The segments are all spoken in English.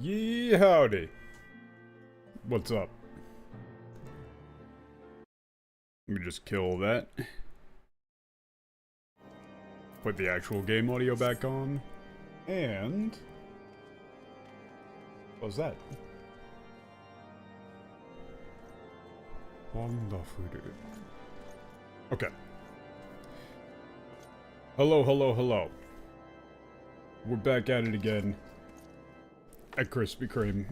Yee howdy. What's up? Let me just kill that. Put the actual game audio back on. And... what was that? Wonderful. Okay. Hello, hello, hello. We're back at it again. At Krispy Kreme.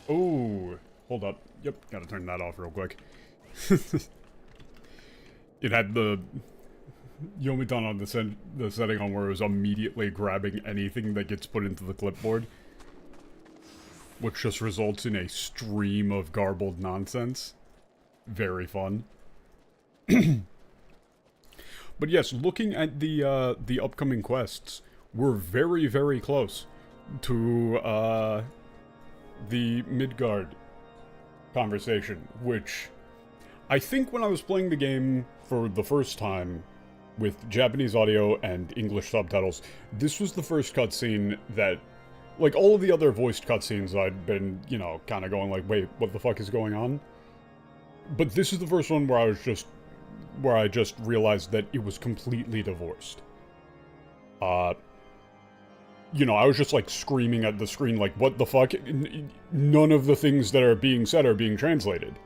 Oh, hold up. Yep, gotta turn that off real quick. It had the... you only turn on the setting on where it was immediately grabbing anything that gets put into the clipboard. Which just results in a stream of garbled nonsense. very fun. But yes, looking at the upcoming quests, we're very, very close to the Midgard conversation, which I think when I was playing the game for the first time with Japanese audio and English subtitles, this was the first cutscene that, like, all of the other voiced cutscenes I'd been, you know, kind of going like, wait, what the fuck is going on? But this is the first one where I just realized that it was completely divorced. You know, I was just, like, screaming at the screen, like, what the fuck? None of the things that are being said are being translated.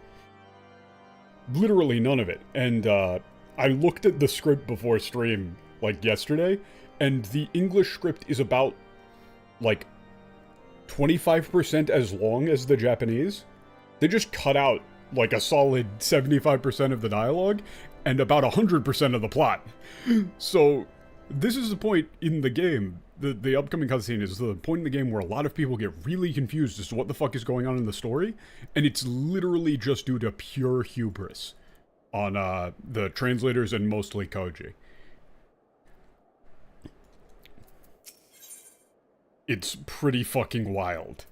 Literally none of it. And, I looked at the script before stream, like, yesterday, and the English script is about, like, 25% as long as the Japanese. They just cut out, like, a solid 75% of the dialogue, and about 100% of the plot. So, this is the point in the game. The upcoming cutscene is the point in the game where a lot of people get really confused as to what the fuck is going on in the story, and it's literally just due to pure hubris on the translators and mostly Koji. It's pretty fucking wild.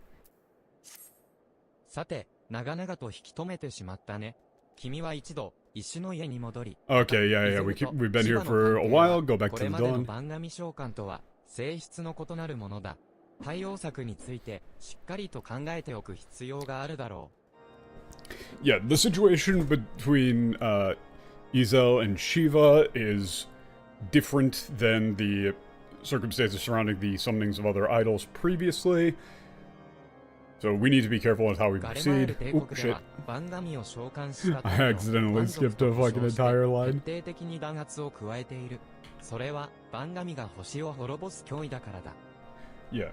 さて、長々と引き止めてしまったね。君は一度、石の家に戻り。Okay, yeah, we've been here for a while, go back to the dawn. これまでの番組召喚とは、性質の異なるものだ。対応策について、しっかりと考えておく必要があるだろう。Yeah, the situation between, Izel and Shiva is different than the circumstances surrounding the summonings of other idols previously. So we need to be careful with how we proceed. Oop, shit. I accidentally skipped a fucking entire line. Yeah.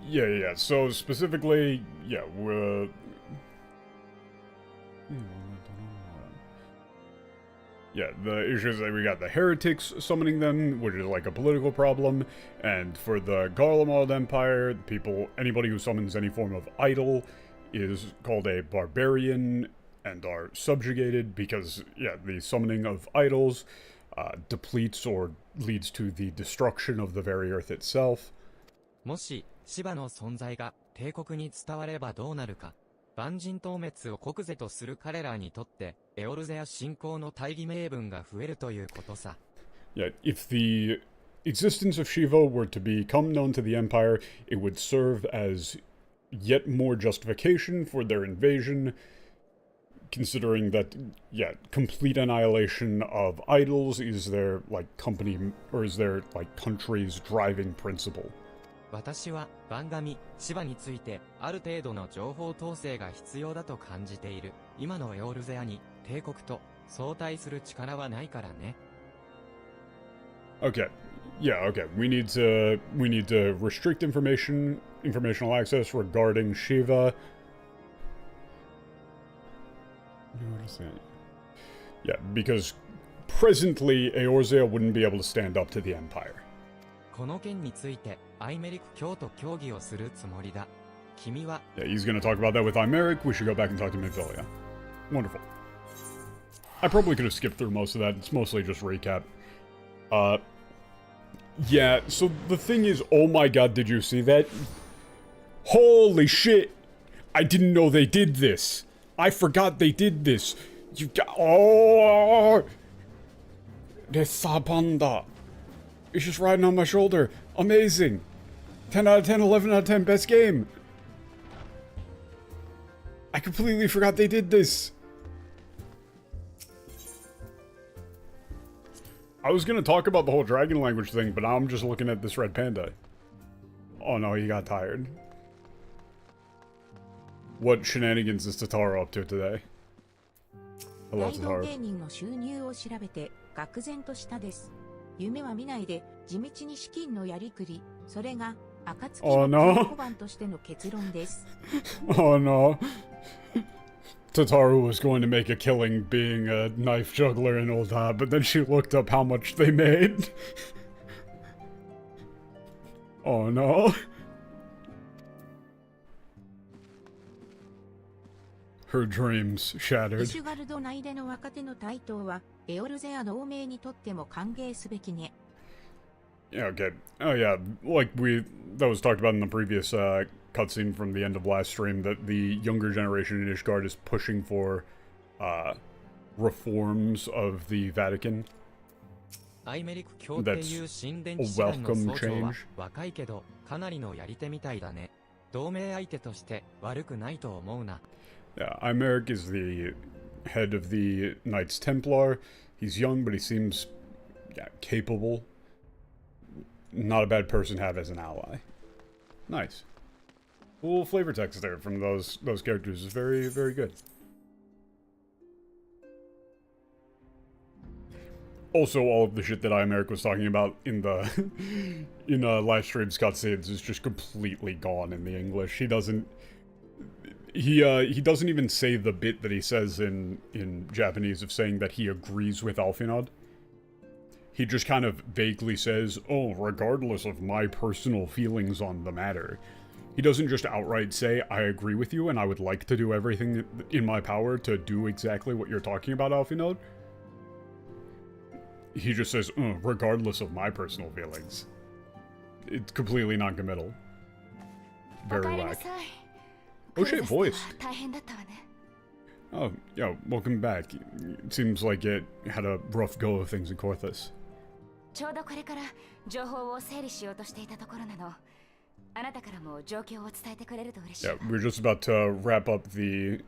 Yeah, so specifically, yeah, yeah, the issue is that we got the heretics summoning them, which is like a political problem, and for the Garlemald Empire, anybody who summons any form of idol is called a barbarian and are subjugated because, yeah, the summoning of idols depletes or leads to the destruction of the very earth itself. もし、芝の存在が帝国に伝わればどうなるか。万人討滅を国是とする彼らにとって、エオルゼア信仰の大義名分が増えるということさ。Yeah, if the existence of Shiva were to become known to the Empire, it would serve as yet more justification for their invasion, considering that, yeah, complete annihilation of idols is their, like, country's driving principle. 私は、番組、芝について、ある程度の情報統制が必要だと感じている。今のエオルゼアに、帝国と、相対する力はないからね。Okay. Yeah, okay. We need to restrict informational access regarding Shiva. Yeah, because presently, Eorzea wouldn't be able to stand up to the Empire. この件について、アイメリク卿と協議をするつもりだ。君は Yeah, he's gonna talk about that with Imeric. We should go back and talk to Midvillia. Wonderful. I probably could have skipped through most of that. It's mostly just recap. Yeah, so the thing is, oh my god, did you see that? Holy shit! I didn't know they did this. I forgot they did this. You got... Oh! Ressa Panda. It's just riding on my shoulder. Amazing. 10 out of 10, 11 out of 10, best game. I completely forgot they did this. I was gonna talk about the whole dragon language thing, but now I'm just looking at this red panda. Oh no, he got tired. What shenanigans is Totaro up to today? Hello, Totaro. 夢は見ないで地道に資金のやりくり、それが暁の小判としての結論です。Oh no. Tataru was going to make a killing being a knife juggler in Ul'dah, but then she looked up how much they made. Oh no. Her dreams イ shattered. シュガルド内での若手の台頭は、エオルゼア同盟にとっても歓迎すべきね。Yeah, okay. Oh yeah, like that was talked about in the previous cutscene from the end of last stream, that the younger generation in Ishgard is pushing for reforms of the Vatican. アイメリク教っていう神殿騎士団の総長は若いけどかなりのやり手みたいだね。同盟相手として悪くないと思うな。Yeah, Imeric is the head of the Knights Templar. He's young, but he seems capable. Not a bad person to have as an ally. Nice. Cool flavor text there from those characters is very, very good. Also, all of the shit that Imeric was talking about in the last stream's cutscenes is just completely gone in the English. He doesn't even say the bit that he says in Japanese of saying that he agrees with Alphinaud. He just kind of vaguely says, oh, regardless of my personal feelings on the matter. He doesn't just outright say, I agree with you and I would like to do everything in my power to do exactly what you're talking about, Alphinaud. He just says, regardless of my personal feelings. It's completely non-committal. Very whack. Oh shit, voice. Oh, yeah, welcome back. It seems like it had a rough go of things in Korthus. ちょうどこれから情報を整理しようとしていたところなの。あなたからも状況を伝えてくれると嬉しい。Yeah, we're just about to wrap up the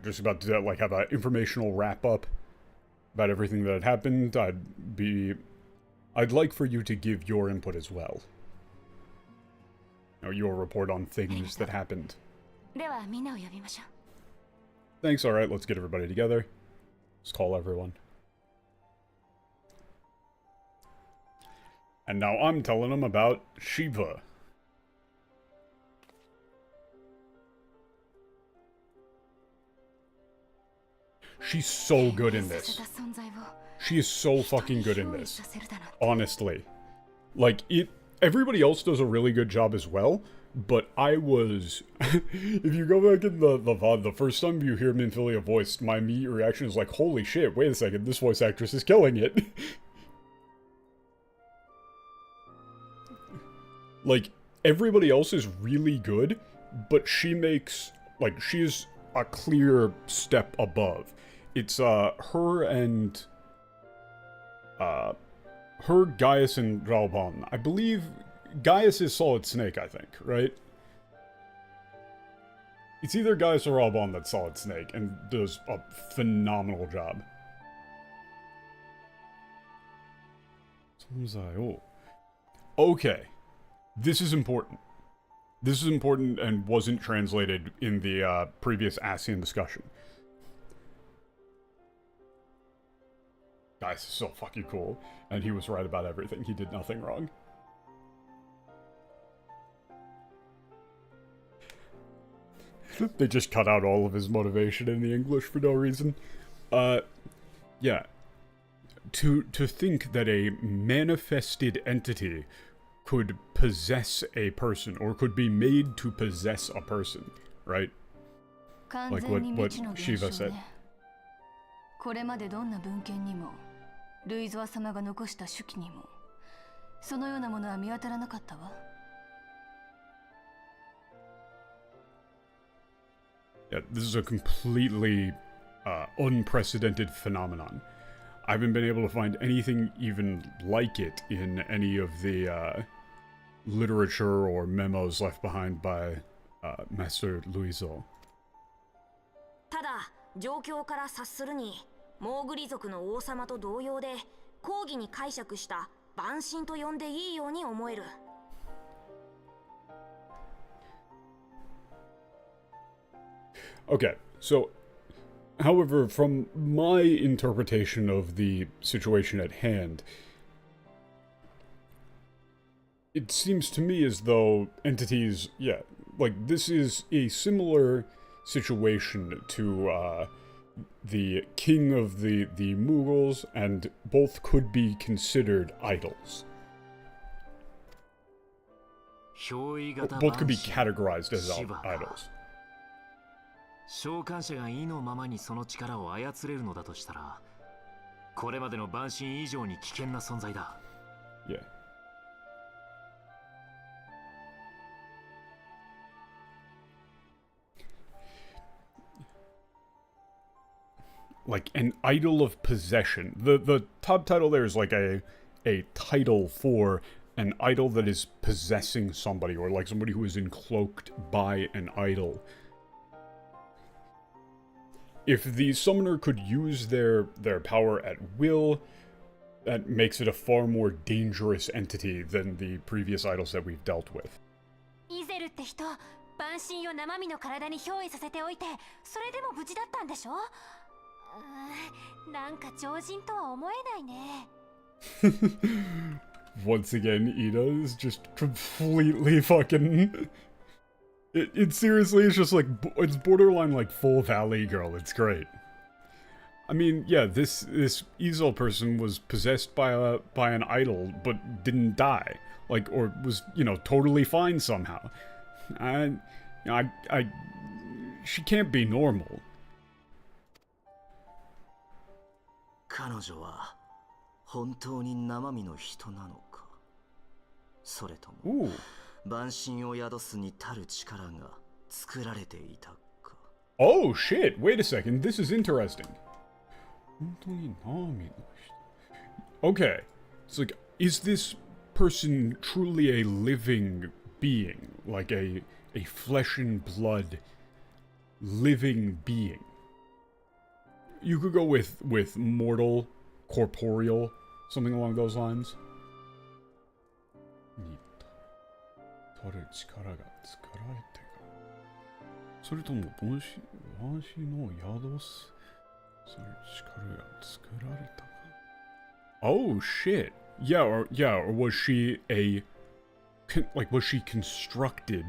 just about to like have an informational wrap up about everything that had happened. I'd like for you to give your input as well. Your report on things that happened. ではみんなを呼びましょう。 Thanks, alright, let's get everybody together. Let's call everyone. And now I'm telling them about Shiva. She's so good in this. She is so fucking good in this. Honestly. Like, everybody else does a really good job as well, but I was... if you go back in the VOD, the first time you hear Minfilia voiced, my immediate reaction is like, holy shit, wait a second, this voice actress is killing it. Like, everybody else is really good, but she makes... like, she's a clear step above. It's, her and... her, Gaius, and Ralban. I believe Gaius is Solid Snake, I think, right? It's either Gaius or Ralban that's Solid Snake, and does a phenomenal job. Okay. This is important. This is important and wasn't translated in the previous ASEAN discussion. Gaius is so fucking cool, and he was right about everything. He did nothing wrong. They just cut out all of his motivation in the English for no reason. Yeah. To think that a manifested entity could possess a person, or could be made to possess a person, right? Like what Shiva said. これまでどんな文献にも、ルイゾア様が残した手記にも、そのようなものは見当たらなかったわ。Yeah, this is a completely unprecedented phenomenon. I haven't been able to find anything even like it in any of the literature or memos left behind by Master Luizo. ただ、状況から察するに、モーグリ族の王様と同様で、公儀に解釈した万神と呼んでいいように思える。Okay, so, however, from my interpretation of the situation at hand, it seems to me as though entities, yeah, like, this is a similar situation to the king of the Mughals, and both could be considered idols. Both could be categorized as idols. 召喚者が意のままにその力を操れるのだとしたら、これまでの万神以上に危険な存在だ。Yeah. Like an idol of possession. The top title there is like a title for an idol that is possessing somebody, or like somebody who is encloaked by an idol. If the summoner could use their power at will, that makes it a far more dangerous entity than the previous idols that we've dealt with. イゼルって人、万神を生身の体に憑依させておいて、それでも無事だったんでしょ？なんか超人とは思えないね。Once again, Ida is just completely fucking... It seriously is just like, it's borderline like full Valley Girl, it's great. I mean, yeah, this Ezel person was possessed by an idol, but didn't die. Like, or was, you know, totally fine somehow. She can't be normal. 彼女は本当に生身の人なのか、それとも万神を宿すに足る力が作られていたか。 Oh shit, wait a second, this is interesting. 本当に生身の人. Okay, it's like, is this person truly a living being? Like a flesh and blood living being? You could go with mortal, corporeal, something along those lines. 足る力が作られてか。それとも分子の宿す力が作られたか。Oh shit. Yeah, or was she was she constructed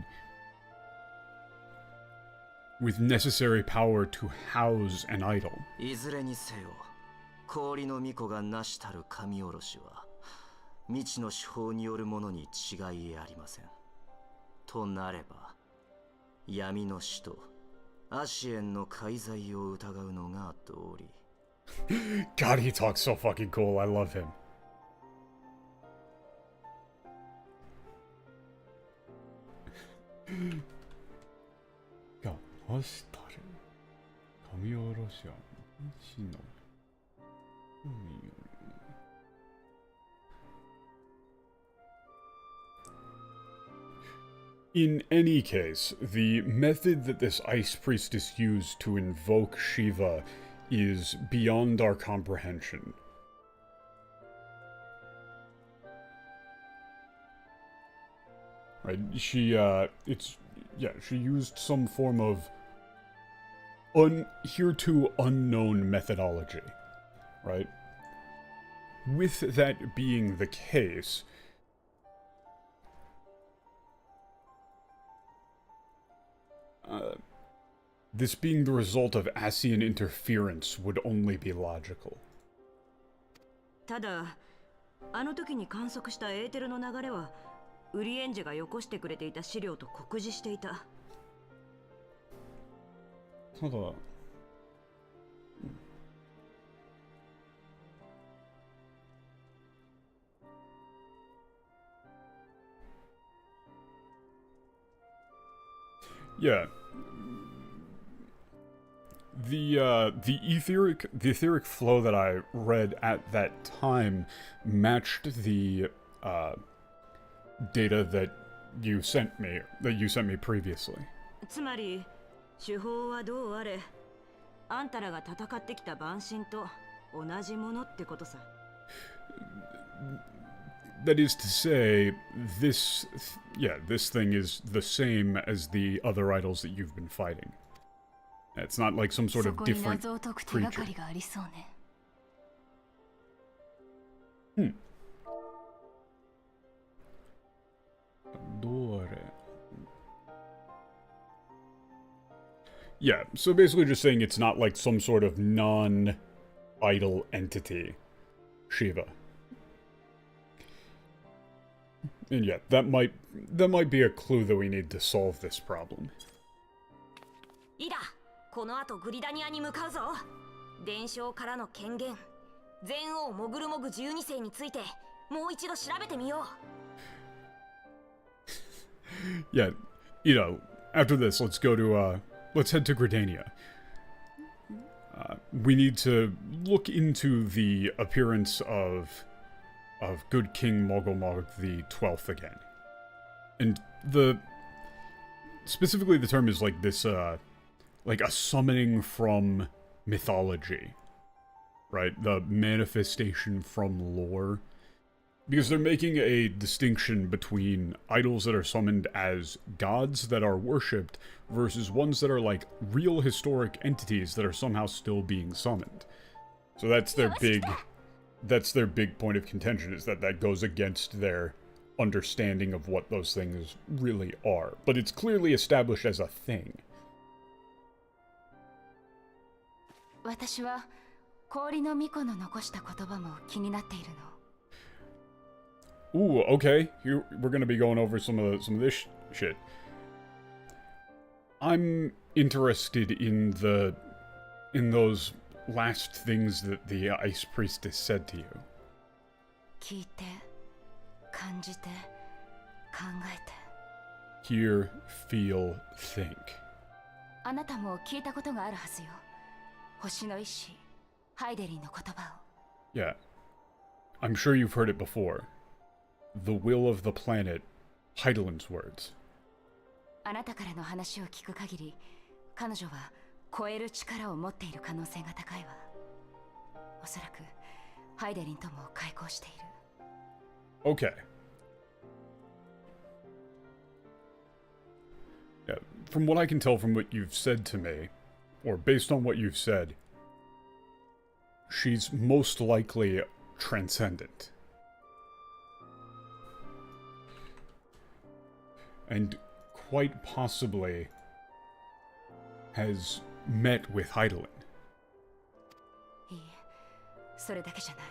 with necessary power to house an idol? いずれにせよ、氷の巫女が成したる神おろしは未知の手法によるものに違いありません。となれば、闇の使徒アシエンの介在を疑うのが道理。God, he talks so fucking cool. I love him. In any case, the method that this ice priestess used to invoke Shiva is beyond our comprehension. Right? She used some form of hereto unknown methodology, right? With that being the case, this being the result of Asian interference would only be logical. ただ、あの時に観測したエーテルの流れは、ウリエンジェがよこしてくれていた資料と酷似していた。ただ、Yeah. The etheric flow that I read at that time matched the data that you sent me previously. つまり、手法はどうあれ、あんたらが戦ってきた万神と同じものってことさ。That is to say, this thing is the same as the other idols that you've been fighting. It's not like some sort of different creature. Yeah, so basically just saying it's not like some sort of non-idol entity, Shiva. And yeah, that might be a clue that we need to solve this problem. いいだ、この後グリダニアに向かうぞ。伝承からの権限、全王モグルモグ12世についてもう一度調べてみよう。Yeah, after this, let's go to, let's head to Gridania. We need to look into the appearance of good King Mogulmog the 12th again. And specifically the term is like this, like a summoning from mythology, right? The manifestation from lore. Because they're making a distinction between idols that are summoned as gods that are worshipped versus ones that are like real historic entities that are somehow still being summoned. So that's their big point of contention, is that goes against their understanding of what those things really are. But it's clearly established as a thing. 私は氷の巫女の残した言葉も気になっているの。 Ooh, okay. Here we're gonna be going over some of this shit. I'm interested in those last things that the Ice Priestess said to you. 聞いて、感じて、考えて。 Hear, feel, think. あなたも聞いたことがあるはずよ。星の意志、ハイデリンの言葉を。 Yeah. I'm sure you've heard it before. The will of the planet, Heidelin's words. あなたからの話を聞く限り、彼女は超える力を持っている可能性が高いわ。おそらく、ハイデリンとも開口している。 Okay. Yeah, from what I can tell from what you've said to me, or based on what you've said, she's most likely transcendent. And quite possibly has met with Heidelin. いいえ、それだけじゃない。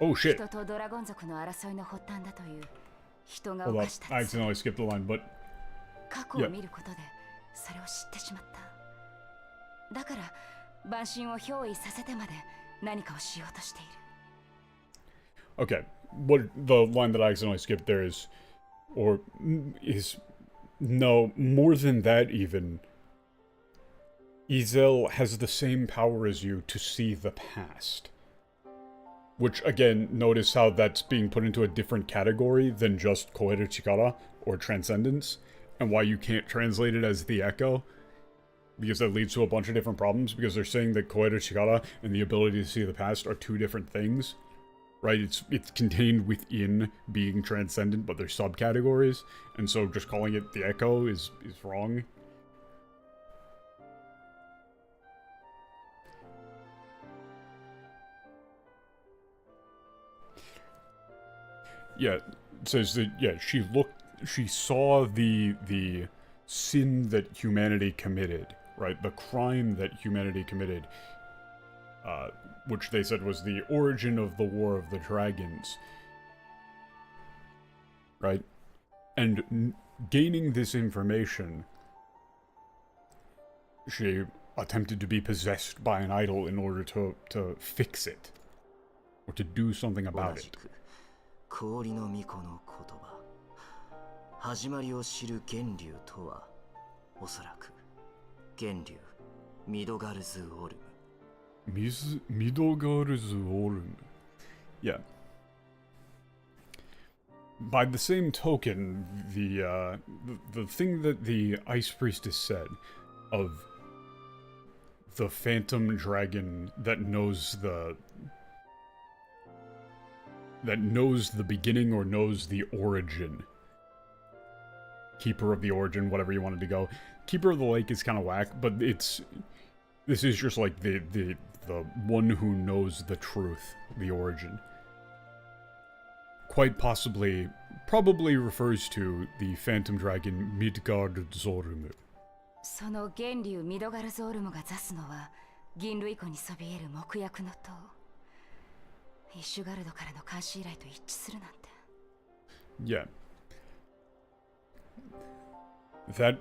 Oh shit. 人とドラゴン族の争いの発端だという人が Hold 犯 up, した I 罪。 accidentally skipped the line, but 過去を見ることでそれを知ってしまった。だから万神を憑依させてまで何かをしようとしている。 okay. What the line that I accidentally skipped there is, or is, no, more than that even. Izel has the same power as you to see the past. Which, again, notice how that's being put into a different category than just Koeru Chikara, or Transcendence, and why you can't translate it as the Echo. Because that leads to a bunch of different problems, because they're saying that Koeru Chikara and the ability to see the past are two different things. Right? It's contained within being transcendent, but they're subcategories, and so just calling it the Echo is wrong. Yeah, it says that, yeah, she saw the sin that humanity committed, right? The crime that humanity committed, which they said was the origin of the War of the Dragons, right? And gaining this information, she attempted to be possessed by an idol in order to fix it, or to do something about it. 氷の巫女の言葉、始まりを知る源流とは、おそらく源流ミドガルズオルム。Midgardsormr. Yeah. By the same token, the thing that the Ice Priestess said of the phantom dragon that knows the beginning or knows the origin. Keeper of the origin, whatever you wanted to go. Keeper of the lake is kind of whack, but this is just like the one who knows the truth, the origin. Quite possibly, probably refers to the phantom dragon Midgardsormr. その源流ミドガルゾールムが座すのは銀類湖にそびえる木薬の塔。イシュガルドからの監視依頼と一致するなんて。Yeah. That...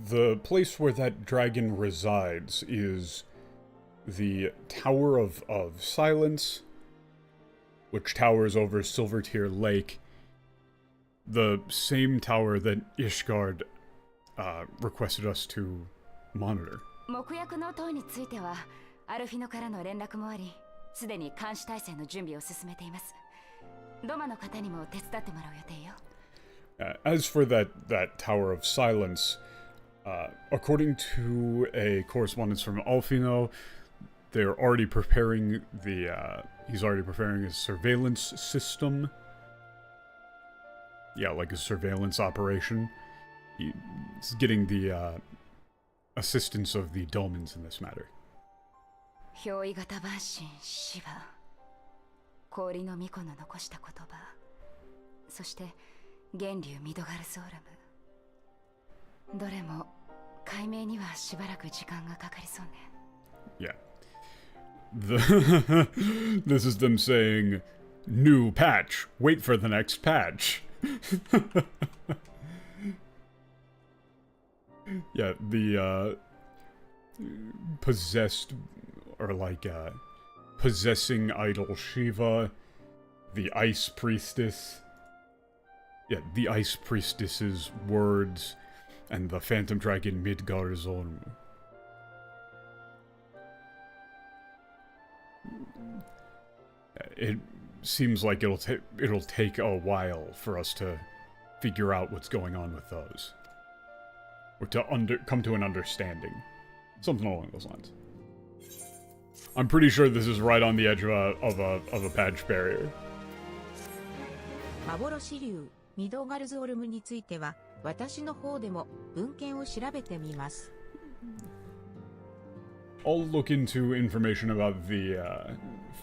The place where that dragon resides is the Tower of Silence, which towers over Silvertear Lake, the same tower that Ishgard requested us to monitor. 木薬の塔についてはアルフィノからの連絡もあり、すでに監視体制の準備を進めています。ドマの方にも手伝ってもらう予定よ。As for that Tower of Silence, according to a correspondence from Alphinaud, they're already preparing he's already preparing his surveillance system. Yeah, like a surveillance operation. He's getting the assistance of the Dolmens in this matter. 憑依型万神シヴァ、氷の巫女の残した言葉、そして源流ミドガルゾールム。どれも解明にはしばらく時間がかかりそうね。Yeah. This is them saying, new patch, wait for the next patch. Yeah, the possessed, or like possessing idol Shiva, the ice priestess. Yeah, the ice priestess's words, and the phantom dragon Midgardsormr. It seems like it'll take a while for us to figure out what's going on with those, or to come to an understanding, something along those lines. I'm pretty sure this is right on the edge of a patch barrier. 幻竜ミドガルゾールムについては私の方でも文献を調べてみます。I'll look into information about the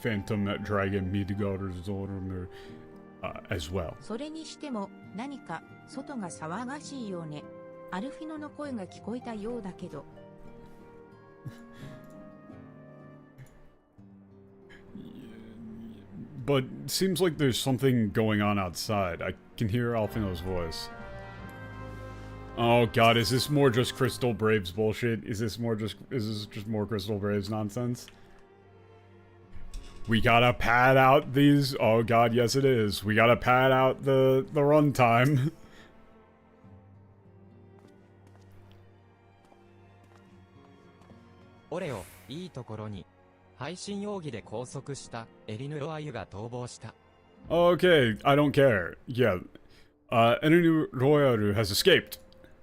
phantom dragon Midgardsormr as well. それにしても何か外が騒がしいようね。アルフィノの声が聞こえたようだけど。But it seems like there's something going on outside. I can hear Alphinaud's voice. Oh god, is this more just Crystal Braves bullshit? Is this just more Crystal Braves nonsense? We gotta pad out these... Oh god, yes it is. We gotta pad out the runtime. オレオ、いいところに。配信容疑で拘束したエリヌロアユが逃亡した。Okay, I don't care. Yeah. Elinu Royaru has escaped.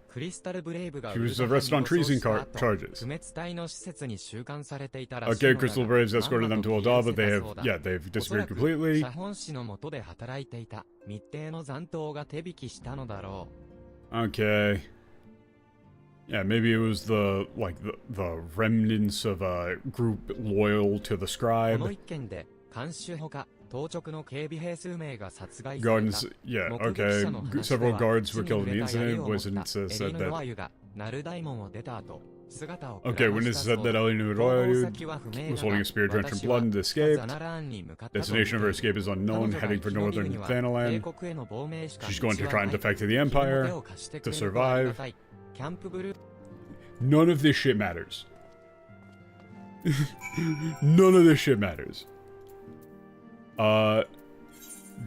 クリスタルブレイブが She was arrested on treason charges. 不滅隊の施設に収監されていたらしい Okay, のだが Crystal Braves escorted them to Oda, but they've そうだ disappeared おそらく completely. 写本誌の下で働いていた密偵の残党が手引きしたのだろう。Okay. Yeah, maybe it was the remnants of a group loyal to the この scribe. 一件で監視ほか当直の警備兵数名が殺害された。 Gardens, yeah, okay. Several guards were killed in the incident. Witnesses said that. Okay, witnesses said that Elinu Royaru was holding a spear drenched in blood and escaped. Destination of her escape is unknown, heading for northern Thanalan. She's going to try and defect to the Empire to survive. None of this shit matters. None of this shit matters.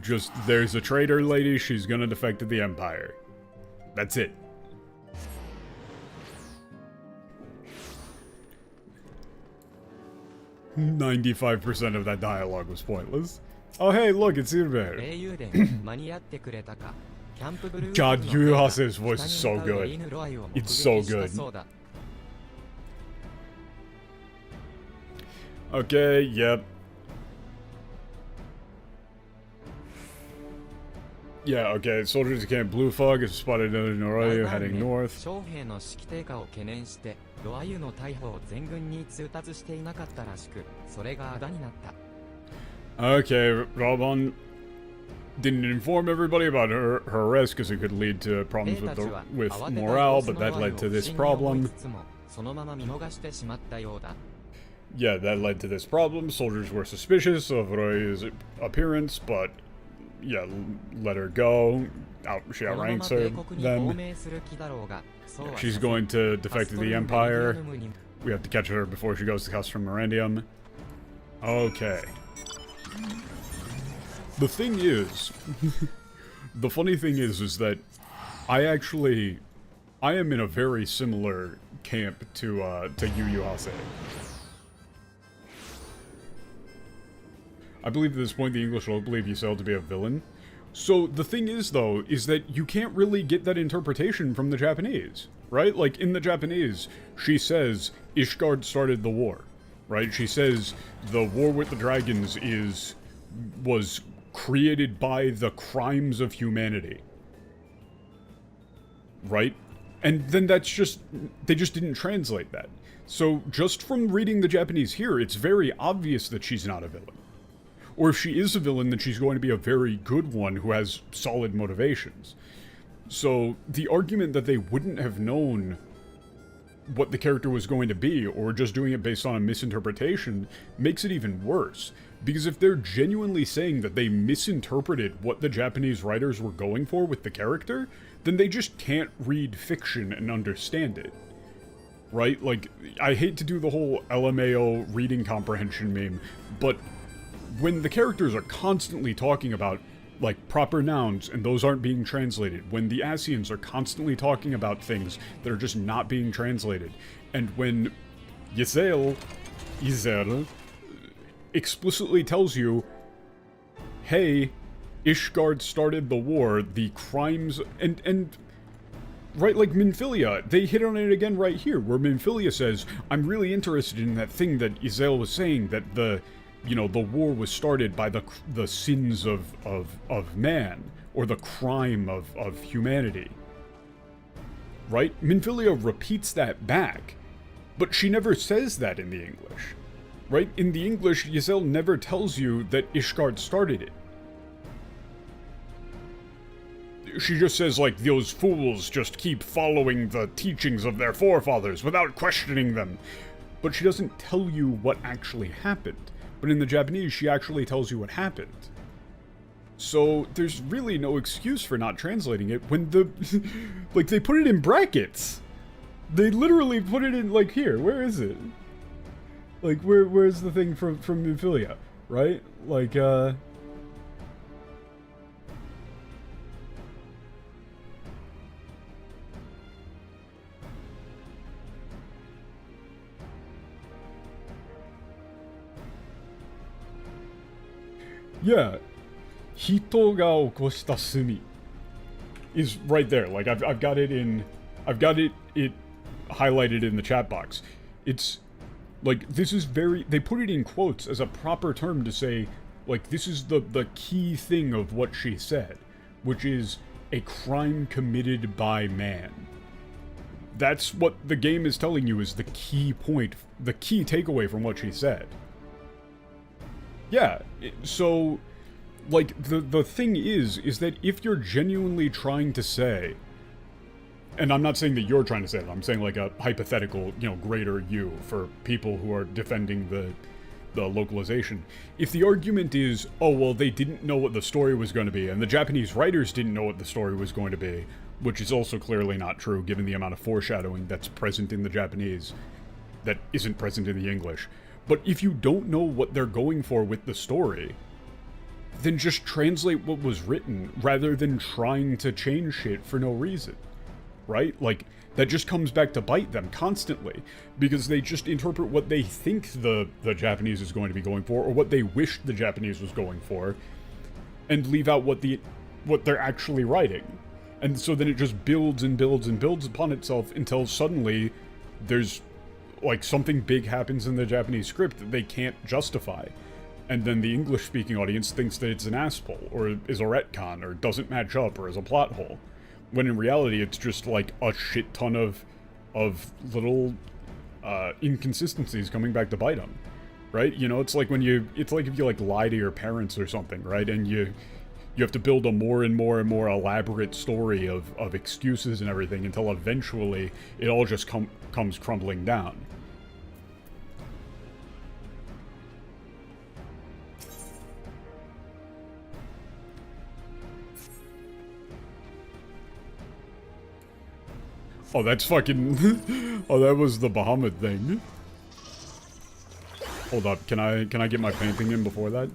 Just, there's a traitor lady, she's gonna defect to the Empire. That's it. %95 of that dialogue was pointless. Oh hey, look, it's Irbear. God, Yuhase's voice is so good. It's so good. Okay, yep. Yeah, okay, soldiers at Camp Blue Fog have spotted in Noroyu heading north. Okay, Robon. didn't inform everybody about her arrest because it could lead to problems 兵たちは with 慌てた morale, 様子 but の that 場合 led を to 不 this 審に思い problem. つつもそのまま見逃してしまったようだ。 Yeah, that led to this problem. Soldiers were suspicious of Roy's appearance, but yeah, let her go. She このまま outranks 帝 her. 国に亡 Then 命する気だろうが、そうは she's させ going to defect to the Empire. アストルメディアヌムに We have to catch her before she goes to Custom Mirandium. Okay. The thing is, the funny thing is that I am in a very similar camp to Yu Yu Hase. I believe at this point the English will believe Ysel to be a villain. So the thing is, though, is that you can't really get that interpretation from the Japanese, right? Like, in the Japanese, she says, Ishgard started the war, right? She says the war with the dragons was created by the crimes of humanity. Right? And then they just didn't translate that. So just from reading the Japanese here, it's very obvious that she's not a villain. Or if she is a villain, then she's going to be a very good one who has solid motivations. So the argument that they wouldn't have known what the character was going to be, or just doing it based on a misinterpretation, makes it even worse. Because if they're genuinely saying that they misinterpreted what the Japanese writers were going for with the character, then they just can't read fiction and understand it. Right? Like, I hate to do the whole LMAO reading comprehension meme, but when the characters are constantly talking about, like, proper nouns, and those aren't being translated, when the Asians are constantly talking about things that are just not being translated, and when Izel explicitly tells you, hey, Ishgard started the war, the crimes, and right, like Minfilia, they hit on it again right here, where Minfilia says, I'm really interested in that thing that Izel was saying, that the war was started by the sins of man, or the crime of humanity. Right? Minfilia repeats that back, but she never says that in the English. Right? In the English, Ysel never tells you that Ishgard started it. She just says, like, those fools just keep following the teachings of their forefathers without questioning them. But she doesn't tell you what actually happened. But in the Japanese, she actually tells you what happened. So there's really no excuse for not translating it when like, they put it in brackets. They literally put it in, like, here. Where is it? Like, where's the thing from Minfilia, right? Like, yeah, Hito ga okoshita sumi is right there. Like, I've got it highlighted in the chat box. It's like, this is they put it in quotes as a proper term to say, like, this is the key thing of what she said, which is a crime committed by man. That's what the game is telling you is the key point, the key takeaway from what she said. Yeah, so, like, the thing is that if you're genuinely trying to say, and I'm not saying that you're trying to say that, I'm saying, like, a hypothetical, greater you for people who are defending the localization. If the argument is, oh, well, they didn't know what the story was going to be, and the Japanese writers didn't know what the story was going to be, which is also clearly not true given the amount of foreshadowing that's present in the Japanese that isn't present in the English. But if you don't know what they're going for with the story, then just translate what was written rather than trying to change shit for no reason. Right? Like, that just comes back to bite them constantly, because they just interpret what they think the Japanese is going to be going for, or what they wish the Japanese was going for, and leave out what they're actually writing. And so then it just builds and builds and builds upon itself until suddenly there's, like, something big happens in the Japanese script that they can't justify. And then the English-speaking audience thinks that it's an asshole, or is a retcon, or doesn't match up, or is a plot hole. When in reality, it's just, like, a shit ton of little inconsistencies coming back to bite them. Right? It's like if you, like, lie to your parents or something, right? And you You have to build a more and more and more elaborate story of excuses and everything until eventually it all just comes crumbling down. Oh, that's fucking... Oh, that was the Bahamut thing. Hold up, can I get my painting in before that?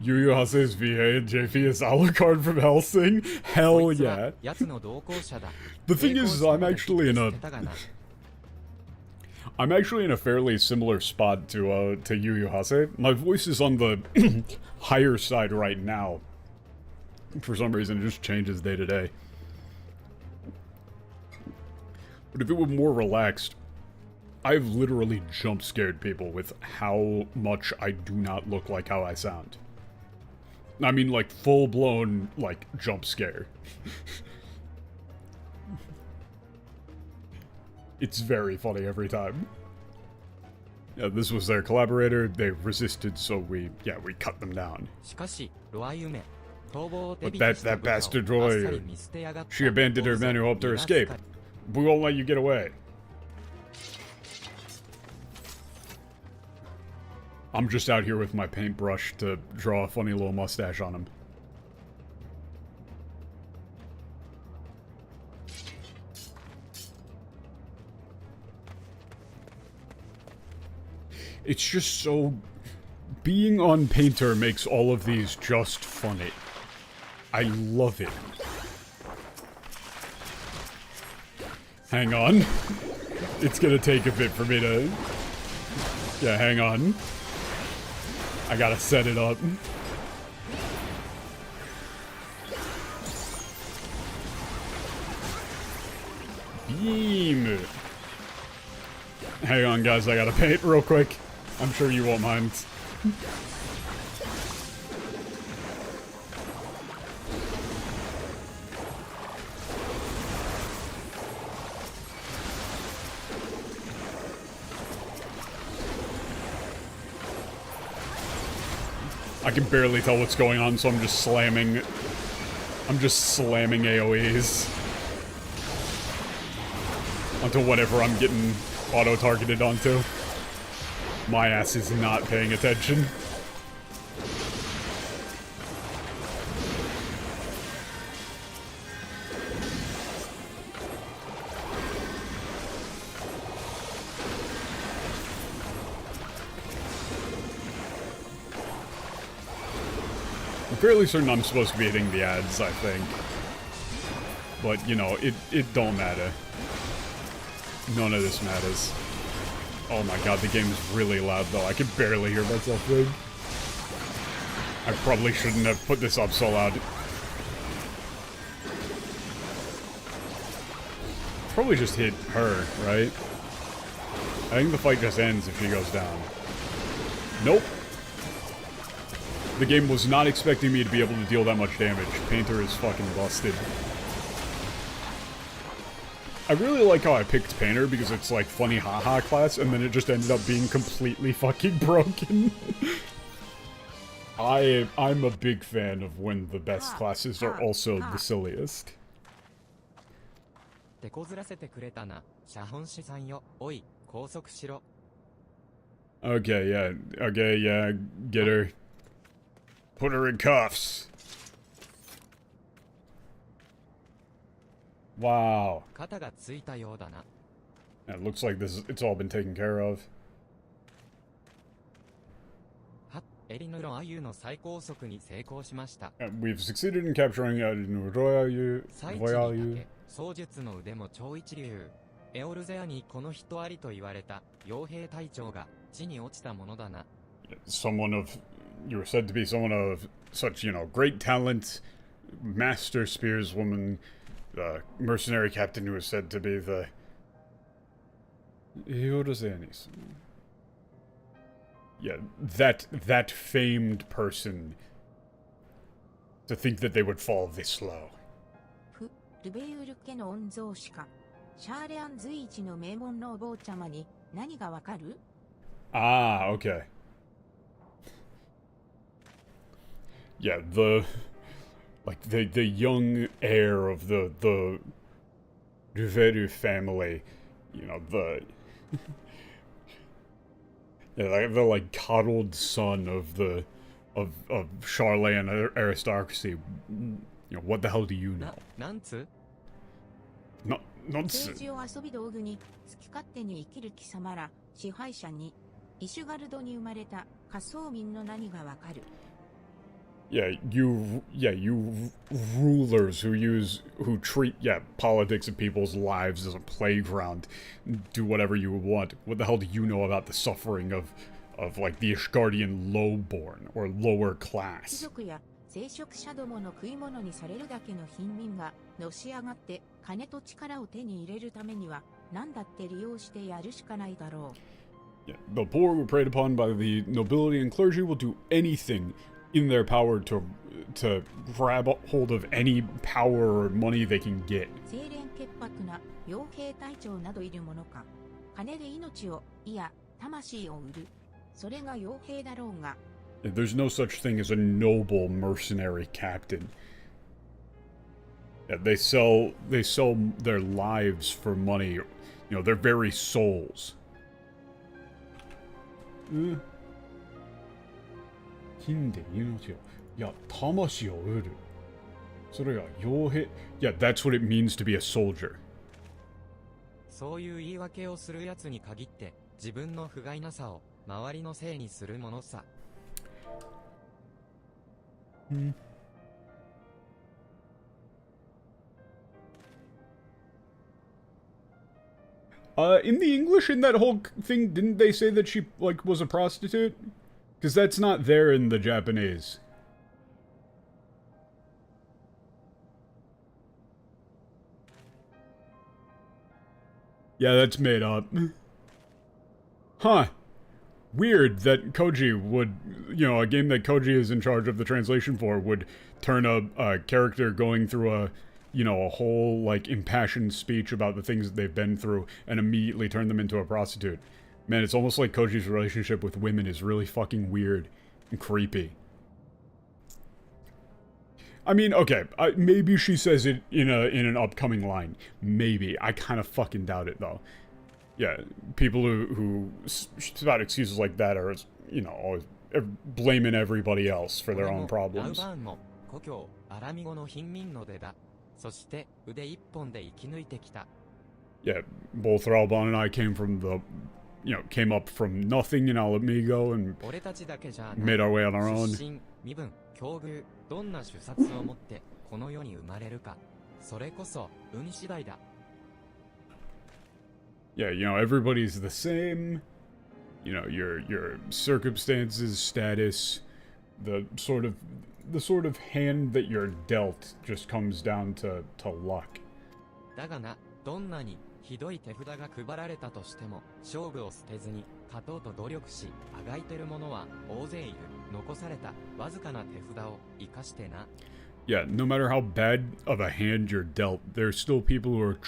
Yu Yu Hase's VA and JP is Alucard from Hellsing? Hell yeah. The thing is, I'm actually in a fairly similar spot to Yu Yu Hase. My voice is on the higher side right now. For some reason, it just changes day to day. But if it were more relaxed, I've literally jump scared people with how much I do not look like how I sound. I mean, like, full-blown, like, jump scare. It's very funny every time. Yeah, this was their collaborator. They resisted, so we cut them down. But that bastard Roy, she abandoned her men who helped her escape. We won't let you get away. I'm just out here with my paintbrush to draw a funny little mustache on him. It's just so... Being on Painter makes all of these just funny. I love it. Hang on. It's gonna take a bit for me to... Yeah, hang on. I gotta set it up. Beam! Hang on, guys, I gotta paint real quick. I'm sure you won't mind. I can barely tell what's going on, so I'm just slamming AoEs onto whatever I'm getting auto-targeted onto. My ass is not paying attention. I'm fairly certain I'm supposed to be hitting the ads, I think. But, you know, it don't matter. None of this matters. Oh my god, the game is really loud though. I can barely hear myself read. I probably shouldn't have put this up so loud. Probably just hit her, right? I think the fight just ends if she goes down. Nope. The game was not expecting me to be able to deal that much damage. Painter is fucking busted. I really like how I picked Painter because it's like funny haha class, and then it just ended up being completely fucking broken. I'm a big fan of when the best classes are also the silliest. Okay, yeah, get her. Put her in cuffs. Wow. It looks like it's all been taken care of. We've succeeded in capturing Royayu. 槍術の腕も超一流。エオルゼアにこの人ありと言われた傭兵隊長が地に落ちたものだな。Someone of... You were said to be someone of such, you know, great talent, master spearswoman, mercenary captain who was said to be the... Yeah, that famed person. To think that they would fall this low. シャーレアン随一の名門のお坊ちゃまに何がわかる？ Ah, okay. Yeah, the young heir of the Juvenile family, you know, yeah, the like coddled son of of Charlatan aristocracy. You know, what the hell do you know? なんつ No, 政 nonsense. 治を遊び道具に好き勝手に生きる貴様ら支配者にイシュガルドに生まれた仮想民の何がわかる？ Yeah, you rulers who treat, politics of people's lives as a playground, do whatever you want. What the hell do you know about the suffering of like the Ishgardian lowborn or lower 貴 class? 族や聖職者どもの食い物にされるだけの貧民がのし上がって金と力を手に入れるためには何だって利用してやるしかないだろう。 Yeah, the poor who are preyed upon by the nobility and clergy will do anything in their power to grab hold of any power or money they can get. 清廉潔白な傭兵隊長などいるものか。金で命を、いや、魂を売る。それが傭兵だろうが。 There's no such thing as a noble mercenary captain. Yeah, they sell their lives for money, you know, their very souls. 金で命を、いや、魂を売る。それが傭兵。Yeah, that's what it means to be a soldier. そういう言い訳をする奴に限って自分の不甲斐なさを周りのせいにするものさ。In the English, in that whole thing, didn't they say that she, like, was a prostitute? Because that's not there in the Japanese. Yeah, that's made up. Huh. Weird that Koji would, you know, a game that Koji is in charge of the translation for would turn a character going through a, you know, a whole, like, impassioned speech about the things that they've been through and immediately turn them into a prostitute. Man, it's almost like Koji's relationship with women is really fucking weird and creepy. I mean, okay, maybe she says it in an upcoming line. Maybe. I kind of fucking doubt it, though. Yeah, people who spout excuses like that are, you know, always blaming everybody else for their own ラウ problems. バーンも故郷アラミ語の貧民の出だ。そして腕一本で生き抜いてきた。 Yeah, both Ralban and I came from came up from nothing in Alamigo and 俺たちだけじゃ made our way on our 出 own. 身、身分、境遇、どんな主殺を持ってこの世に生まれるか。それこそ運次第だ。 Yeah, you know, everybody's the same. You know, your circumstances, status, the sort of hand that you're dealt just comes down to luck. だがな、どんなにひどい手札が配られたとしても、勝負を捨てずに勝とうと努力し、あがいてる者は大勢いる。残されたわずかな手札を生かしてな。 Yeah, no matter how bad of a hand you're dealt, there's still people who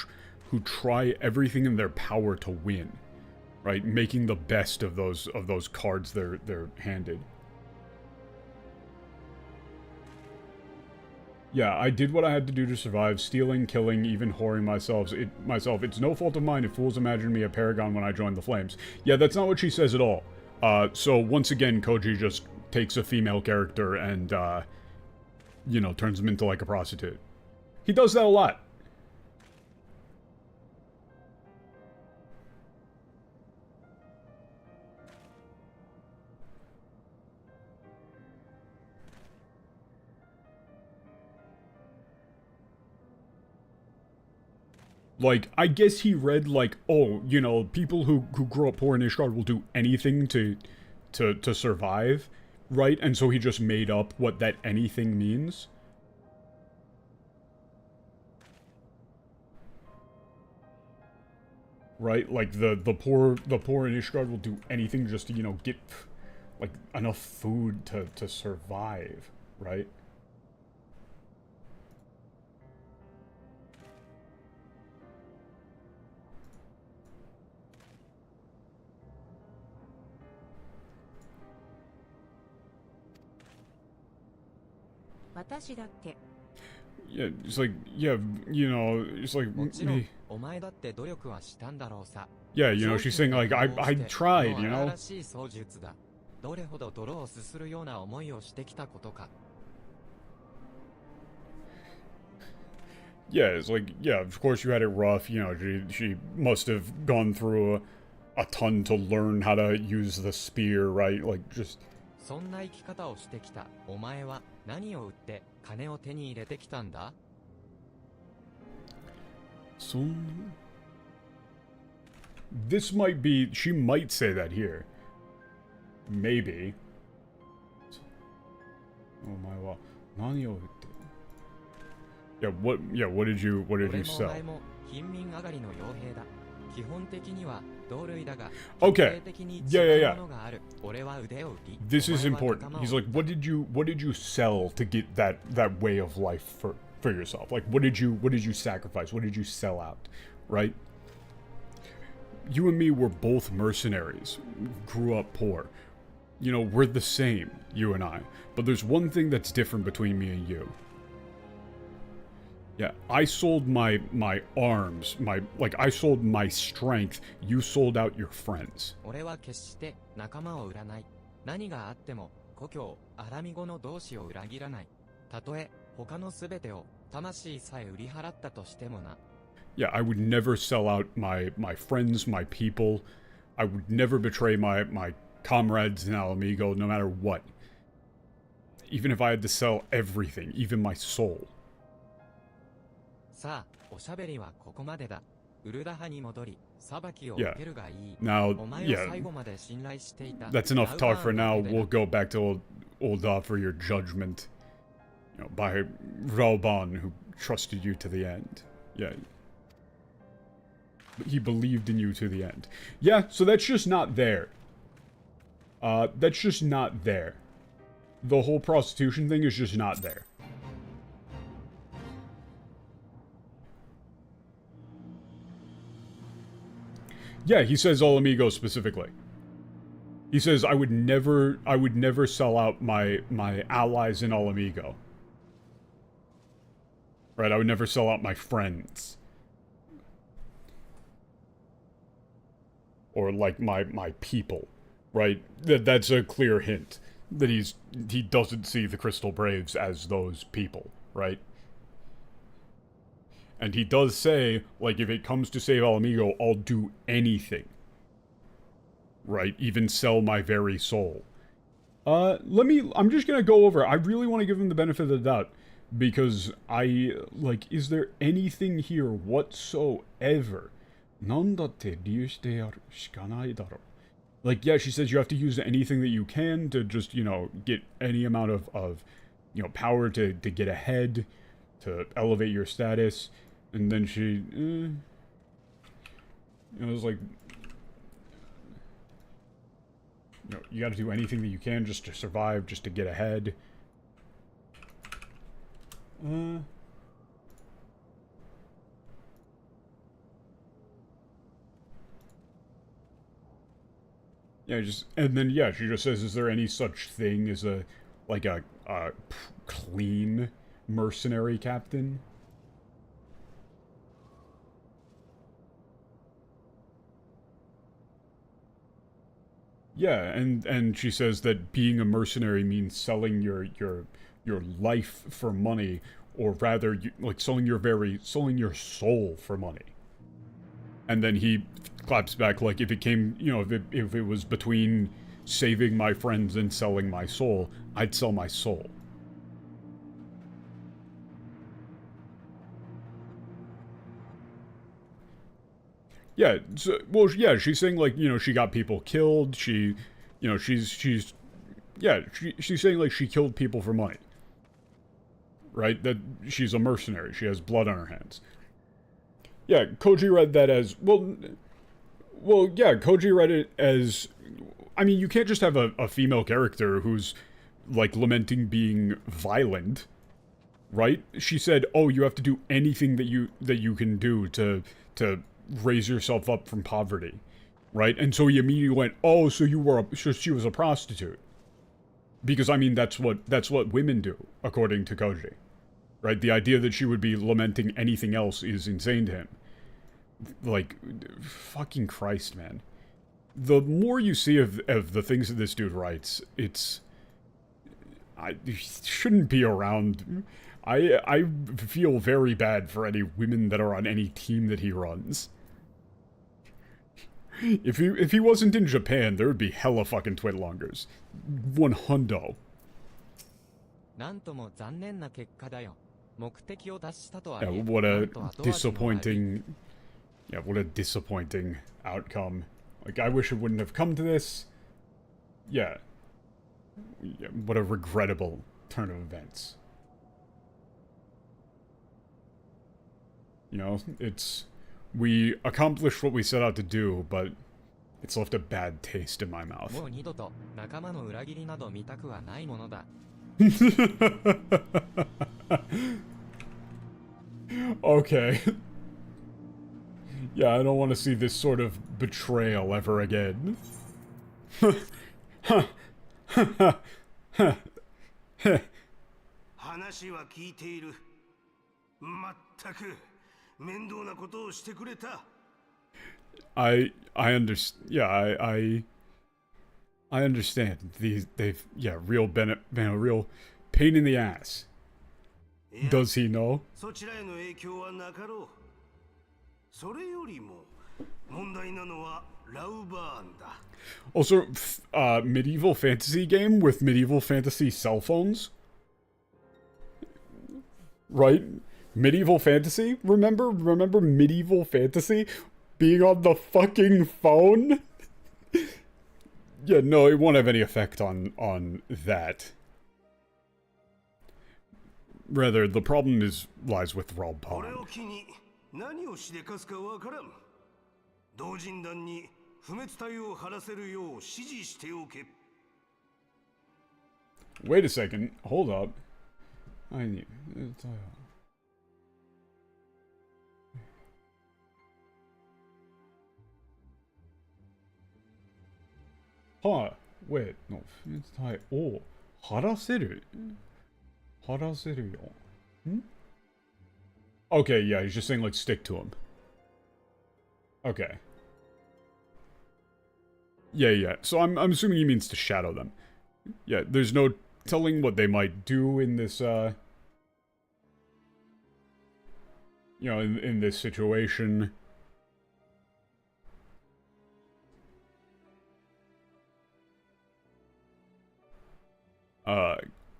try everything in their power to win, right? Making the best of those cards they're handed. Yeah, I did what I had to do to survive, stealing, killing, even whoring myself. It's no fault of mine if fools imagined me a paragon when I joined the Flames. Yeah, that's not what she says at all. So once again, Koji just takes a female character and, you know, turns them into like a prostitute. He does that a lot. Like, I guess he read, like, oh, you know, people who grow up poor in Ishgard will do anything to survive, right? And so he just made up what that anything means. Right? Like, the poor in Ishgard will do anything just to, you know, get, like, enough food to survive, right? 私だって。 Yeah, it's like, yeah, you know, it's like, もちろん、お前だって努力はしたんだろうさ。 yeah, you know, she's saying like, I tried, you know? 新しい操術だ。どれほど泥をすするような思いをしてきたことか。 Yeah, it's like, yeah, of course you had it rough, you know, she must have gone through a ton to learn how to use the spear, right? Like, just... そんな生き方をしてきたお前は何を売って金を手に入れてきたんだ? So... This might be... She might say that here. Maybe. Oh my god. 何を売って Yeah, what did you sell? 俺もお前も貧民上がりの傭兵だ。基本的には同類だが、 Okay. 決定的に Yeah, 違 yeah, うものがある。俺は腕を売り、 This is お前は important. 仲間を He's like, what did you sell to get that way of life for yourself? Like, what did you sacrifice? What did you sell out? Right? You and me were both mercenaries. Grew up poor. You know, we're the same, you and I. But there's one thing that's different between me and you. Yeah, I sold my arms, I sold my strength. You sold out your friends. 俺は決して仲間を売らない。何があっても故郷アラミ語の同志を裏切らない。たとえ他のすべてを魂さえ売り払ったとしてもな。 Yeah, I would never sell out my friends, my people. I would never betray my comrades in Alamigo, no matter what. Even if I had to sell everything, even my soul. さあ、おしゃべりはここまでだ。ウルダ派に戻り、裁きを受けるがいい。 Now, お前を yeah, 最後まで信頼していた。 that's enough talk for now. ラウアーの手で We'll go back to old for your judgment. You know, by Rauban, who trusted you to the end. Yeah. He believed in you to the end. Yeah, so that's just not there. That's just not there. The whole prostitution thing is just not there. Yeah, he says All Amigos specifically. He says I would never sell out my allies in All Amigo. Right, I would never sell out my friends. Or like my people. Right? That's a clear hint that he doesn't see the Crystal Braves as those people, right? And he does say, like, if it comes to save All Amigo, I'll do anything. Right? Even sell my very soul. I'm just gonna go over, I really want to give him the benefit of the doubt. Because is there anything here whatsoever? Like, yeah, she says you have to use anything that you can to just, you know, get any amount of you know, power to get ahead, to elevate your status. And then she, you know, it's like, you know, you gotta do anything that you can just to survive, just to get ahead. Yeah, and then, yeah, she just says, is there any such thing as a clean mercenary captain? Yeah, and she says that being a mercenary means selling your life for money, or rather, like selling your soul for money. And then he claps back like, if it came, you know, if it was between saving my friends and selling my soul, I'd sell my soul. Yeah, so, well, yeah, she's saying, like, you know, she got people killed, she, you know, she's saying, like, she killed people for money. Right? That she's a mercenary, she has blood on her hands. Yeah, Koji read that as, well, yeah, Koji read it as, I mean, you can't just have a female character who's, like, lamenting being violent, right? She said, oh, you have to do anything that you can do to raise yourself up from poverty, right? And so he immediately went, oh, so she was a prostitute. Because, I mean, that's what women do, according to Koji. Right? The idea that she would be lamenting anything else is insane to him. Like, fucking Christ, man. The more you see of the things that this dude writes, it's... he shouldn't be around. I feel very bad for any women that are on any team that he runs. If he wasn't in Japan, there would be hella fucking Twitlongers. 100. なんとも残念な結果だよ。目的を達したとは Yeah, what a disappointing... Yeah, what a disappointing outcome. Like, I wish it wouldn't have come to this. Yeah. What a regrettable turn of events. You know, it's... We accomplished what we set out to do, but it's left a bad taste in my mouth. もう二度と仲間の裏切りなど見たくはないものだ。Okay. Yeah, I don't want to see this sort of betrayal ever again. 話は聞いている。まったく面倒なことをしてくれた。I understand. Yeah, I understand. They've real real pain in the ass. Does he know? そちらへの影響はなかろう。それよりも問題なのはラウバーンだ。Also, medieval fantasy game with medieval fantasy cell phones? Right? Medieval fantasy? Remember medieval fantasy? Being on the fucking phone? Yeah, no, it won't have any effect on that. Rather, the problem lies with Rob Pond. これを機に何をしでかすかわからん。同人団に不滅体を張らせるよう指示しておけ。Wait a second. Hold up. I need... Huh. Wait. No. お張らせる張らせるよ。ん Okay, yeah, he's just saying, like, stick to him. Okay. Yeah. So I'm assuming he means to shadow them. Yeah, there's no telling what they might do in this, you know, in this situation.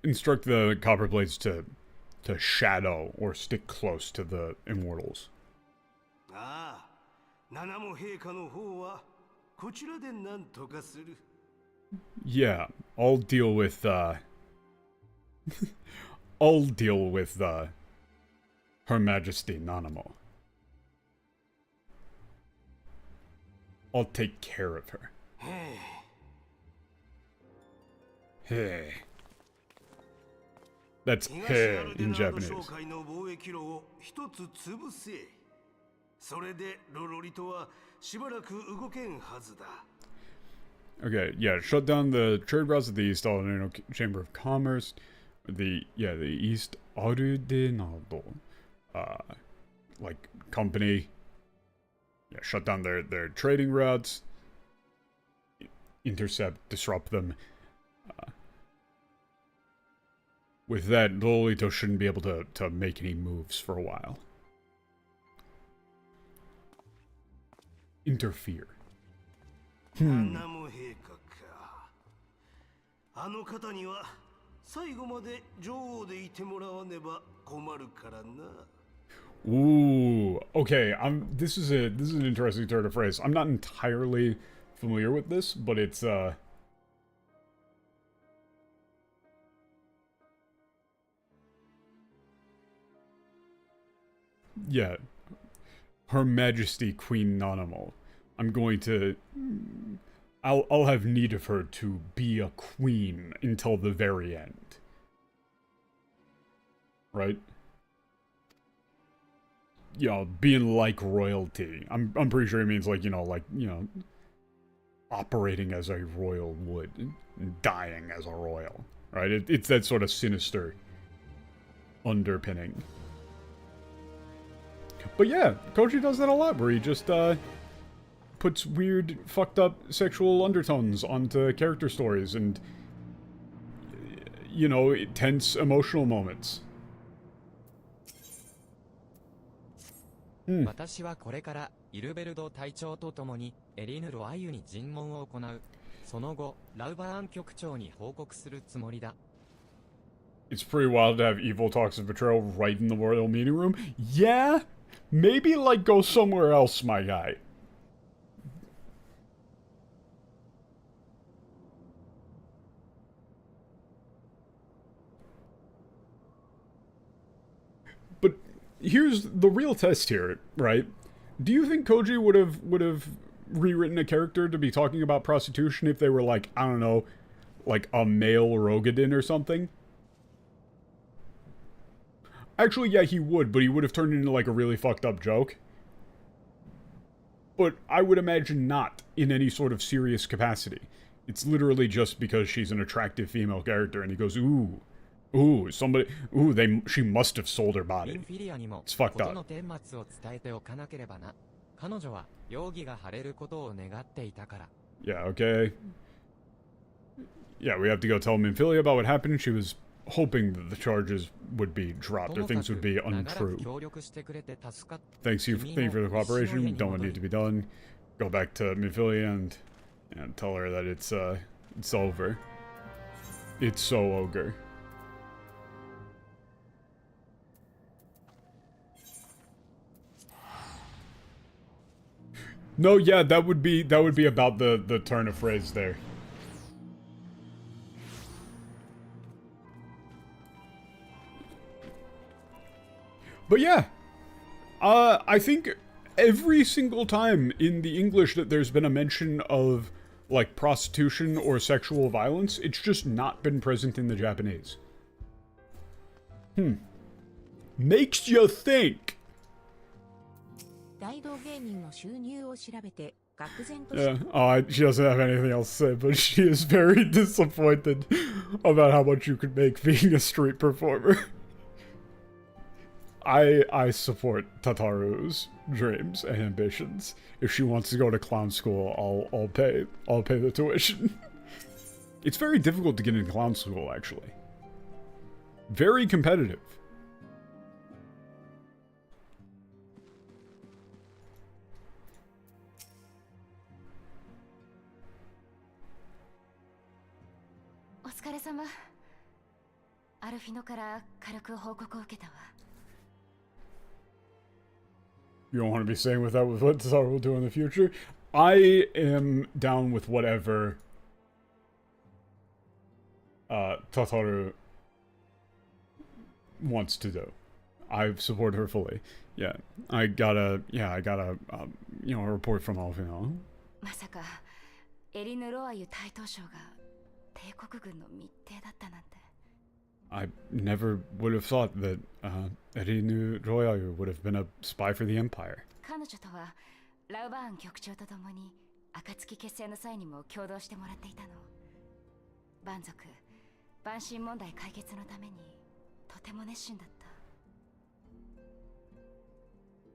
Instruct the Copperblades to shadow or stick close to the Immortals. Ah, 七も陛下の方はこちらで何とかする。Yeah, I'll deal with I'll deal with Her Majesty Nanamo. I'll take care of her. Hey. That's hey in Japanese. の貿易路を一つ潰せ。それでロロリとはしばらく動けんはずだ。Okay, yeah, shut down the trade routes of the East Aldenado Chamber of Commerce, the East Aldenado, like, company. Yeah, shut down their trading routes, intercept, disrupt them. With that, Lolito shouldn't be able to make any moves for a while. Interfere. 七も陛下か。あの方には最後まで女王でいてもらわねば困るからな。 Ooh, okay. This is an interesting turn of phrase. I'm not entirely familiar with this, but it's yeah. Her Majesty Queen Nanamo. I'm going to... I'll have need of her to be a queen until the very end. Right? Yeah, being like royalty. I'm pretty sure it means like, operating as a royal would. And dying as a royal. right? It's that sort of sinister underpinning. But yeah, Koji does that a lot, where he just, puts weird, fucked up sexual undertones onto character stories and, you know, tense emotional moments. 私はこれからイルベルド隊長と共にエリヌロアユに尋問を行う。その後、ラウバーン局長に報告するつもりだ。It's pretty wild to have evil talks of betrayal right in the royal meeting room. Yeah, maybe like go somewhere else, my guy. But here's the real test here, right? Do you think Koji would have rewritten a character to be talking about prostitution if they were like, I don't know, like a male Rogadin or something? Actually, yeah, he would, but he would have turned it into like a really fucked up joke. But I would imagine not in any sort of serious capacity. It's literally just because she's an attractive female character, and he goes, ooh, somebody, she must have sold her body. It's fucked up. Yeah, okay. Yeah, we have to go tell Minfilia about what happened. She was hoping that the charges would be dropped or things would be untrue. Thank you for the cooperation. Don't need to be done. Go back to Minfilia and tell her that it's over. It's so ogre. No, yeah, that would be about the turn of phrase there. But yeah, I think every single time in the English that there's been a mention of, like, prostitution or sexual violence, it's just not been present in the Japanese. Makes you think. Yeah, she doesn't have anything else to say, but she is very disappointed about how much you could make being a street performer. I support Tataru's dreams and ambitions. If she wants to go to clown school, I'll pay the tuition. It's very difficult to get into clown school, actually. Very competitive. Alphinaud から軽く報告を受けたわ。You don't want to be saying with what Tataru will do in the future? I am down with whatever Tataru wants to do. I support her fully. Yeah, I got a you know, a report from Alphinaud. まさかエリヌロアユ大統将が帝国軍の密偵だったなんて。I never would have thought that Erinu Royayu would have been a spy for the Empire. 彼女とはラウバーン局長と共に暁結成の際にも共同してもらっていたの。蛮族、蛮神問題解決のためにとても熱心だった。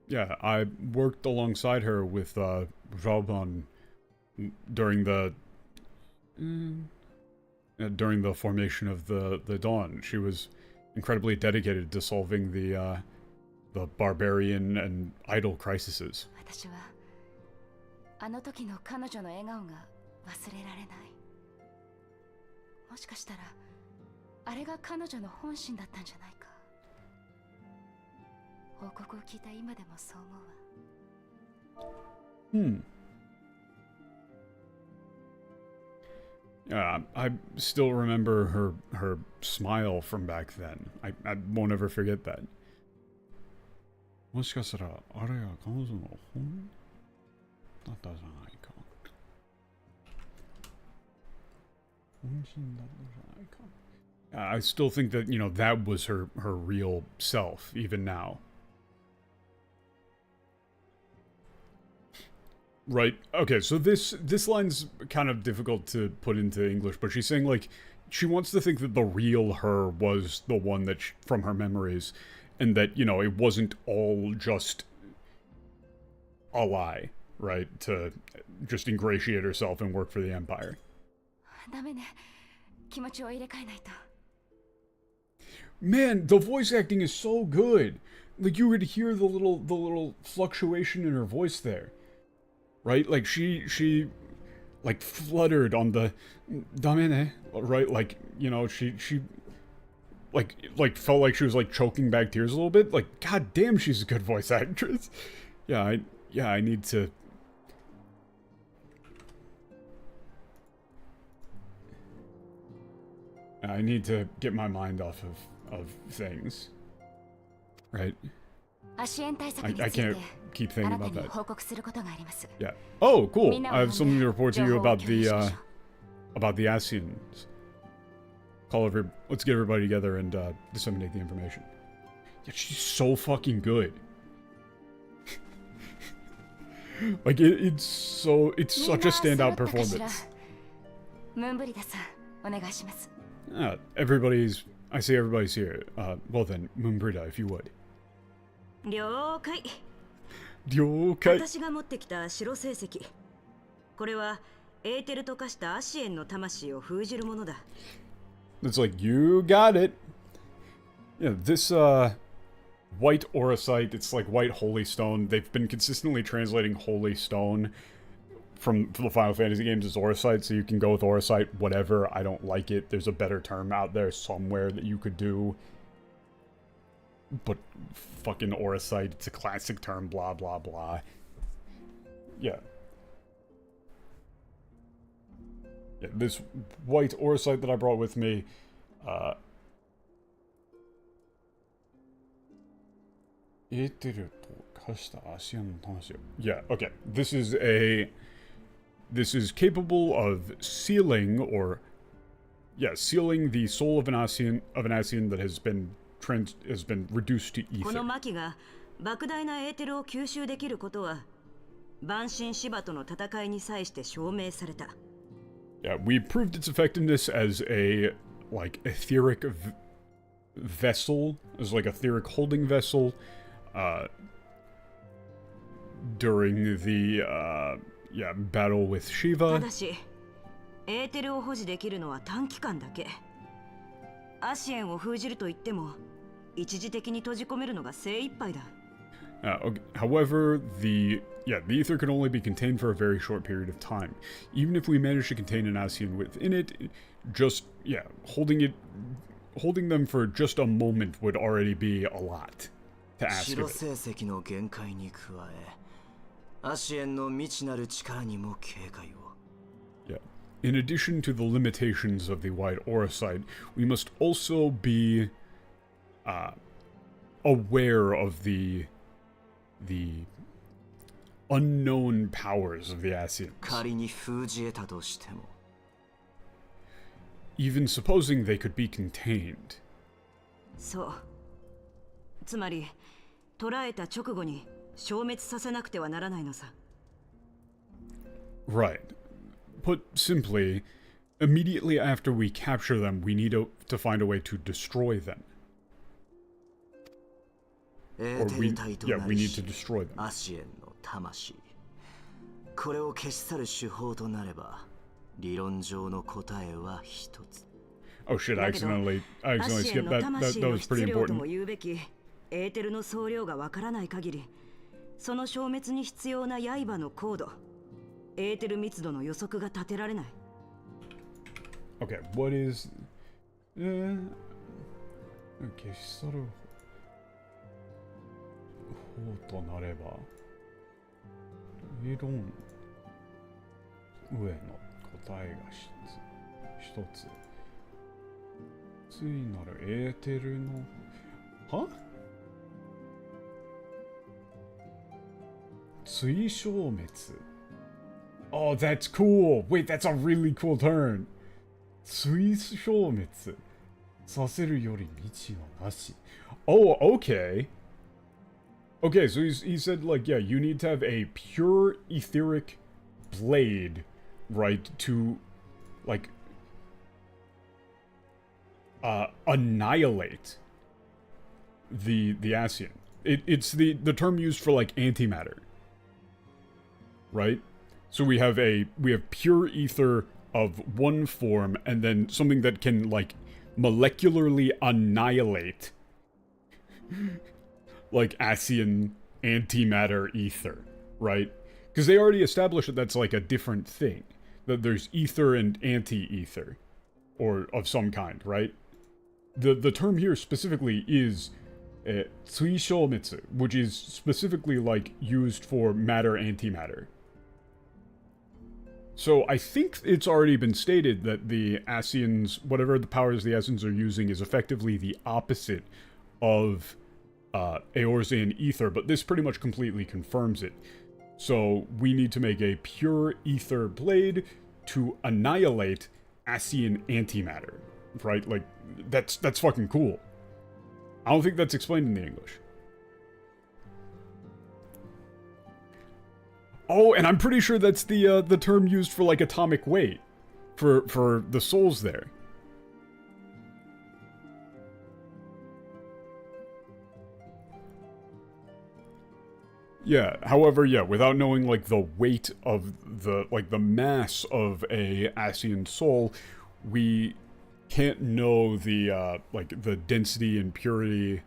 Yeah, I worked alongside her with Raoban during the formation of the Dawn. She was incredibly dedicated to solving the barbarian and idol crises. 私はあの時の彼女の笑顔が忘れられない。もしかしたらあれが彼女の本心だったんじゃないか。報告を聞いた今でもそう思うわ。I still remember her smile from back then. I won't ever forget that. もしかしたらあれが彼女の本だったじゃないか。本心だったじゃないか。I still think that, you know, that was her real self, even now. Right. Okay, so this line's kind of difficult to put into English, but she's saying, like, she wants to think that the real her was the one that from her memories, and that, you know, it wasn't all just a lie, right? To just ingratiate herself and work for the Empire. ダメね。気持ちを入れ替えないと。 Man, the voice acting is so good. Like, you would hear the little fluctuation in her voice there. Right? Like, she like, fluttered on the damene, right? Like, you know, she like felt like she was, like, choking back tears a little bit. Like, god damn, she's a good voice actress. Yeah, I need to... I need to get my mind off of things. Right? I can't keep thinking about that. Yeah. Oh, cool. I have something to report to you about the Asians. Let's get everybody together and disseminate the information. Yeah, she's so fucking good. Like, it's such a standout performance. I see everybody's here. Well then, Moonbrita, if you would. 了解。了解。私が持ってきた白成績。これはエーテルと化したアシエンの魂を封じるものだ。It's like, you got it. Yeah, this white auracite, it's like white holy stone. They've been consistently translating holy stone from the Final Fantasy games as auracite, so you can go with auracite, whatever. I don't like it. There's a better term out there somewhere that you could do. But fucking auracite, it's a classic term, blah, blah, blah. Yeah. Yeah, this white auracite that I brought with me, yeah, okay. This is capable of sealing, or sealing the soul of an Asian that has been reduced to ether. この魔器が莫大なエーテルを吸収できることは、万神芝との戦いに際して証明された。Yeah, we proved its effectiveness as a, like, etheric vessel, as like a etheric holding vessel, during the, battle with Shiva. ただし、エーテルを保持できるのは短期間だけ。アシエンを封じると言っても、一時的に閉じ込めるのが精一杯だ。However, the ether can only be contained for a very short period of time. Even if we manage to contain an Asian within it, just, holding them for just a moment would already be a lot to ask of it. Yeah. In addition to the limitations of the white auracite, we must also be aware of the unknown powers of the Asians. Even supposing they could be contained. そう。つまり、捕らえた直後に消滅させなくてはならないのさ。Right. Put simply, immediately after we capture them, we need to find a way to destroy them. Or we need to destroy them. Oh shit, I accidentally skipped that. That was pretty important. エーテルの総量がわからない限り、その消滅に必要な刃の高度、エーテル密度の予測が立てられない。Okay, what is... Okay, 消し去る方となれば、理論上の答えが一つ。ついなるエーテルの、は？追消滅。Oh, that's cool! Wait, that's a really cool turn! 追消滅させるより道はなし。Oh, okay! Okay, so he said, like, yeah, you need to have a pure etheric blade, right, to, like, annihilate the ASEAN. It's the term used for like antimatter, right? So we have pure ether of one form, and then something that can like molecularly annihilate like ASEAN antimatter ether, right? Because they already established that that's like a different thing. That there's ether and anti-ether, or of some kind, right? The term here specifically is 追消滅, which is specifically like used for matter antimatter. So I think it's already been stated that the ASEANs, whatever the powers the ASEANs are using, is effectively the opposite of Eorzean ether, but this pretty much completely confirms it. So we need to make a pure ether blade to annihilate ASEAN antimatter, right? Like, that's fucking cool. I don't think that's explained in the English. Oh, and I'm pretty sure that's the term used for like atomic weight for the souls there. Yeah, however, yeah, without knowing like the weight of the mass of a ASEAN soul, we can't know the like the density and purity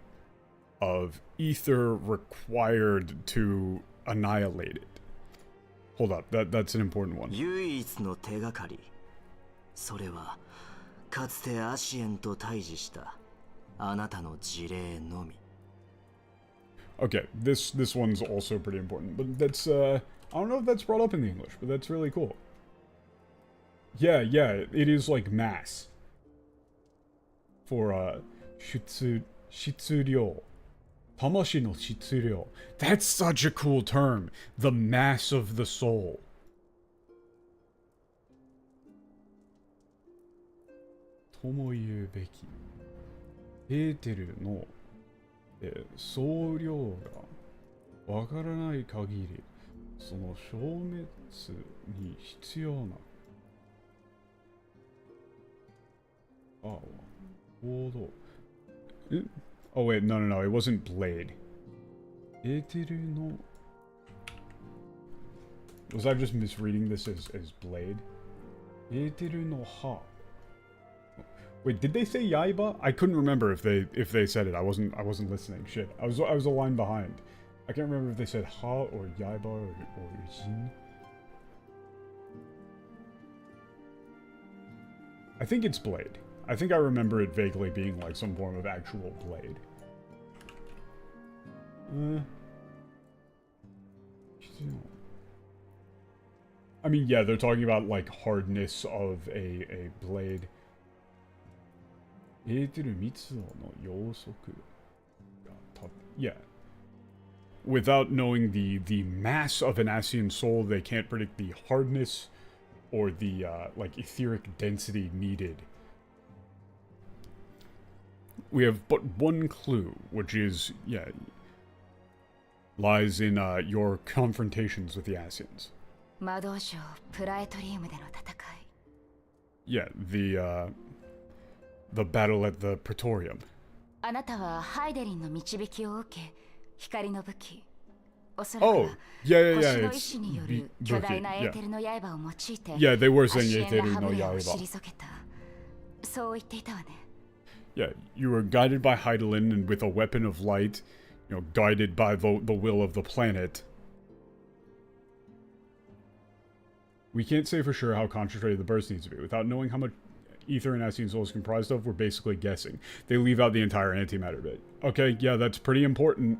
of ether required to annihilate it. Hold up, that's an important one. 唯一の手がかり。それはかつてアシエンと対峙したあなたの事例のみ。Okay, this one's also pretty important, but that's I don't know if that's brought up in the English, but that's really cool. Yeah, it is like mass for shitsuryo. Tamashi no shitsuryo. That's such a cool term. The mass of the soul. Tomoyu beki. Eteru no 総量がわからない限り、その消滅に必要な。あ、報道。Oh wait, no, it wasn't blade. エーテルの。Was I just misreading this as blade? エーテルの刃。Wait, did they say Yaiba? I couldn't remember if they said it. I wasn't listening. Shit. I was a line behind. I can't remember if they said Ha or Yaiba or Jin. I think it's blade. I think I remember it vaguely being like some form of actual blade. I mean, yeah, they're talking about like hardness of a blade. エーテル密度の要素がYeah. Without knowing the mass of an ASEAN soul, they can't predict the hardness or the like etheric density needed. We have but one clue, which is, yeah, lies in your confrontations with the ASEANs. Yeah, the battle at the Praetorium. あなたはハイデリンの導きを受け、光の武器。おそらく Oh, yeah, 星の it's 意志による巨大なエーテルの刃を用いて、 Yeah, they were saying アシエンラ Eteru ハ no ブレを Yaiba. 退けた。そう言っていたわね。Yeah, you were guided by Heidelin and with a weapon of light, you know, guided by the will of the planet. We can't say for sure how concentrated the burst needs to be. Without knowing how much ether and ASEAN soul is comprised of, we're basically guessing. They leave out the entire antimatter bit. Okay, yeah, that's pretty important.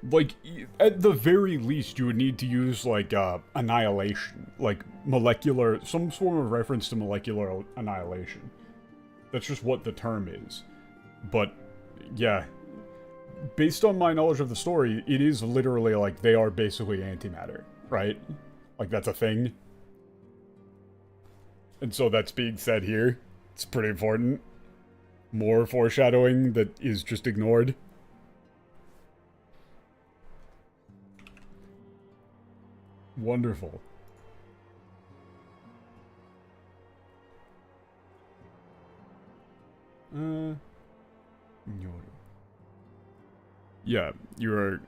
Like, at the very least, you would need to use, like, annihilation. Like, molecular, some form of reference to molecular annihilation. That's just what the term is. But, yeah. Based on my knowledge of the story, it is literally, like, they are basically antimatter, right? Like, that's a thing. And so that's being said here. It's pretty important. More foreshadowing that is just ignored. Wonderful. Yeah, you're...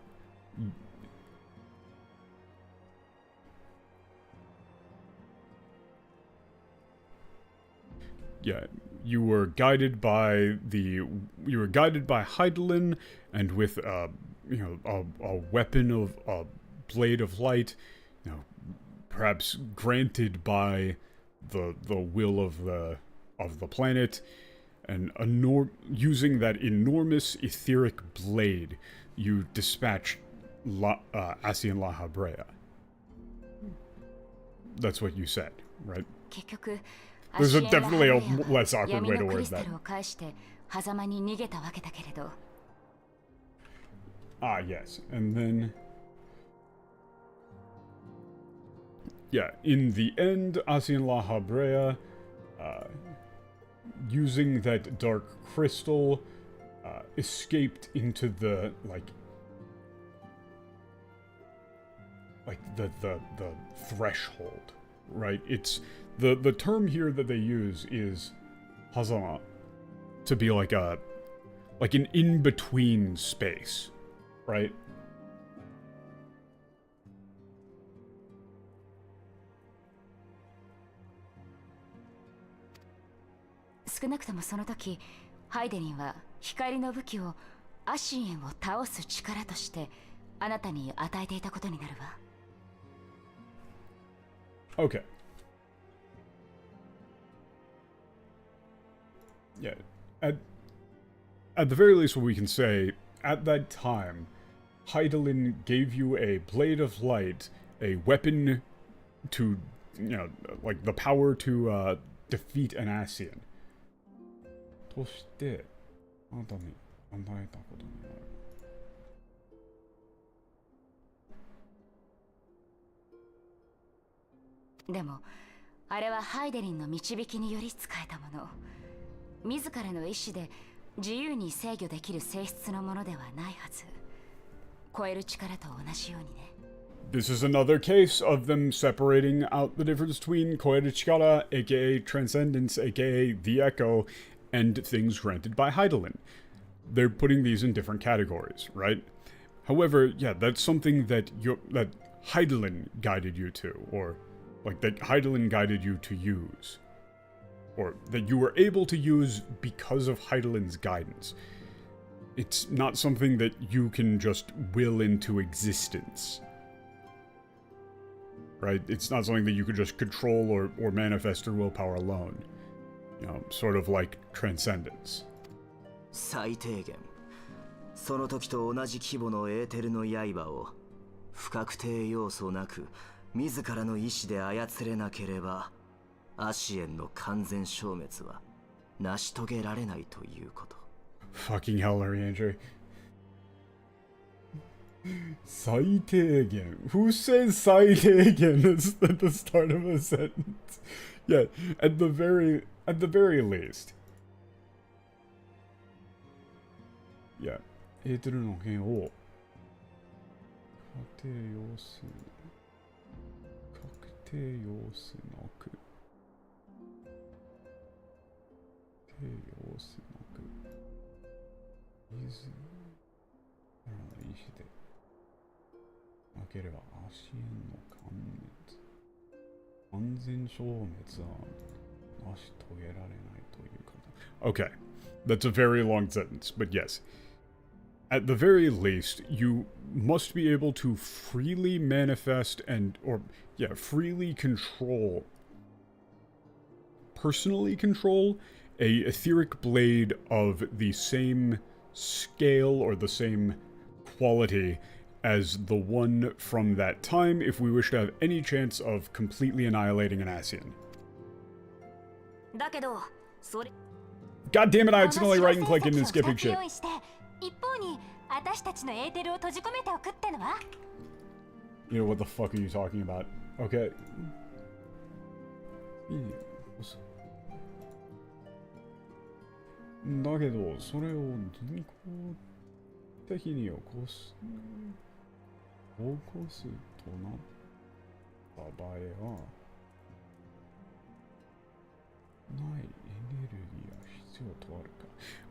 Yeah, you were guided by Heidelin, and with a weapon of a blade of light, perhaps granted by the will of the planet, and using that enormous etheric blade, you dispatched Asien La Habrea. That's what you said, right? There's definitely a less awkward way to word that. Ah, yes. And then... yeah, in the end, Asien La Habrea, using that dark crystal, escaped into the, the threshold, right? It's... The term here that they use is hazama, to be like an in-between space, right? 少なくともその時、ハイデリンは光の武器をアシエンを倒す力としてあなたに与えていたことになるわ。Okay. Yeah, at the very least, what we can say, at that time, Heidelin gave you a blade of light, a weapon to, like the power to defeat an Asien. として、あなたに与えたことになる。でも、あれはハイデリンの導きにより使えたもの。自らの意志で自由に制御できる性質のものではないはず。超える力と同じようにね。This is another case of them separating out the difference between Koeru Chikara, aka Transcendence, aka the Echo, and things granted by Heidelin. They're putting these in different categories, right? However, yeah, that's something that that Heidelin guided you to, or like that Heidelin guided you to use. Or that you were able to use because of Heidelin's guidance. It's not something that you can just will into existence. Right? It's not something that you could just control or manifest through willpower alone. Sort of like transcendence. 最低限、その時と同じ規模のエーテルの刃を不確定要素なく自らの意志で操れなければ、アシエンの完全消滅は成し遂げられないということ。Fucking hell, Ariandre. 最低限. Who says 最低限 at the start of a sentence? Yeah, at the very least. Yeah. エーテルの剣を確定要素なく要素なく水の意志でなければ足の完全消滅は成し遂げられないというか。Okay, that's a very long sentence, but yes. At the very least, you must be able to freely manifest freely control, personally control a etheric blade of the same scale or the same quality as the one from that time if we wish to have any chance of completely annihilating an Asien. God damn it, I accidentally right and click and skipping shit. You know what the fuck are you talking about? Okay. だけど、それを人工的に起こすとなっ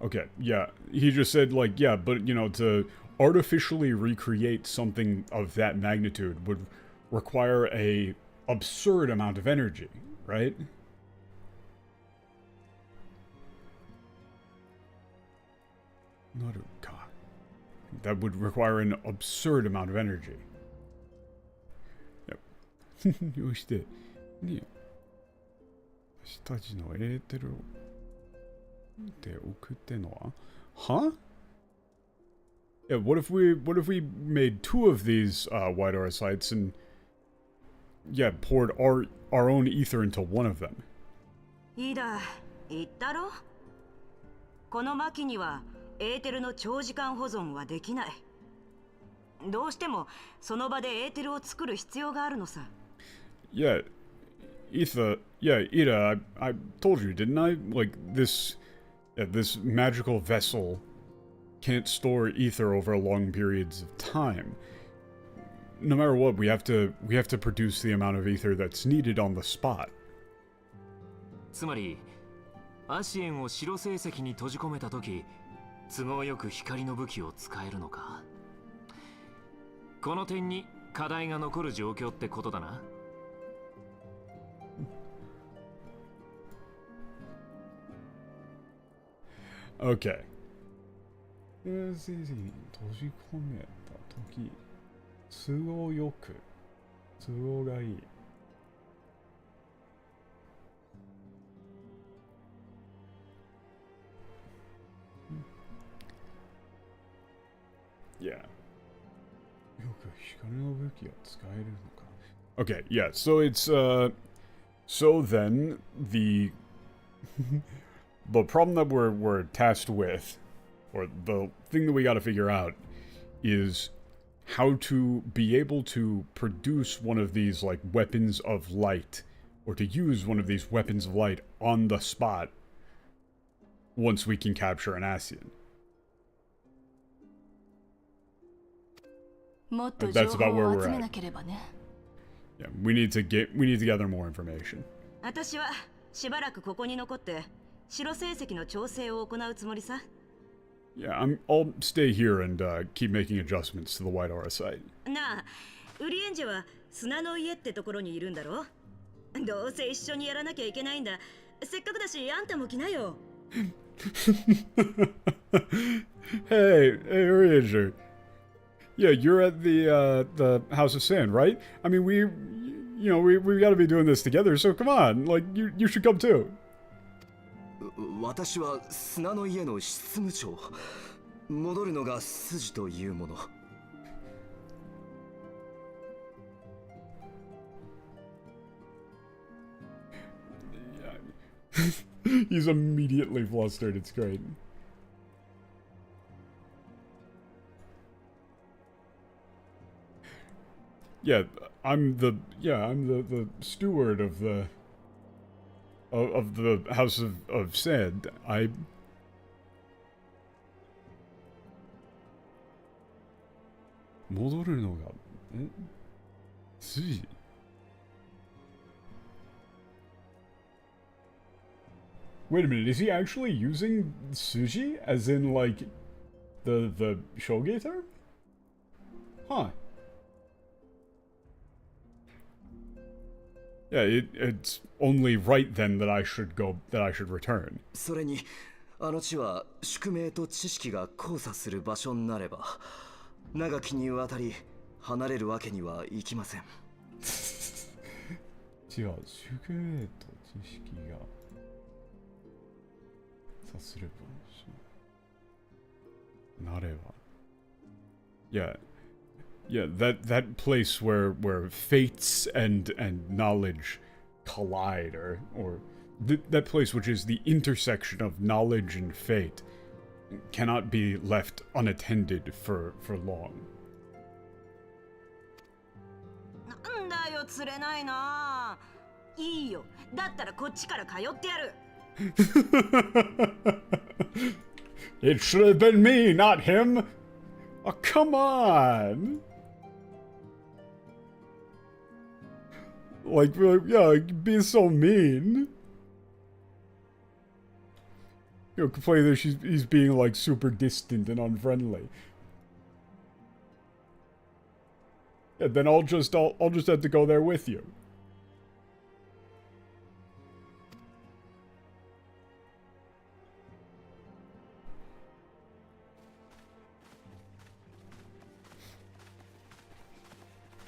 Okay, yeah, he just said, like, yeah, but, you know, to artificially recreate something of that magnitude would require a absurd amount of energy, right? Naruka. That would require an absurd amount of energy. Yep. よして、ね、私たちのエーテルで送ってんのは? Huh? Yeah, what if we made 2 of these white aura sites and yeah, poured our own ether into one of them? いいだ、言ったろ？この巻にはエーテルの長時間保存はできない。どうしてもその場でエーテルを作る必要があるのさ。Yeah, Ether. Yeah, Ida. I told you, didn't I? Like this magical vessel can't store ether over long periods of time. No matter what, we have to produce the amount of ether that's needed on the spot. つまり、アシエンを白星石に閉じ込めたとき、都合よく光の武器を使えるのか。この点に課題が残る状況ってことだな。Okay. 白星石に閉じ込めたとき、都合よく、都合がいい。Yeah. Okay, yeah, so it's, so then, the problem that we're tasked with, or the thing that we gotta figure out, is how to be able to produce one of these, like, weapons of light, or to use one of these weapons of light on the spot once we can capture an Asian. That's about where we're at. Yeah, we need to gather more information. 私はしばらくここに残って白星石の調整を行うつもりさ。Yeah, I'll stay here and keep making adjustments to the white aura site. なあ、ウリエンジェは砂の家ってところにいるんだろ？どうせ一緒にやらなきゃいけないんだ。せっかくだしあんたも来なよ。Hey, Urianger. Yeah, you're at the House of Sand, right? I mean, we got to be doing this together, so come on, like, you should come too. 私は砂の家の執務長。戻るのが筋というもの。He's immediately flustered, it's great. Yeah, I'm the steward of the House of Sand. Wait a minute, is he actually using Suji as in like the Shoge term? Huh. Yeah, it's only right then that I should return. それに、あの地は宿命と知識が交差する場所になれば、長きにわたり離れるわけにはいきません。違う、宿命と知識が交差する場所なれば。Yeah. Yeah, that place where fates and knowledge collide, or that place which is the intersection of knowledge and fate, cannot be left unattended for long. なんだよ、釣れないな。いいよ。だったらこっちから通ってやる。It should have been me, not him. Oh, come on. Like, yeah, like, being so mean. You know, complaining that he's being, like, super distant and unfriendly. And then I'll just have to go there with you.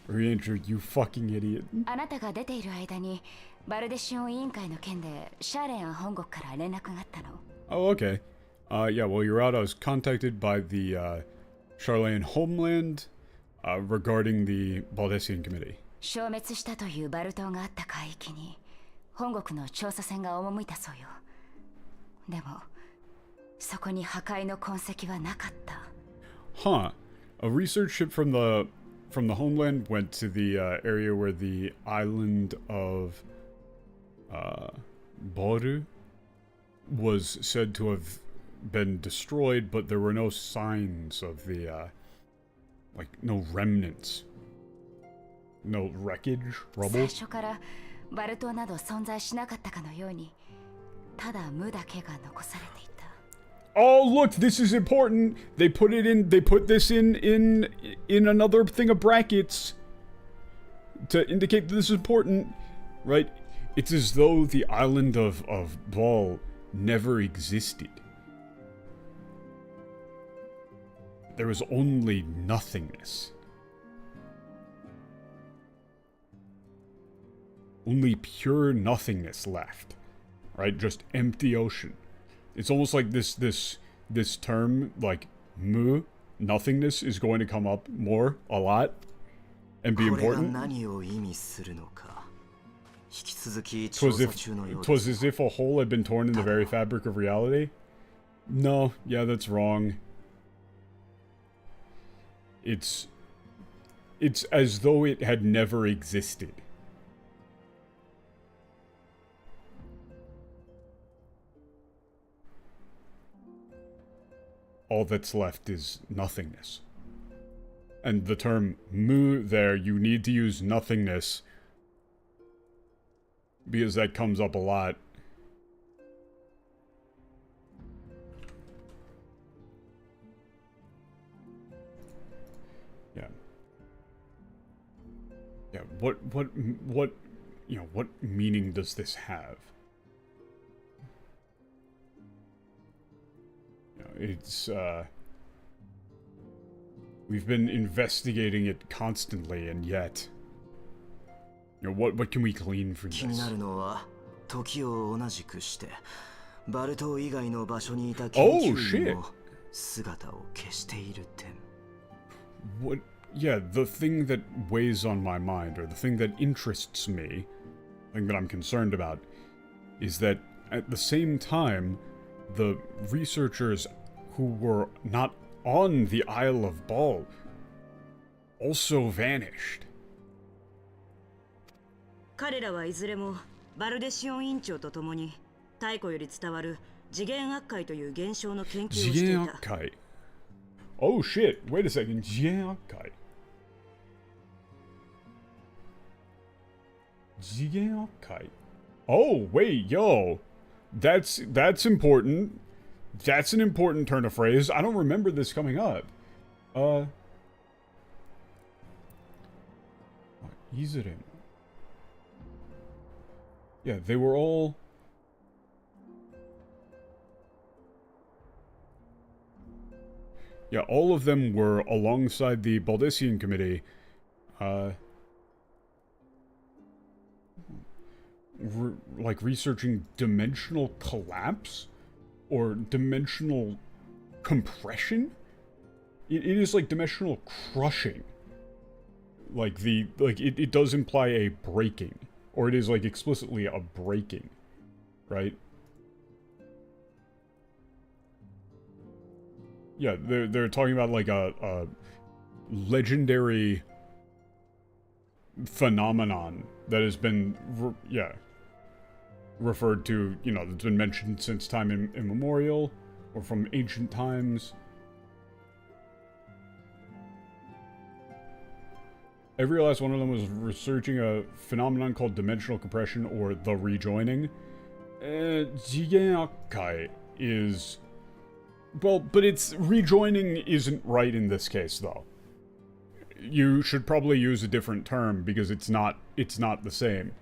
Re-enter, you fucking idiot. あなたが出ている間にバルデシオン委員会の件でシャーレン本国から連絡があったの。 Oh, okay. Yeah, while you're out, I was contacted by the, Charlene Homeland, regarding the Baldessian Committee. 消滅したというバル島があった海域に本国の調査船が赴いたそうよ。でもそこに破壊の痕跡はなかった。 Huh. A research ship from the homeland went to the area where the island of Boru was said to have been destroyed, but there were no signs of the like no remnants, no wreckage, 最 rubble. 初からバル島など存在しなかったかのようにただ無だけが残されていた。 Oh, look, this is important. They put this in another thing of brackets to indicate that this is important, right? It's as though the island of Ball never existed. There was only nothingness. Only pure nothingness left, right? Just empty ocean. It's almost like this term, like mu, nothingness, is going to come up more, a lot, and be important. Twas as if a hole had been torn in the very fabric of reality. No, yeah, that's wrong. It's as though it had never existed. All that's left is nothingness. And the term mu there, you need to use nothingness because that comes up a lot. Yeah. Yeah, what, you know, what meaning does this have? It's, we've been investigating it constantly, and yet, you know, what can we glean from this? Oh, shit! What, yeah, the thing that weighs on my mind, or the thing that interests me, the thing that I'm concerned about, is that at the same time, the researchers who were not on the Isle of Ball also vanished. 彼らはいずれもバルデシオン院長と共に太古より伝わる次元悪界という現象の研究をしていた。次元悪界? Oh shit, wait a second, 次元悪界? 次元悪界? Oh, wait, yo. That's important. That's an important turn of phrase. I don't remember this coming up. Izuren. Yeah, they were all... Yeah, all of them were alongside the Baldessian Committee, like researching dimensional collapse or dimensional compression. It is like dimensional crushing. Like it does imply a breaking, or it is like explicitly a breaking, right? Yeah, they're talking about like a legendary phenomenon that has been referred to, you know, that's been mentioned since time immemorial, or from ancient times. I realized one of them was researching a phenomenon called dimensional compression, or the rejoining. Jigen Akai is... Well, but it's... Rejoining isn't right in this case, though. You should probably use a different term, because it's not the same.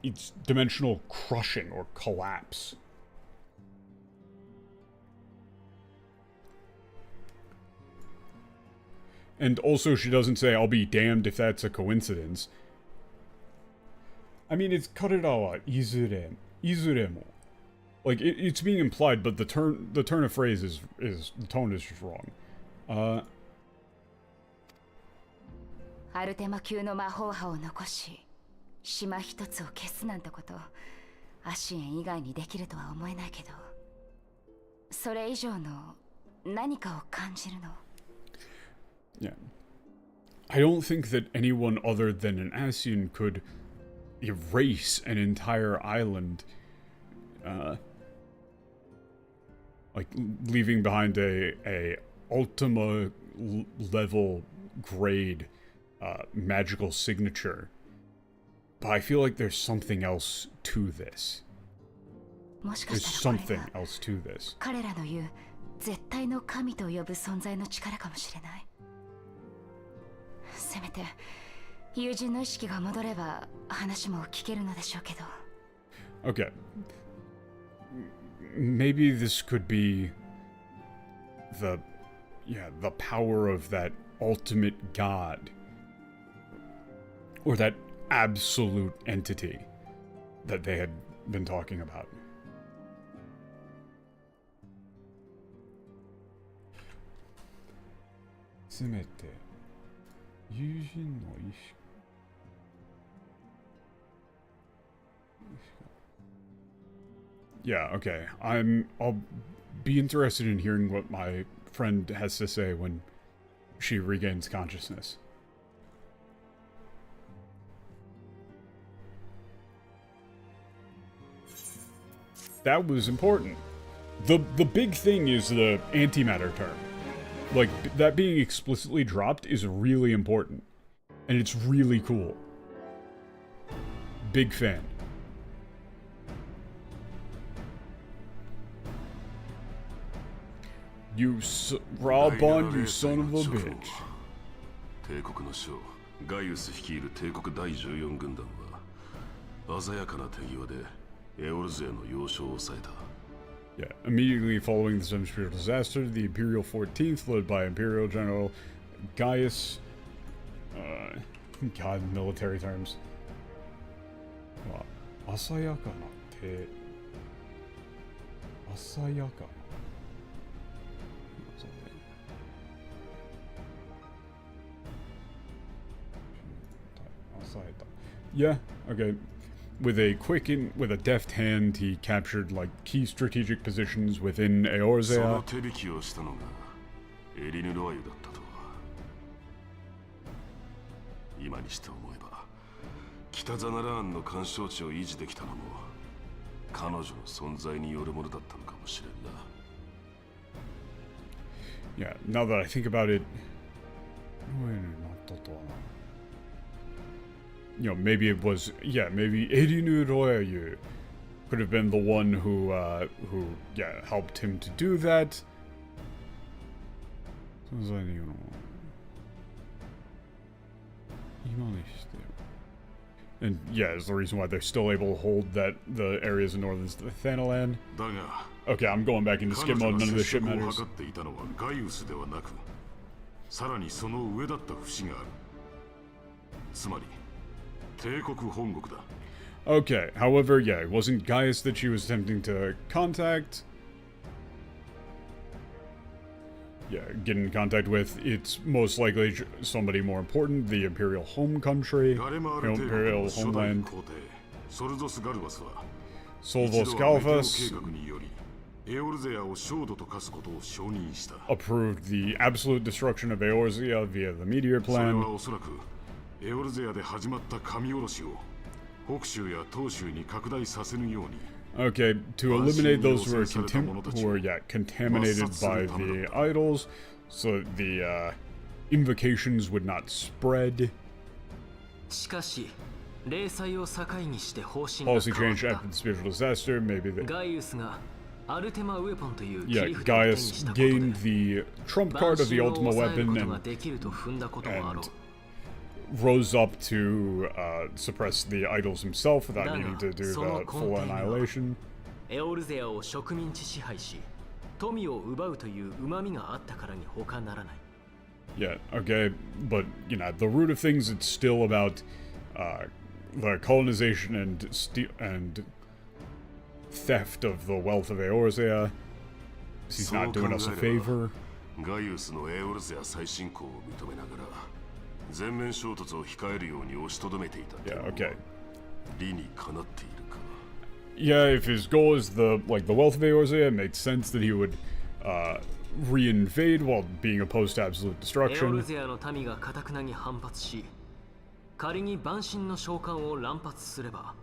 It's dimensional crushing, or collapse. And also, she doesn't say, I'll be damned if that's a coincidence. I mean, it's karera izuremo. Like, it's being implied, but the turn of phrase is the tone is just wrong. アルテマ級の魔法波を残し、島一つを消すなんてこと、アシエン以外にできるとは思えないけど、それ以上の何かを感じるの。Yeah. I don't think that anyone other than an Asian could erase an entire island, like leaving behind a Ultima level grade magical signature. But I feel like there's something else to this. There's something else to this. 彼らの言う絶対の神と呼ぶ存在の力かもしれない。せめて友人の意識が戻れば話も聞けるのでしょうけど。Okay. Maybe this could be the power of that ultimate god. Or that absolute entity that they had been talking about. Yeah, okay. I'll be interested in hearing what my friend has to say when she regains consciousness. That was important. The big thing is the antimatter term. Like, that being explicitly dropped is really important. And it's really cool. Big fan. Rabon, you son of a bitch. 帝国の将ガイウス率いる帝国第14軍団は鮮やかな手際でエオルゼへの要衝を抑えた。Yeah, immediately following the Seven Spiritual Disaster, the Imperial 14th, led by Imperial General Gaius, God, military terms. Asayaka na te. Asayaka. Yeah, okay. With a deft hand, he captured like key strategic positions within Eorzea. Yeah, now that I think about it, you know, maybe it was, yeah, maybe Erinu Royayu could have been the one who helped him to do that. And yeah, it's the reason why they're still able to hold the areas in northern Thanalan. Okay, I'm going back into skip mode, none of this shit matters. Okay, however, yeah, it wasn't Gaius that she was attempting to contact. Yeah, get in contact with. It's most likely somebody more important, the Imperial home country, Imperial homeland. Solvos Galvas approved the absolute destruction of Eorzea via the meteor plan. Okay, to eliminate those who are contaminated by the idols, so the invocations would not spread. しかし例祭を境にして方針が Policy 変わっ change after the spiritual disaster. Maybe た the ガイウスがアルテマウェポンという切 yeah り札を手にし Gaius たことで gained the trump 万 card of the 神を ultima 抑える weapon ことが and できると踏んだこともあろう rose up to suppress the idols himself without だが needing to do その the 根底 full には annihilation. エオルゼアを植民地支配し富を奪うという旨味があったからに他ならない Yeah, okay, but you know, the root of things, it's still about the colonization and theft of the wealth of Eorzea. He's not doing us a favor. ガイウスのエオルゼア再進行を認めながら全面衝突を控えるように押しとどめていた Yeah, okay. 理にかなっているか Yeah, if his goal is the wealth of Eorzea, it makes sense that he would re-invade while being opposed to absolute エオル destruction. ゼアの民が堅に反発し仮に万神の召喚を乱発すれば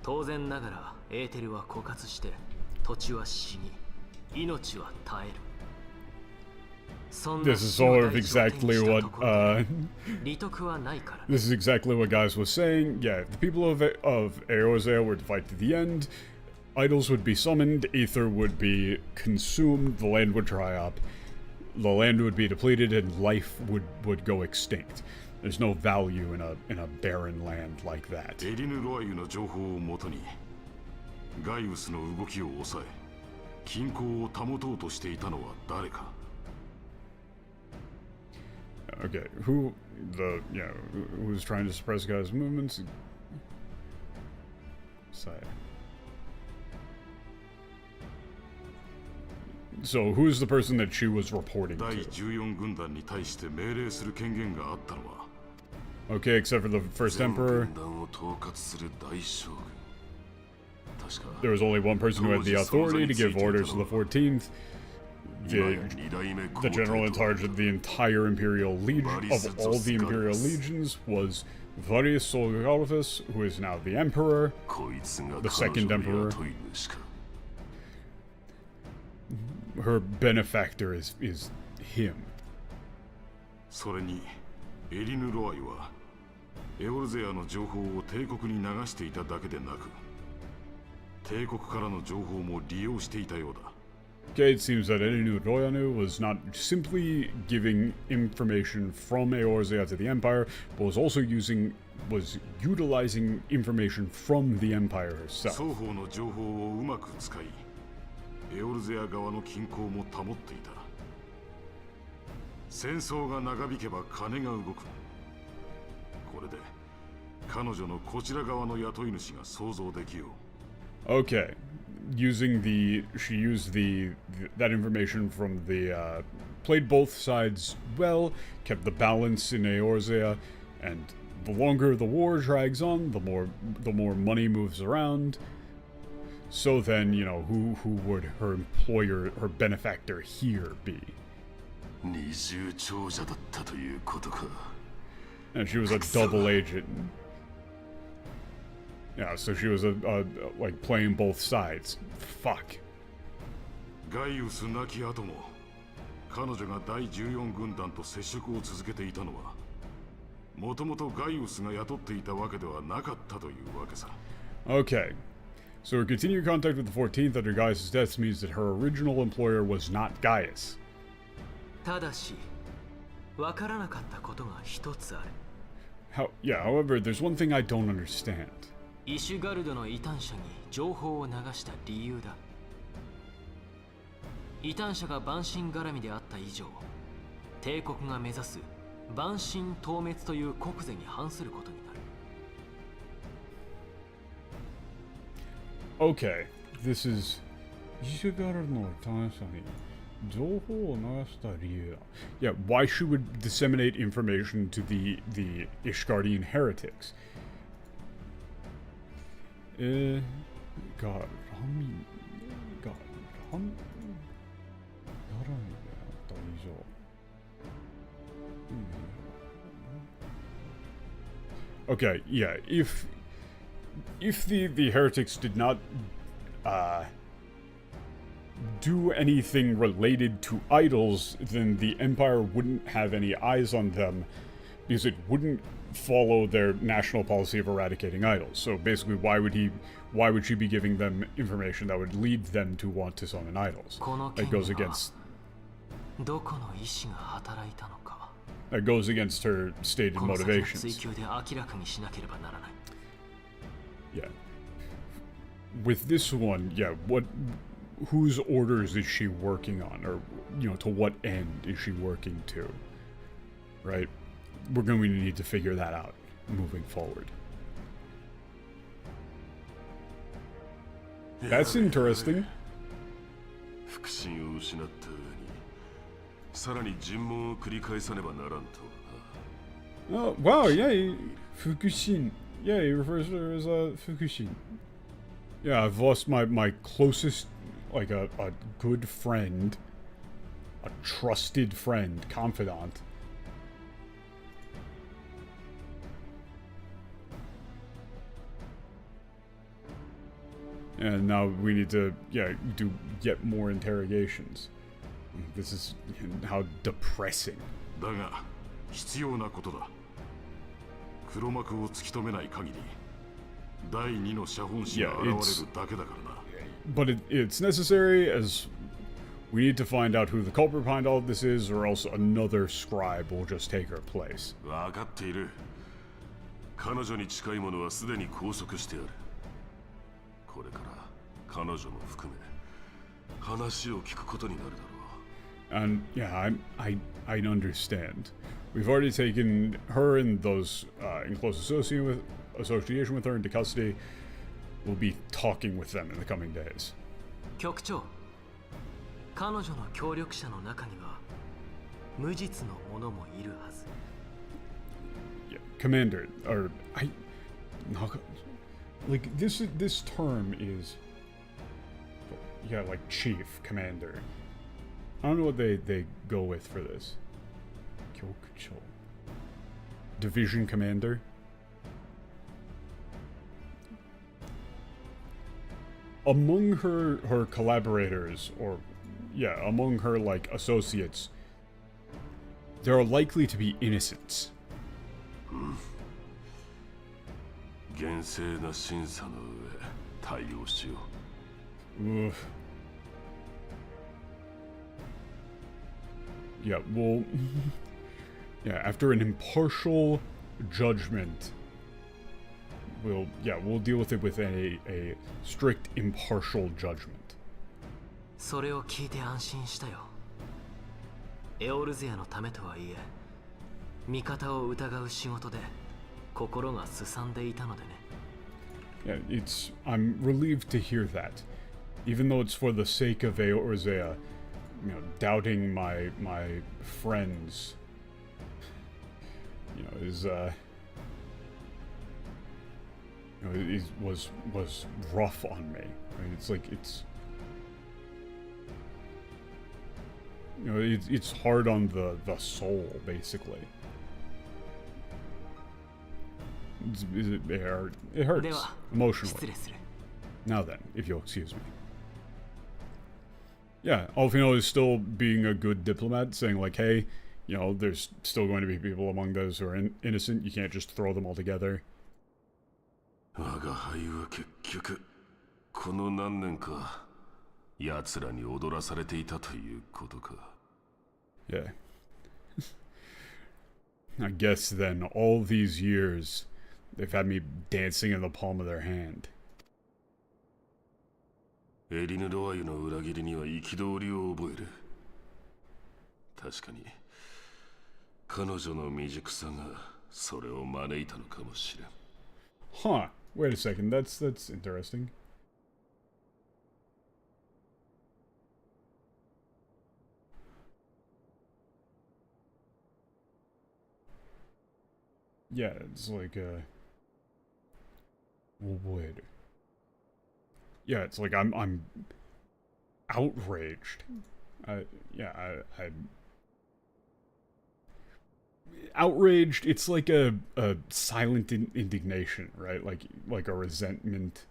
当然ながらエーテルは枯渇して土地は死に命は絶える This is sort of exactly what this is exactly what Gaius was saying. Yeah, if the people of Eorzea were to fight to the end, idols would be summoned, aether would be consumed, the land would dry up, the land would be depleted, and life would go extinct. There's no value in a barren land like that. エリヌ・ロアユの情報をもとにガイウスの動きを抑え均衡を保とうとしていたのは誰か Okay, who's trying to suppress Gaius' movements? So, who's the person that she was reporting 第 to? 14軍団に対して命令する権限があったのは Okay, except for the first 全 emperor, 軍団を統括する大将軍確か there was only one person who had the authority to give orders to the 14th. 今 The, や二代目 the general in 皇帝 charge of the entire imperial legion, of all the imperial legions, was Varius Solgalphus, who is now the emperor. こいつが The 彼 second 女の emperor. 雇い主か Her benefactor is him. それにエリヌ・ロアイはエオルゼアの情報を帝国に流していただけでなく帝国からの情報も利用していたようだ Okay, it seems that Eninu Royanu was not simply giving information from Eorzea to the Empire, but was utilizing information from the Empire herself. 双方の情報をうまく使いエオルゼア側の均衡も保っていた戦争が長引けば金が動くこれで彼女のこちら側の雇い主が想像できよう Okay, she used that information from the played both sides well, kept the balance in Eorzea, and the longer the war drags on, the more money moves around. So then, you know, who would her employer, her benefactor here be? 二重長者だったということか And she was a double agent. Yeah, so she was like playing both sides. Fuck. ガイウス亡き後も彼女が第14軍団と接触を続けていたのはもともとガイウスが雇っていたわけではなかったというわけさ Okay. So her continued contact with the 14th under Gaius' death means that her original employer was not Gaius. ただしわからなかったことが一つある However, there's one thing I don't understand. イシュガルドの異端者に情報を流した理由だ異端者が万神絡みであった以上帝国が目指す万神討滅という国是に反することになる Okay, this is... Yeah, why she would disseminate information to the Ishgardian heretics. Okay, yeah, if the heretics did not do anything related to idols, then the Empire wouldn't have any eyes on them, because it wouldn't follow their national policy of eradicating idols. So basically, why would she be giving them information that would lead them to want to summon idols? That goes against her stated motivations. Yeah. With this one, yeah, whose orders is she working on, or, you know, to what end is she working to? Right? We're going to need to figure that out moving forward. That's interesting. 腹心を失った上にさらに尋問を繰り返さねばならんとはな。 Oh, wow, yeah, Fukushin. Yeah, he refers to her as Fukushin. Yeah, I've lost my closest, like a good friend, a trusted friend, confidant. And now we need to, yeah, get more interrogations. This is how depressing. だが必要なことだ。黒幕を突き止めない限り第二の写本師が現れるだけだからな。But it's necessary, as we need to find out who the culprit behind all of this is, or else another scribe will just take her place. 分かっている。彼女に近い者はすでに拘束してある。これから彼女も含め話を聞くことになるだろう。 And yeah, I understand. We've already taken her and those in close association with her into custody. We'll be talking with them in the coming days. 局長、彼女の協力者の中には無実の者もいるはず。 Yeah, Commander, or like this term is, yeah, like chief, commander. I don't know what they go with for this. Kyokucho. Division commander. Among her collaborators, or yeah, among her like associates, there are likely to be innocents. 厳正な審査の上対応しよう。 Oof. Yeah, well, yeah, after an impartial judgment, we'll deal with it with a strict impartial judgment. それを聞いて安心したよ。エオルゼアのためとはいえ、味方を疑う仕事で心がすさんでいたのでね。Yeah, I'm relieved to hear that, even though it's for the sake of Eorzea, you know, doubting my friends, you know, was rough on me. Right? It's like it's hard on the soul, basically. It hurts emotionally. Now then, if you'll excuse me. Yeah, Alphinaud is still being a good diplomat, saying like, hey, you know, there's still going to be people among those who are innocent. You can't just throw them all together. 我が輩は結局この何年か奴らに踊らされていたということか。 Yeah. I guess then, all these years, they've had me dancing in the palm of their hand. エリヌ・ロワイユの裏切りには憤りを覚える。確かに彼女の未熟さがそれを招いたのかもしれん。 Huh. Wait a second. That's interesting. Yeah, it's like wood. Yeah, it's like I'm outraged. I'm outraged. It's like a silent indignation, right? Like a resentment.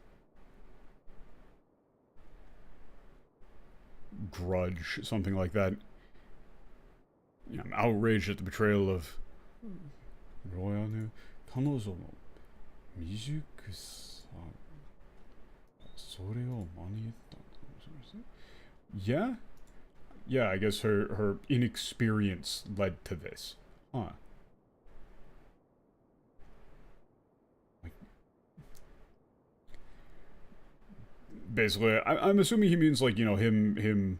grudge, something like that. Yeah, I'm outraged at the betrayal of Royal. 彼女の未熟さそれを招いたかもしれません。Yeah? Yeah, I guess her inexperience led to this. Huh. Like, basically, I'm assuming he means, like, you know, him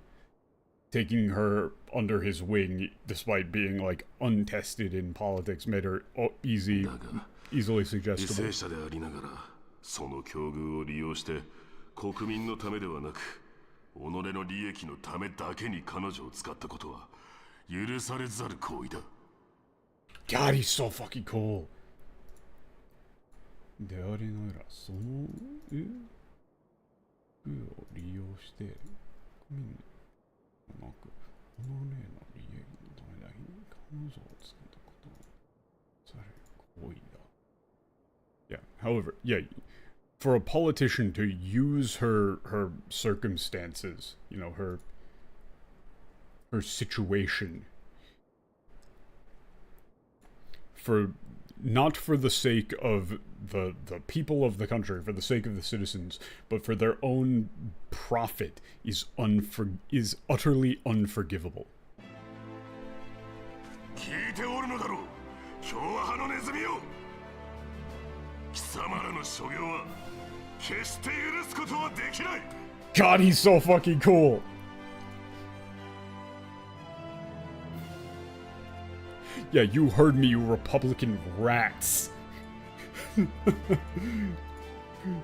taking her under his wing, despite being, like, untested in politics, made her easily suggestible. 犠牲者でありながら、その境遇を利用して、国民のためではなく、己の利益のためだけに彼女を使ったことは、許されざる行為だ。God, he's so fucking cool. でありながら、そのを利用して、国民なく、己の利益のためだけに彼女を使ったことは、される行為だ。Yeah, however, yeah, for a politician to use her circumstances, you know, her situation, not for the sake of the people of the country, for the sake of the citizens, but for their own profit is utterly unforgivable. 聞いておるのだろう、共和派のネズミよ。貴様らの所業は決して許すことはできない。God, he's so fucking cool. Yeah, you heard me, you Republican rats.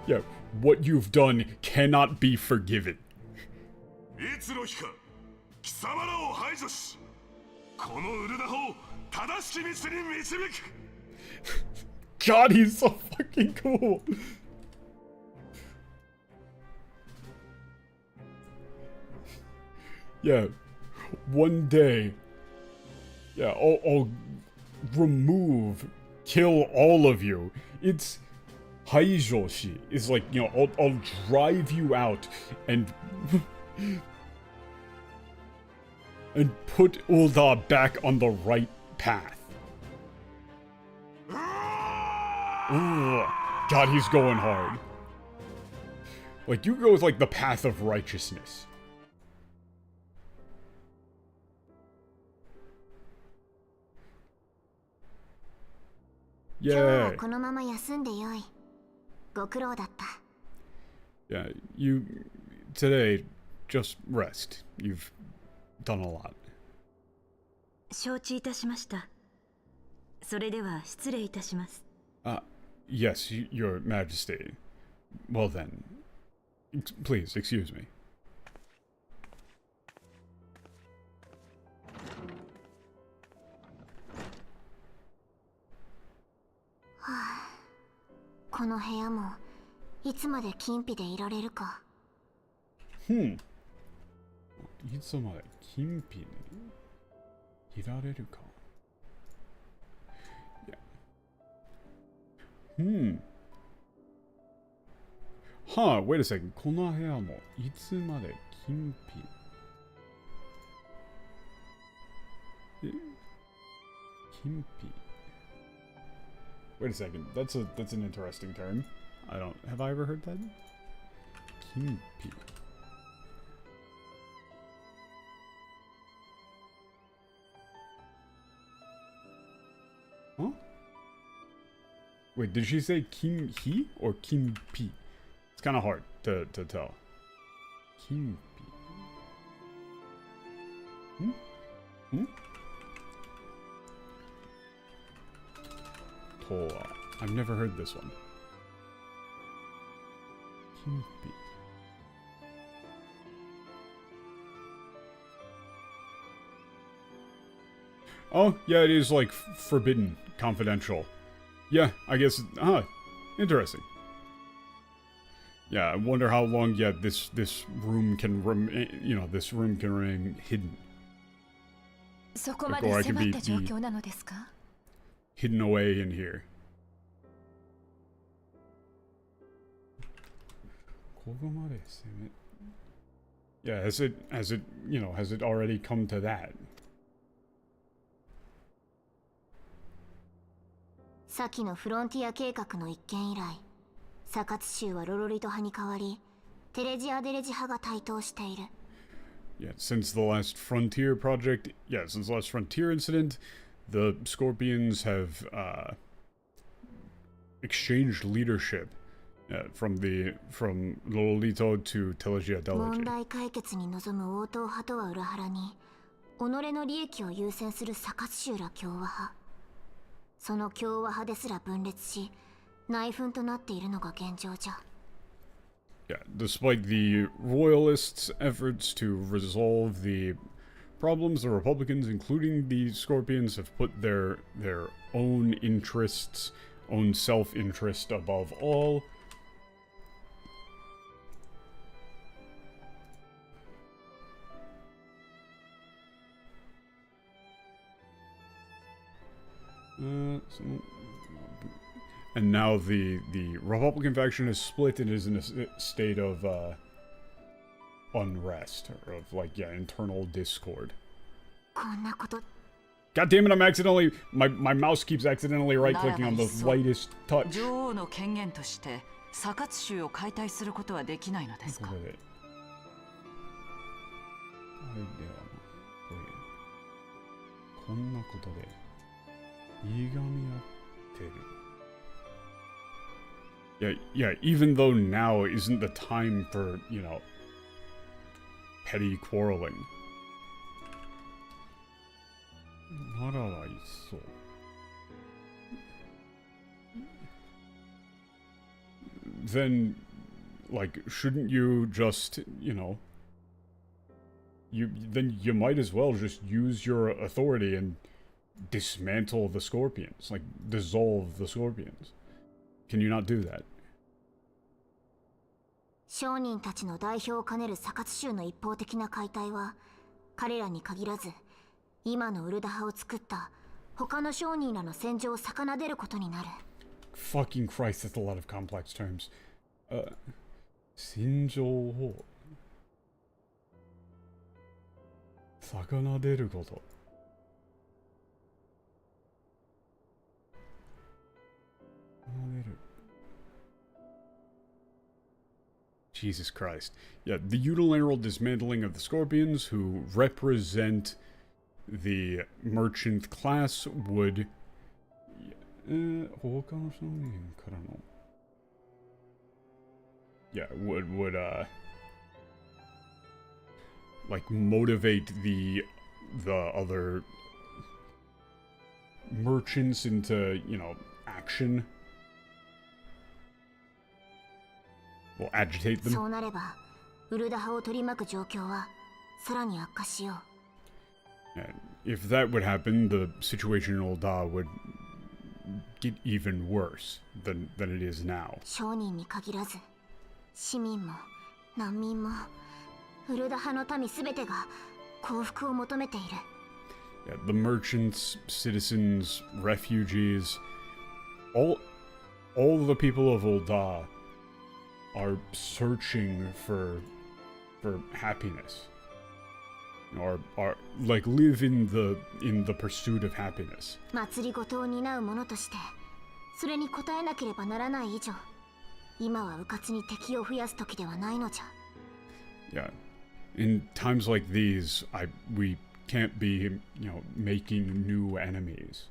Yeah, what you've done cannot be forgiven. いつの日か貴様らを排除し、このウルダホを正しき道に導く。God, he's so fucking cool. Yeah, one day, yeah, I'll kill all of you. It's Haijoshi. It's like, you know, I'll drive you out and and put Ulda back on the right path. Ugh. God, he's going hard. Like, you go with, like, the path of righteousness. Yeah. Yeah, today, just rest. You've done a lot. 承知いたしました。それでは失礼いたします。Yes, Your Majesty. Well then, please excuse me. この部屋もいつまで禁閉でいられるか。いつまで禁閉にいられるか。Huh, wait a second. この部屋もいつまで禁閉。禁閉。Wait a second. That's an interesting term. Have I ever heard that? Kimpi. Huh? Wait, did she say Kim-hi or Kim-pi? It's kind of hard to tell. Kim-pi. Toa. I've never heard this one. Kimpi. Oh, yeah, it is, like, forbidden, confidential. Yeah, I guess, interesting. Yeah, I wonder how long, yeah, this room can remain, you know, this room can remain hidden. Or I can be hidden away in here. Yeah, has it, you know, has it already come to that? 先のフロンティア計画の一件以来、サカツ州はロロリト派に代わり、テレジアデレジ派が台頭している。Yeah, since the last Frontier project, yeah, since the last Frontier incident, the Scorpions have exchanged leadership from Lolito to Telegia 問 Delegy. 題解決に臨む応答派とは裏腹に、己の利益を優先するサカツ州ら共和派。その共和派ですら分裂し、内紛となっているのが現状じゃ。Yeah, despite the Royalists' efforts to resolve the problems, the Republicans, including the Scorpions, have put their own interests, own self-interest above all. And now the Republican faction is split and is in a state of unrest, or of, like, yeah, internal discord. こんなこと。 God damn it, I'm accidentally... My mouse keeps accidentally right-clicking on the lightest touch. 女王の権限としてサカツ州を解体することはできないのですか？こんなことでいがみ合ってる。Yeah, even though now isn't the time for, you know, petty quarreling. Then, like, shouldn't you just, you know, then you might as well just use your authority and dismantle the Scorpions, like, dissolve the Scorpions. Can you not do that? 商人たちの代表を兼ねるサカツ州の一方的な解体は、彼らに限らず、今のウルダ派を作った他の商人らの戦場を逆なでることになる。Fucking Christ, that's a lot of complex terms. 戦場を逆なでること。Jesus Christ. Yeah, the unilateral dismantling of the Scorpions, who represent the merchant class, would... Yeah, would like, motivate the other merchants into, you know, action. Will agitate them. そうなれば、ウルダ派を取り巻く状況はさらに悪化しよう。And if that would happen, the situation in Ul'dah would get even worse than it is now. 商人に限らず、市民も難民もウルダ派の民すべてが幸福を求めている。Yeah, the merchants, citizens, refugees, all the people of Ul'dah are searching for happiness, or are like live in the pursuit of happiness. 祭りごとを担う者として、それに応えなければならない以上、今は迂闊に敵を増やす時ではないのじゃ。Yeah, in times like these, we can't be, you know, making new enemies.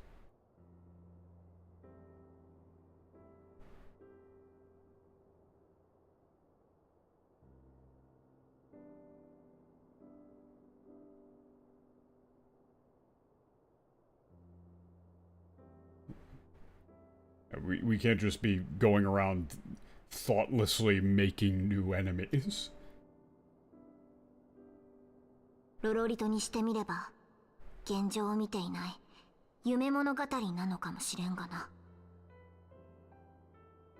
We can't just be going around thoughtlessly making new enemies. ロロリトにしてみれば、現状を見ていない夢物語なのかもしれんがな。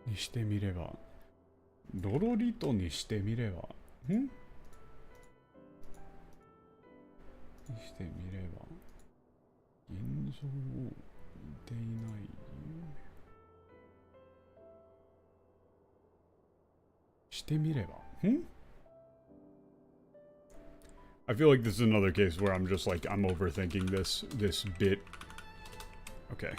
にしてみれば、ロロリトにしてみれば、にしてみれば、現状を見ていないしてみれば、I feel like this is another case where I'm just like, I'm overthinking this bit. Okay.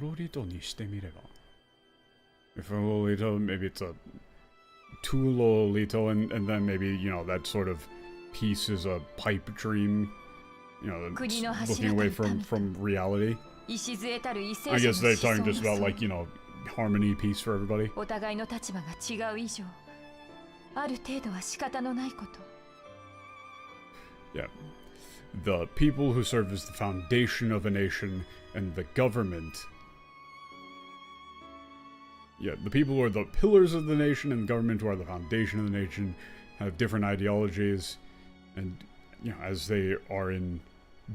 Lolito ni shite mireba. If a Lolito, maybe it's a two Lolito, and then maybe, you know, that sort of piece is a pipe dream, you know, looking away from reality. I guess they're talking just about, like, you know, harmony, peace for everybody. Yeah. The people who serve as the foundation of a nation and the government. Yeah, the people who are the pillars of the nation and the government who are the foundation of the nation have different ideologies, and, you know, as they are in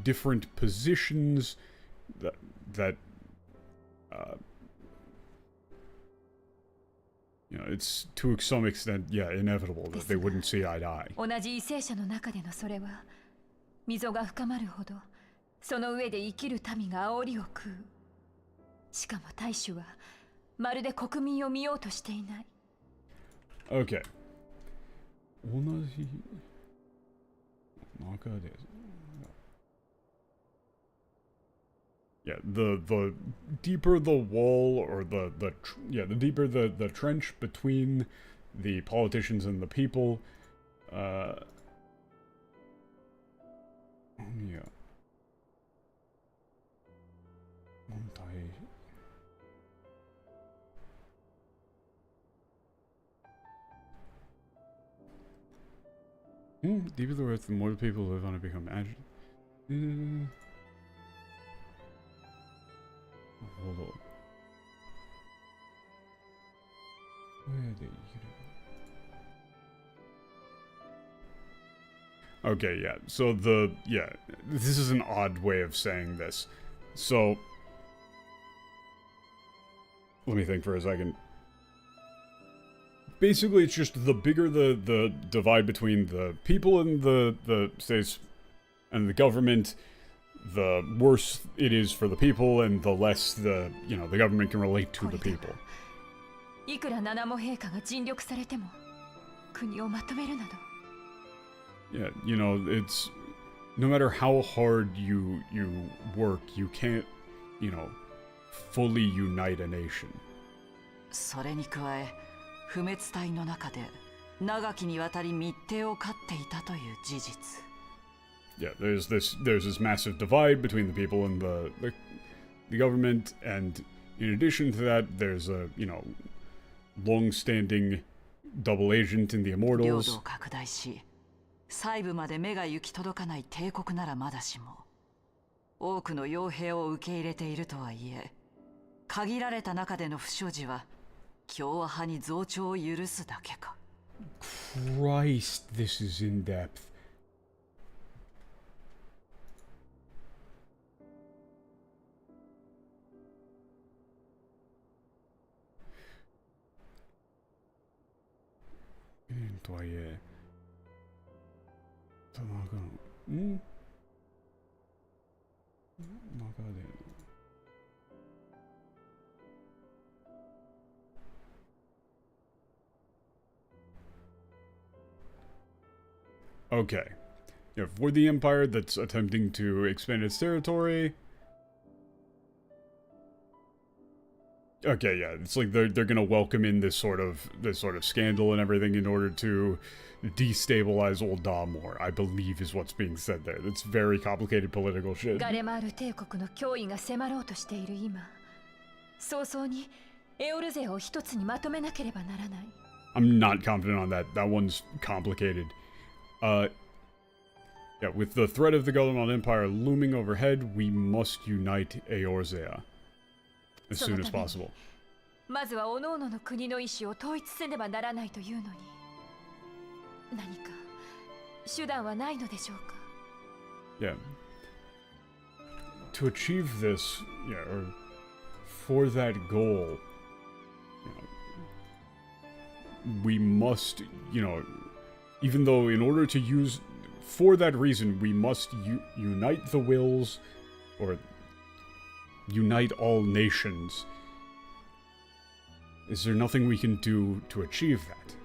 different positions, that you know, it's to some extent, yeah, inevitable that they wouldn't see eye to eye. 溝が深まるほどその上で生きる民が煽りを食う。しかも大衆はまるで国民を見ようとしていない。 Okay. 同じ中で Yeah, the deeper the wall, or the deeper the trench between the politicians and the people, yeah. Deeper the earth, the more the people live on it become agitated. Hold on. Where did you... Okay, yeah. So this is an odd way of saying this. So let me think for a second. Basically, it's just the bigger the divide between the people and the states and the government, the worse it is for the people, and the less the government can relate to the people. Yeah, you know, it's no matter how hard you work, you can't, you know, fully unite a nation. それに加え、不滅体の中で長きにわたり密偵を飼っていたという事実。Yeah, there's this massive divide between the people and the government, and in addition to that, there's a, you know, long-standing double agent in the Immortals. 領土を拡大し、細部まで目が行き届かない帝国ならまだしも、多くの傭兵を受け入れているとはいえ、限られた中での不祥事は共和派に増長を許すだけか。Christ, this is in depth. Okay. Yeah, for the Empire that's attempting to expand its territory. Okay, yeah, it's like they're gonna welcome in this sort of scandal and everything in order to destabilize Old Dalmor, I believe is what's being said there. That's very complicated political shit. ガレマール帝国の脅威が迫ろうとしている今、早々にエオルゼアを一つにまとめなければならない。I'm not confident on that. That one's complicated. Yeah, with the threat of the Golden Empire looming overhead, we must unite Eorzea as soon as possible. まずは各々の国の意志を統一せねばならないというのに、何か手段はないのでしょうか? Yeah. To achieve this, yeah, or for that goal, we must, even though in order to use, for that reason, we must unite the wills, or unite all nations. Is there nothing we can do to achieve that?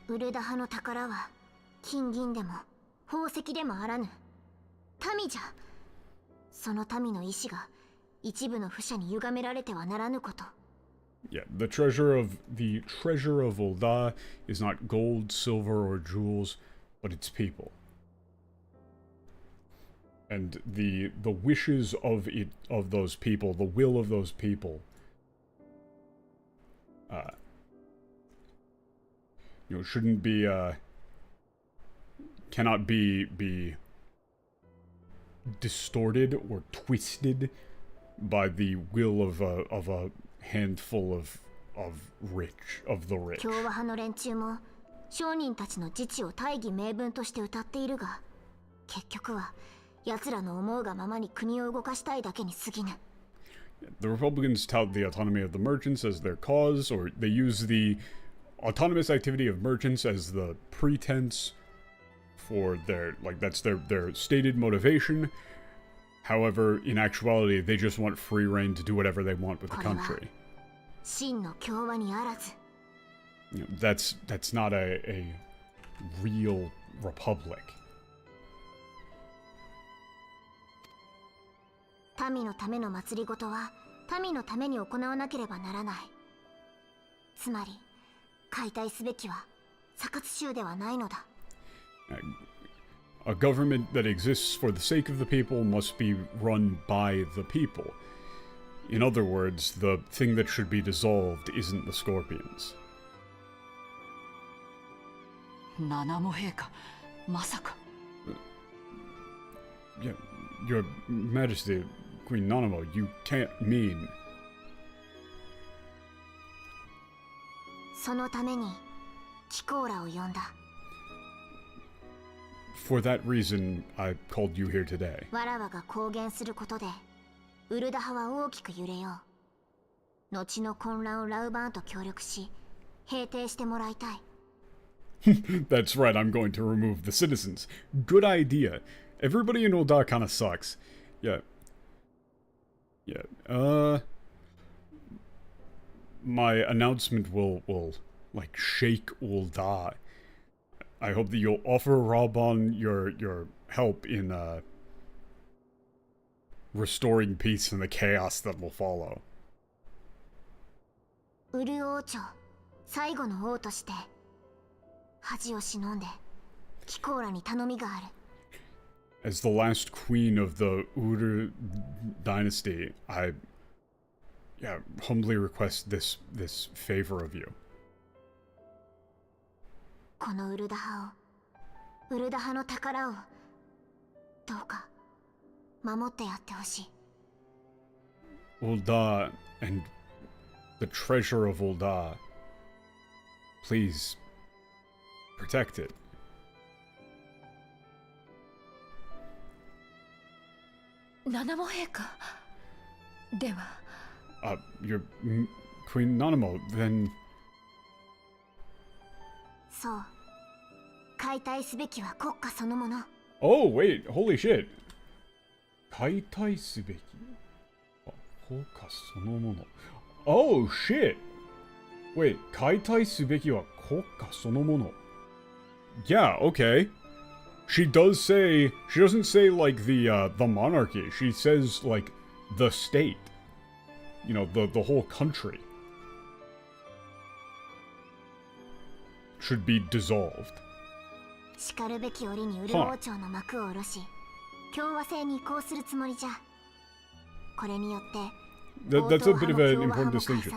ウルダ派の宝は金銀でも宝石でもあらぬ民じゃ。その民の意志が一部の不者に歪められてはならぬこと。Yeah, the treasure of Ul'dah is not gold, silver, or jewels, but its people. And the wishes of those people, the will of those people, shouldn't be cannot be distorted or twisted by the will of a handful of the rich. 共和派の連中も商人たちの自治を大義名分として歌っているが、結局は奴らの思うがままに国を動かしたいだけに過ぎぬ。The Republicans tout the autonomy of the merchants as their cause, or they use the autonomous activity of merchants as the pretense for their, that's their stated motivation. However, in actuality, they just want free reign to do whatever they want with the country. 真の共和にあらず。That's not a real republic. 民のための祭りごとは民のために行わなければならない。つまり解体すべきはサカツ州ではないのだ。A government that exists for the sake of the people must be run by the people. In other words, the thing that should be dissolved isn't the Scorpions. 七も陛下、まさか。Yeah, Your Majesty, Queen Nanamo, you can't mean. そのために貴公らを呼んだ。For that reason, I called you here today. わらわが公言することで、ウルダ派は大きく揺れよう。後の混乱をラウバーンと協力し、平定してもらいたい。That's right, I'm going to remove the citizens. Good idea. Everybody in Ul'dah kinda sucks. Yeah. My announcement will shake Ul'dah. I hope that you'll offer Raban your help in, restoring peace in the chaos that will follow. ウル王朝、最後の王として、恥を忍んで、貴公らに頼みがある。As the last queen of the Uru dynasty, I humbly request this favor of you. このウルダ派を、ウルダ派の宝を、どうか守ってやってほしい。Ul'dah and the treasure of Ul'dah. Please protect it. 七も陛下では。Your Queen Nanamo, then. そう。解体すべきは国家そのもの。Oh, wait, holy shit. 解体すべき国家そのもの。Oh, shit. Wait, 解体すべきは国家そのもの。Yeah, okay. She doesn't say the monarchy. She says the state. The whole country should be dissolved. しかるべき折にウル王朝の幕を下ろし、共和制に移行するつもりじゃ。これによって、That's a bit of an important distinction.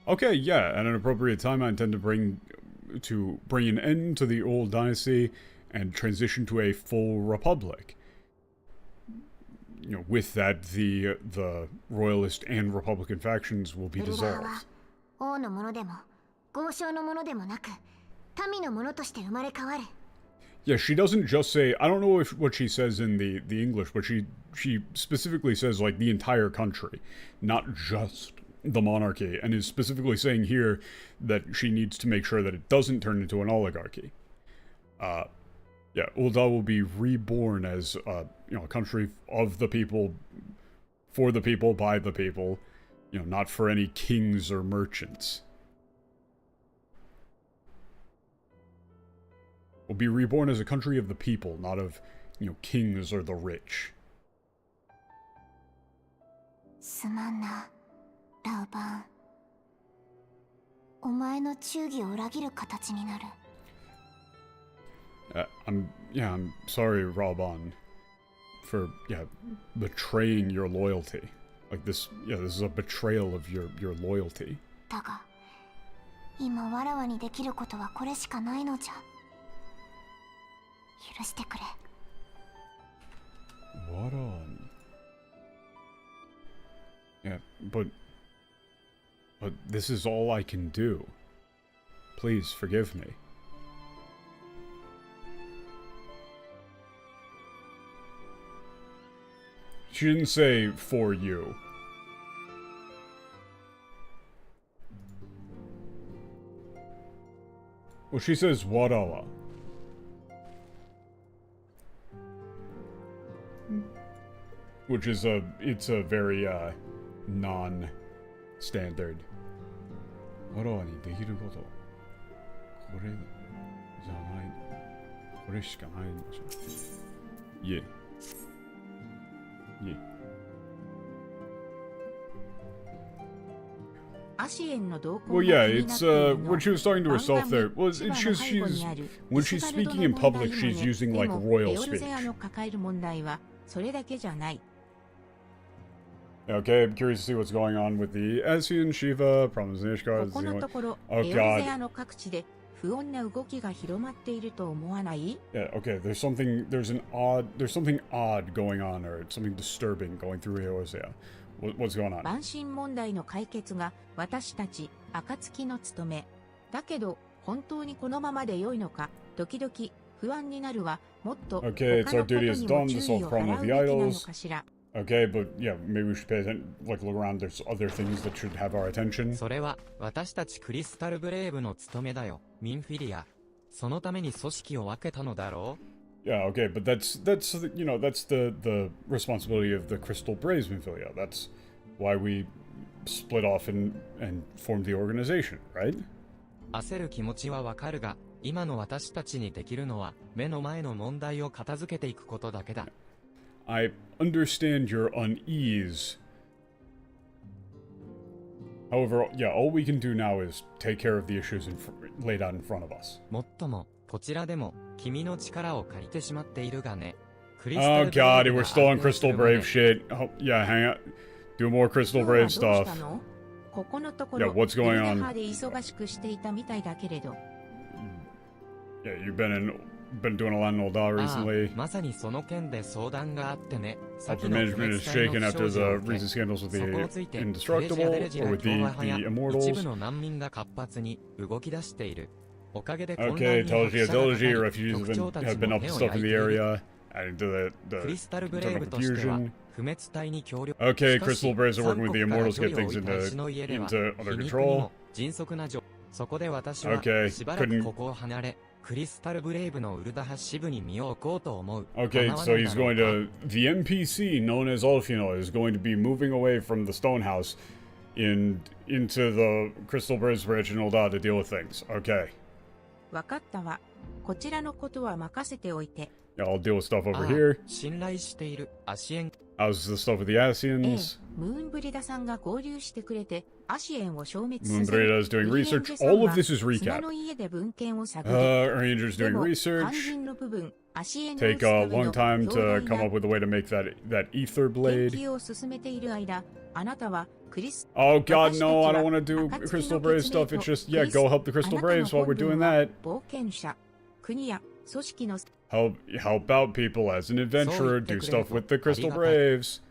Okay, yeah, at an appropriate time I intend to bring an end to the old dynasty and transition to a full republic. With that, the royalist and republican factions will be dissolved. 王のものでも、豪商のものでもなく、民のものとして生まれ変わる。Yeah, she doesn't just say, I don't know if what she says in the English, but she specifically says, like, the entire country, not just the monarchy, and is specifically saying here that she needs to make sure that it doesn't turn into an oligarchy. Yeah, Ul'dah will be reborn as, you know, a country of the people, for the people, by the people, you know, not for any kings or merchants. Will be reborn as a country of the people, not of, you know, kings or the rich. すまんな、ラウバン。お前の忠義を裏切る形になる。I'm sorry, Raban, for, betraying your loyalty. Like this is a betrayal of your loyalty. だが、今わらわにできることはこれしかないのじゃ。許してくれ。Waran. Yeah, but this is all I can do. Please forgive me. She didn't say for you. Well, she says warawa. Which is it's a very, non-standard. Warawa ni dekiru koto. Kore janai. Kore shika nai noじゃ。Yeah. Yeah. アシエンの動向 Well, が yeah, 気になっ it's ているの when she was talking to は herself there. Well, 千葉の she's 背後にある when she's イスバルド speaking の in 問題 public, も she's ね using で like も royal エオルゼア speech. の抱える問題はそれだけじゃない。 Okay, I'm curious to see what's going on with the Asian Shiva, problems in こ Ishgard. このところ、 Oh エオルゼ god. アの各地で不穏な動きが広まっていると思わない？ Yeah, okay, there's something odd going on, or something disturbing going through Eorzea. What's going on? 慢心問題の解決が私たち暁の務め。だけど本当にこのままで良いのか、時々不安になるわ。もっと他 Okay, it's の our こと duty as にも done to 注意 solve を the problem 払 of う the べきなの idols. かしら。 Okay, but yeah, maybe we should pay attention, like look around, there's other things that should have our attention. それは私たちクリスタルブレイブの務めだよ、ミンフィリア。そのために組織を分けたのだろう。 Yeah, okay, but that's you know, that's the responsibility of the Crystal Braves Minfilia. That's why we split off and formed the organization, right? 焦る気持ちはわかるが、今の私たちにできるのは目の前の問題を片付けていくことだけだ。 I understand your unease. However, yeah, all we can do now is take care of the issues laid out in front of us. もっとも、こちらでも君の力を借りてしまっているがね。 Oh god, we're still on Crystal Brave shit. Oh, yeah, hang out. Do more Crystal 今日は Brave どうした stuff. の？ここのとこ Yeah, ろ、 what's going エル on? ネハで忙しくしていたみたいだけれど。 Yeah, you've been doing a lot in Ul'dah ああ recently. まさにその件で相談があってね。 Alpha management is shaken after the recent scandals with そこを the ついて Indestructible デレジ or ラ with 共和派 the や一部 Immortals. の難民が活発に動き出している。おかげで Okay, Telegy, refugees 局長たち have been も up 手 to を stuff 焼 in い the ている。 area, adding to クリスタルブレイ internal ブとしては confusion. 不滅隊に協力。 Okay, しかし Crystal Braves are working with the 三国から Immortals to 距 get 離を things 置いた石の家では into 皮 under 肉に control. も迅速なそこで私は Okay, しばらく couldn't- ここを離れ、クリスタルブレイブのウルダ派支部に身を置こうと思う。 Okay, 構わ so ない he's だろう going か to... The NPC known as Alphinaud is going to be moving away from the Stonehouse into the Crystal Braves Bridge in Ul'dah to deal with things. Okay. わかったわ。こちらのことは任せておいて。 Yeah, I'll deal with stuff あ over あ here. 信頼しているアシエン。 How's the stuff with the ええ Asians?、ムーンブリダさんが合流してくれて、アシエンを消滅さ Moon せ Breda る。 is doing イエン research. ジェさん All は of this is 砂 recap. の家で文献を探り。 Ranger's で doing も、肝 research. 心の部分、アシエンを Take 打つた a め long の time 強 to 大 come な up with a way to make that ether 研 blade. 究を進めている間、あなたはクリス。 Oh god, 私たち no, は I don't want to do 暁 Crystal の Brave 決命 stuff. と It's just, ク yeah, リス go help the あ Crystal なたの Braves while 本 we're 分 doing は that. 冒険者、国や組織の Help out people as an adventurer, do stuff with the Crystal ありがたい。 Braves.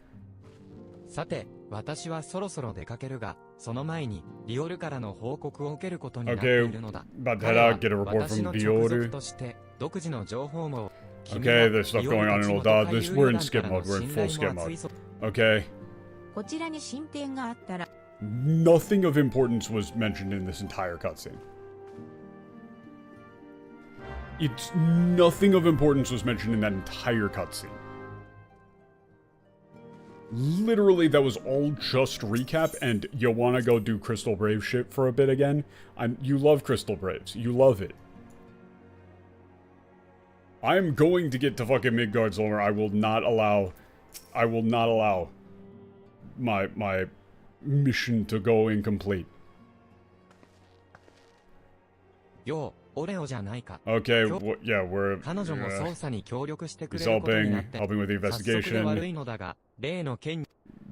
さて、私はそろそろ出かけるが、その前にリオルからの報告を受けることになっているのだ。 About to head 彼は out, get a report 私 from の the 直属 Order. として独自の情報網 Okay, there's stuff going on in Oldad. We're in skip mode. We're in full skip mode. Okay. こちらに進展があったら Nothing of importance was mentioned in this entire cutscene. Nothing of importance was mentioned in that entire cutscene. Literally, that was all just recap, and you wanna go do Crystal Brave shit for a bit again? You love Crystal Braves. You love it. I'm going to get to fucking Midgardsormr. I will not allow my mission to go incomplete. よう、オレオじゃないか。 Okay, yeah, we're 彼女も捜査に協力してく he's れることになって、 helping with the 早速で悪 investigation. いのだが、例の件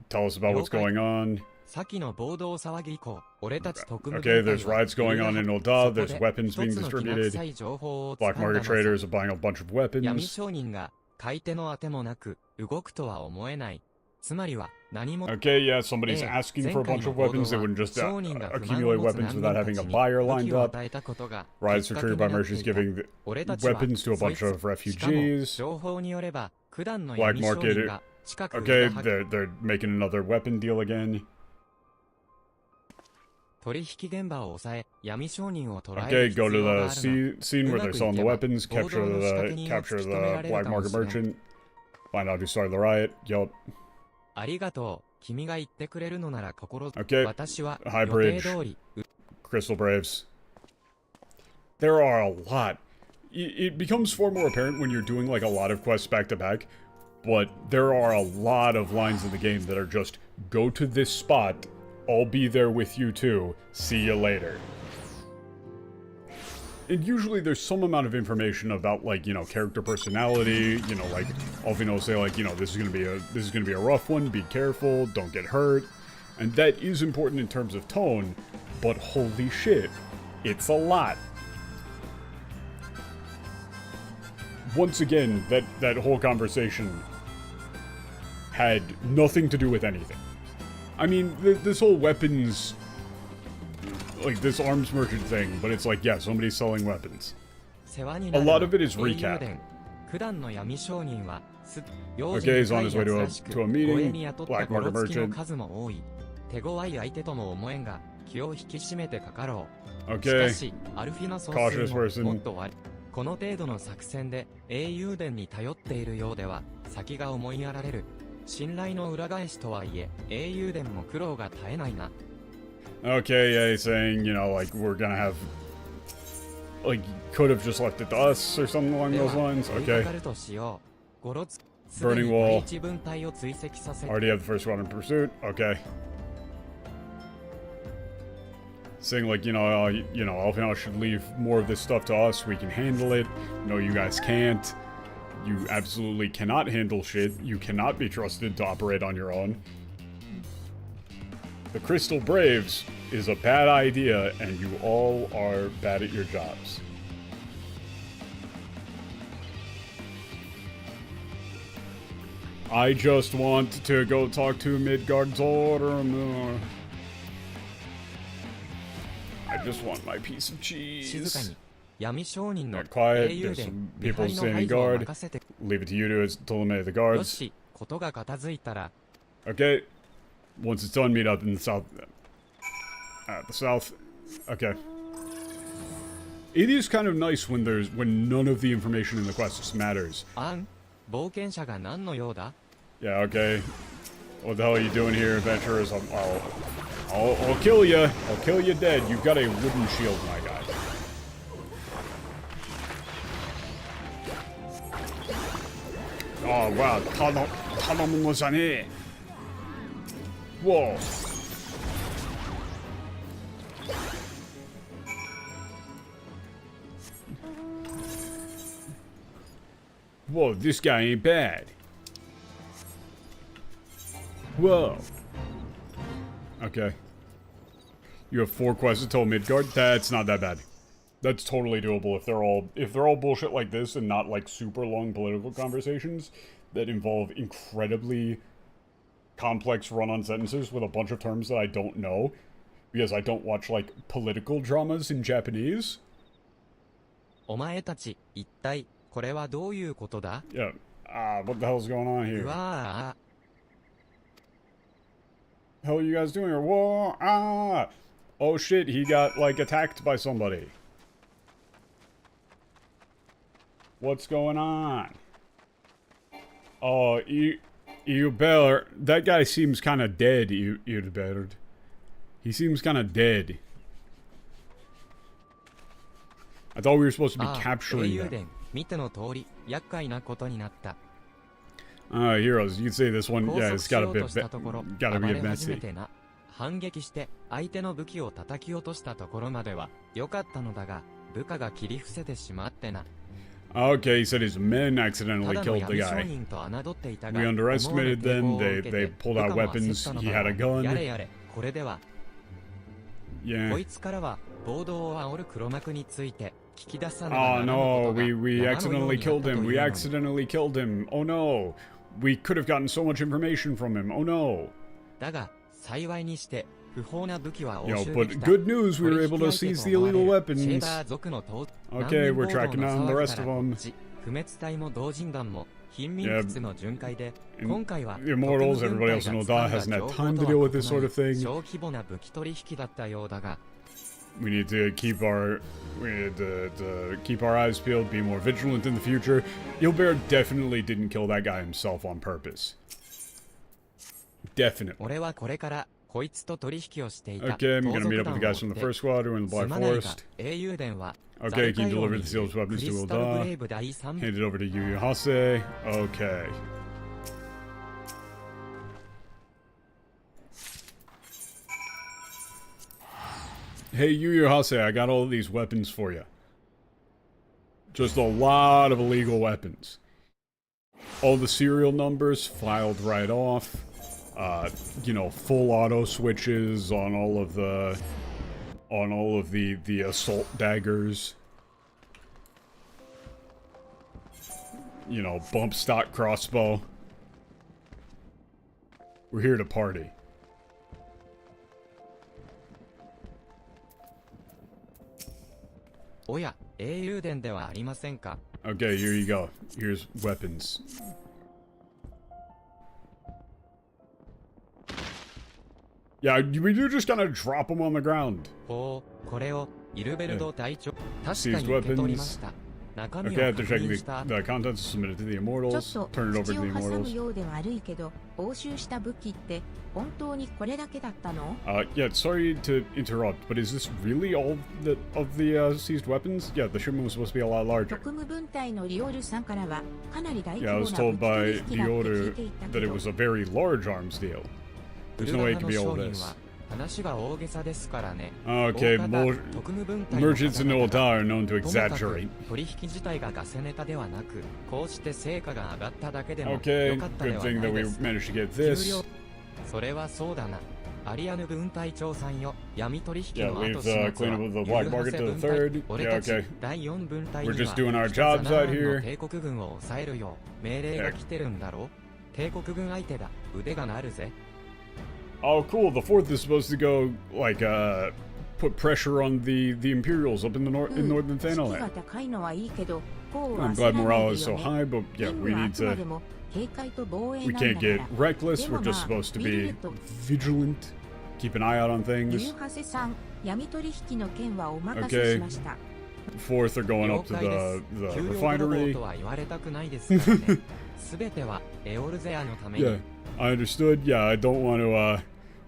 Tell us about what's going on. 先の暴動騒ぎ以降、俺たち特務 Okay, 部隊 there's は riots going on in そ Oldad. こで There's weapons 一 being つのきな distributed. 臭い情報を Black 掴んだの market さ。 traders are buying a bunch of 闇 weapons. 商人が買い手のあてもなく動くとは思えない。つまりは何も Okay, yeah, somebody's asking for a bunch of weapons. They wouldn't just accumulate weapons without having a buyer lined up. Riots were triggered by merchants giving weapons to a bunch of refugees. 情報によれば九段の Black 闇商 market. 人が近く Okay, 裏 they're making another weapon deal again. 取引現場を抑え闇商人を捕らえ Okay, る go 必 to 要があ the るが scene where they're selling the weapons, capture the black market うまくいけば merchant, find out who started the riot. Yup. ありがとう。君が言ってくれるのなら心 Okay, 私は High 予定 Bridge. 通り Crystal Braves. There are a lot. It becomes far more apparent when you're doing like a lot of quests back to back, but there are a lot of lines in the game that are just, go to this spot, I'll be there with you too, see you later. And usually there's some amount of information about, like, you know, character personality, you know, like Alphinaud say, like, you know, this is gonna be a rough one, be careful, don't get hurt. And that is important in terms of tone, but holy shit, it's a lot. Once again, that whole conversation had nothing to do with anything. I mean, this whole weapons, like this arms merchant thing, but it's like, yeah, somebody's selling weapons. A lot of it is recap. Okay, he's on his way to a meeting. Black market merchant. Okay. Cautious person. この程度の作戦で英雄伝に頼っているようでは先が思いやられる。信頼の裏返しとはいえ英雄伝も苦労が絶えないな。Okay, yeah, he's saying, you know, like, we're gonna have, like, could have just left it to us or something along those lines. Okay. Burning wall. Already have the first one in pursuit. Okay. Saying, like, you know, Alphinaud should leave more of this stuff to us. We can handle it. No, you guys can't. You absolutely cannot handle shit. You cannot be trusted to operate on your own. The Crystal Braves is a bad idea, and you all are bad at your jobs. I just want to go talk to Midgardsormr. I just want my piece of cheese. Get quiet, there's some people standing guard. Leave it to you to eliminate the guards. Okay. Once it's done, meet up in the south. The south. Okay. It is kind of nice when none of the information in the quests matters. Yeah, okay. What the hell are you doing here, adventurers? I'll kill you. I'll kill you dead. You've got a wooden shield, my guy. Oh, wow. Whoa. Whoa, this guy ain't bad. Whoa. Okay. You have 4 quests until Midgard? That's not that bad. That's totally doable if they're all bullshit like this and not like super long political conversations that involve incredibly complex run-on sentences with a bunch of terms that I don't know because I don't watch like political dramas in Japanese. お前たち、一体、これはどういうことだ Yeah. What the hell's going on う here? わ Hell are you guys doing here? Whoa, Oh shit, he got, like, attacked by somebody. What's going on? Oh, you better... That guy seems kind of dead, you better. He seems kind of dead. I thought we were supposed to be ああ、英 capturing 雄 them. 伝、見ての通り、厄介なことになった。 Heroes, you'd say this one, 拘 yeah, 束 it's し got よ a うと bit, したところ、 gotta 暴 be れ a 始め messy. てな。反撃して、相手の武器を叩き落としたところまでは、良かったのだが、部下が切り伏せてしまってな。 Okay, he said his men た accidentally だの killed the 闇商 guy. 人と侮っていたが、 We 思わぬ underestimated 抵 them, 抗を受け they て、 pulled 部 out 下も焦っ weapons, たの he だ had ろ a う。やれ gun. やれ、これでは。 Yeah. こいつからは、暴動を煽る黒幕について、聞き出さねばなら Oh ぬ no, ことが we 山のよう accidentally にあった killed という him, の we に。 accidentally killed him. Oh no. We could have gotten so much information from him. Oh no. だが、幸いにして、不法な武器は押 Yo, 収で but きた。 good news, we were able to 取引 seize 相 the 手と思 illegal われるシェー weapons. ダー族の統 Okay, we're 難民暴動 tracking の down the 騒ぎ rest か of ら them. 不滅隊も同人団も貧民窟の巡回で、今回は Immortals, everybody else in Oda hasn't had time to deal with this sort of thing. 小規模な武器取引だったようだが、 We need to keep our keep our eyes peeled, be more vigilant in the future. Ilbear definitely didn't kill that guy himself on purpose. Definitely. 俺はこれからこいつと取引をしていた。 Okay, I'm gonna meet up with the guys from the first squad who are in the す Black まないが Forest. 英雄伝は Okay, can you deliver the ザル sealed カイオ weapons にク to リスタルブレ Oda? イブ第3 Hand it over to Yu Hase. Okay. Hey, Yu Hase, I got all of these weapons for you. Just a lot of illegal weapons. All the serial numbers filed right off. You know, full auto switches on all of the assault daggers. You know, bump stock crossbow. We're here to party.おや、英雄伝ではありませんか。 Okay, here you go. Here's weapons. Yeah, we do just kind of drop them on the ground. ほう、これをイルベルド隊長、確か Seized に受け取りま weapons. した。中身 Okay, を after 確 checking 認した後 the contents submitted to the ちょ immortals, っと turn it over 口 to を the 挟む immortals. ようで悪いけど、押収した武器って本当にこれだけだったの？ Yeah, sorry to interrupt, but is this really all of the seized weapons? Yeah, the shipment was supposed to be a lot larger. 特務分隊のリオルさんからはかなり大規 Yeah, I 模 was な told 武器 by 取引だって聞い Dioder ていた that け it ど、 was a very large arms deal. ウ There's ル no ガ way ハ it の could be 商 all 人 this. は話が大げさですからね。 Okay, 大方 特務分隊の merchants in 方々 Oda are known to ともかく exaggerate. 取引自体がガセネタではなく、こうして成果が上がっただけでも Okay, 良かったで good は thing な that い we ですか。 managed to get 給 this. 料、それはそうだな。アリアヌ分隊長さんよ、闇取引 Yeah, の we've 後始末は cleaned up the ユ black ルハ market セ to 分 the 隊 third. 俺 Yeah, たち okay. 第4分隊 We're に just は doing our ザ jobs ナ out ーンの here. 帝国軍を抑えるよう命令が来てるんだろう。帝国軍相手だ、腕が鳴るぜ。Oh, cool. The fourth is supposed to go, like, put pressure on the Imperials up in the in northern 士気が Thanaland. 高いのはいいけど、こうは I'm 焦ら glad ない morale で is よ so ね。 high, but 任 yeah, 務 we はあ need くま to. でも警戒と防衛 We なんだ can't か get ら。 reckless. で We're も just まあ、 supposed to 見る be と vigilant, keep an eye out on ユ things. ーハセさん、闇取引の件はお任 Okay. せしました。 Fourth are going 了 up to 解です。 the 給料泥棒 refinery. とは言われたくないですからね。すべてはエオルゼアのために。 Yeah, I understood. Yeah, I don't want to.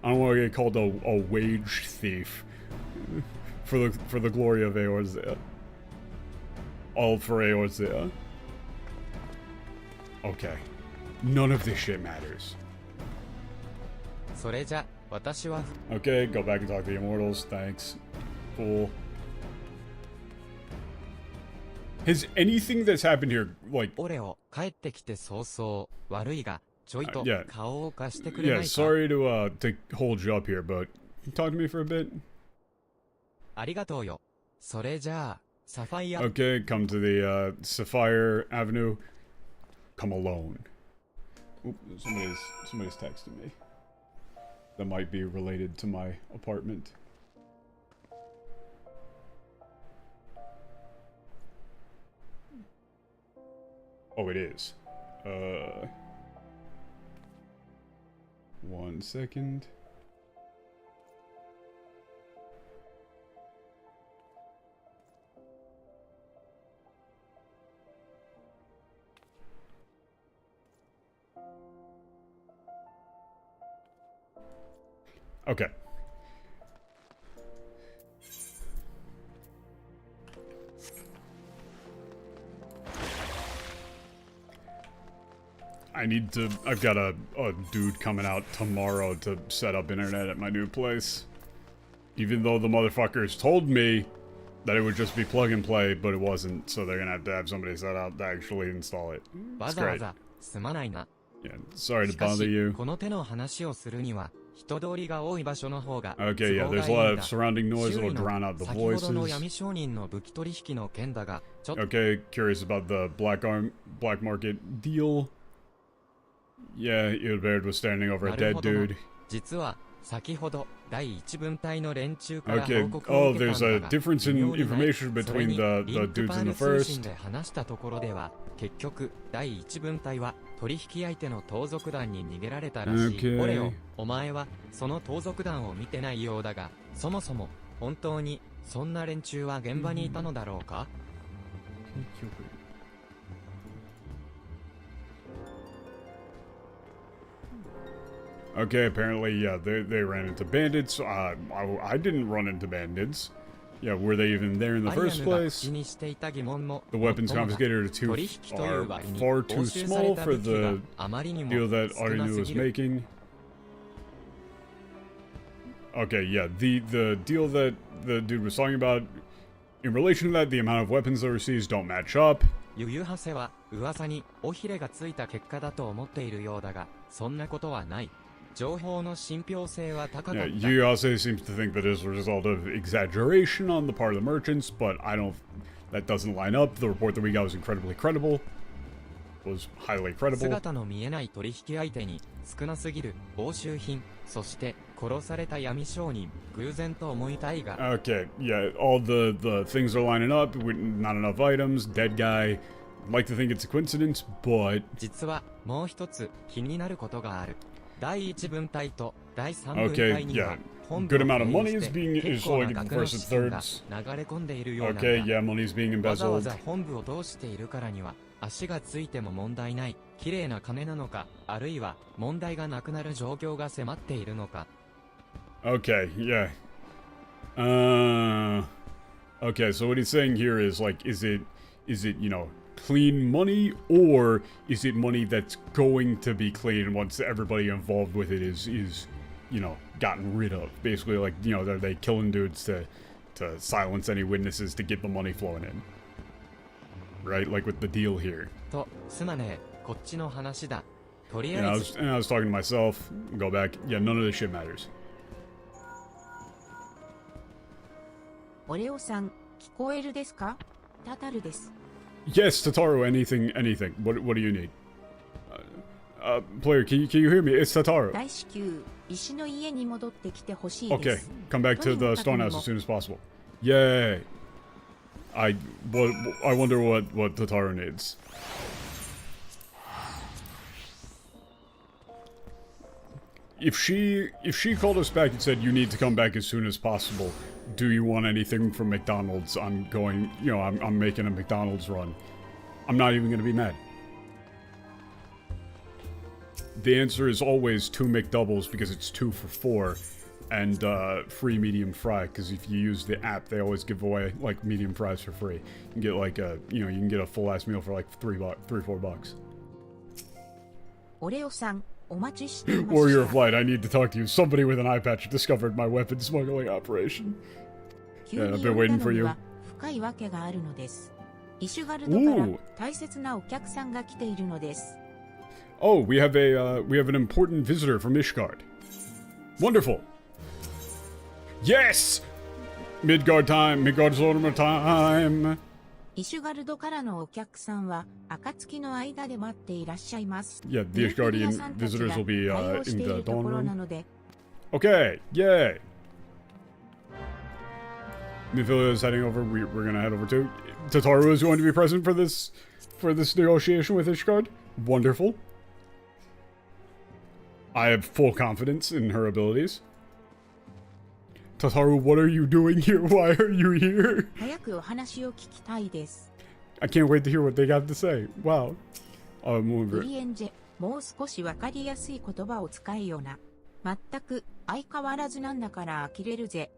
I don't want to get called a wage thief for the glory of Eorzea. All for Eorzea. Okay, none of this shit matters. それじゃ、私は Okay, go back and talk to the immortals. Thanks. Cool. Has anything that's happened here, like, オレオ帰ってきて早々悪いがちょいと Yeah. 顔を貸してくれな yeah, いか。 sorry to hold you up here, but can you talk to me for a bit? ありがとうよ。それじゃあサファイア、 Okay, come to the Sapphire Avenue. Come alone. Oop, somebody's texting me. That might be related to my apartment. Oh, it is. 1 second. Okay. I've got a dude coming out tomorrow to set up internet at my new place. Even though the motherfuckers told me that it would just be plug and play, but it wasn't, so they're gonna have somebody set out to actually install it. It's great. Yeah, sorry to bother you. Okay, yeah, there's a lot of surrounding noise that'll drown out the voices. Okay, curious about the black market deal. Yeah, Ilbert was standing over a dead dude. Okay, oh, there's a difference in information between the dudes in the first. Okay, apparently, yeah, they ran into bandits. I didn't run into bandits. Yeah, were they even there in the first place? The weapons confiscated are far too small for the deal that Alphinaud was making. Okay, yeah, the deal that the dude was talking about, in relation to that, the amount of weapons that were seized don't match up. Yeah, Yuyase seems to think that it is a result of exaggeration on the part of the merchants, but that doesn't line up. The report that we got was incredibly credible. Was highly credible. Okay, yeah, all the things are lining up, with not enough items, dead guy. I'd like to think it's a coincidence, but... Okay, yeah. Good amount of money is flowing from first and thirds. Okay, yeah, money is being embezzled. Okay, yeah. Okay, so what he's saying here is, like, is it, you know, clean money, or is it money that's going to be clean once everybody involved with it is you know, gotten rid of? Basically, like, you know, are they killing dudes to silence any witnesses to get the money flowing in? Right, like with the deal here. Yeah, I was talking to myself. Go back. Yeah, none of this shit matters. Yes, Tataru, anything. What do you need? Player, can you hear me? It's Tataru. Okay, come back to the stone house as soon as possible. Yay! I wonder what Tataru needs. If she called us back and said you need to come back as soon as possible, do you want anything from McDonald's? I'm going, you know, I'm making a McDonald's run. I'm not even gonna be mad. The answer is always 2 McDoubles because it's 2 for $4, and free medium fry, because if you use the app, they always give away like medium fries for free. You can get like you can get a full ass meal for like $3-4. Warrior of Light, I need to talk to you. Somebody with an eye patch discovered my weapon smuggling operation. Yeah, I've been waiting for you. Ooh. Oh, we have an important visitor from Ishgard. Wonderful. Yes! Midgardsormr time. Yeah, the Ishgardian visitors will be in the dawn room. Okay, yay! Mifila is heading over. We're gonna head over too. Tataru is going to be present for this for this negotiation with Ishgard. Wonderful. I have full confidence in her abilities. Tataru, what are you doing here? Why are you here? 早くお話を聞きたいです。 I can't wait to hear what they got to say. Wow. ブリエンジェ、もう少しわかりやすい言葉を使えよな。全く相変わらずなんだから呆れるぜ。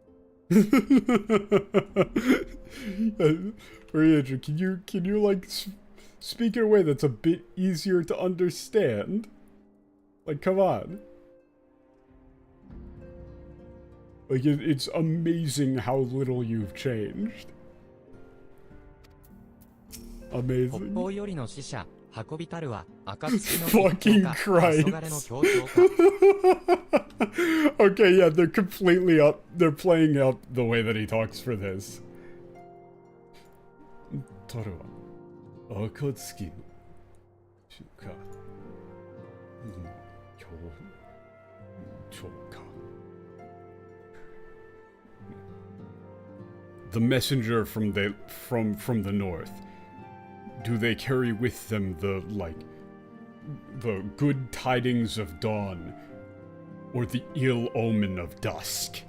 Ryuji, can you like speak in a way that's a bit easier to understand? Like, come on. Like, it's amazing how little you've changed. Amazing. 北方よりの使者、運びたるは暁の Fucking Christ. Okay, yeah, they're completely up. They're playing up the way that he talks for this. たるは暁の使者。The messenger from the north. Do they carry with them the good tidings of dawn, or the ill omen of dusk?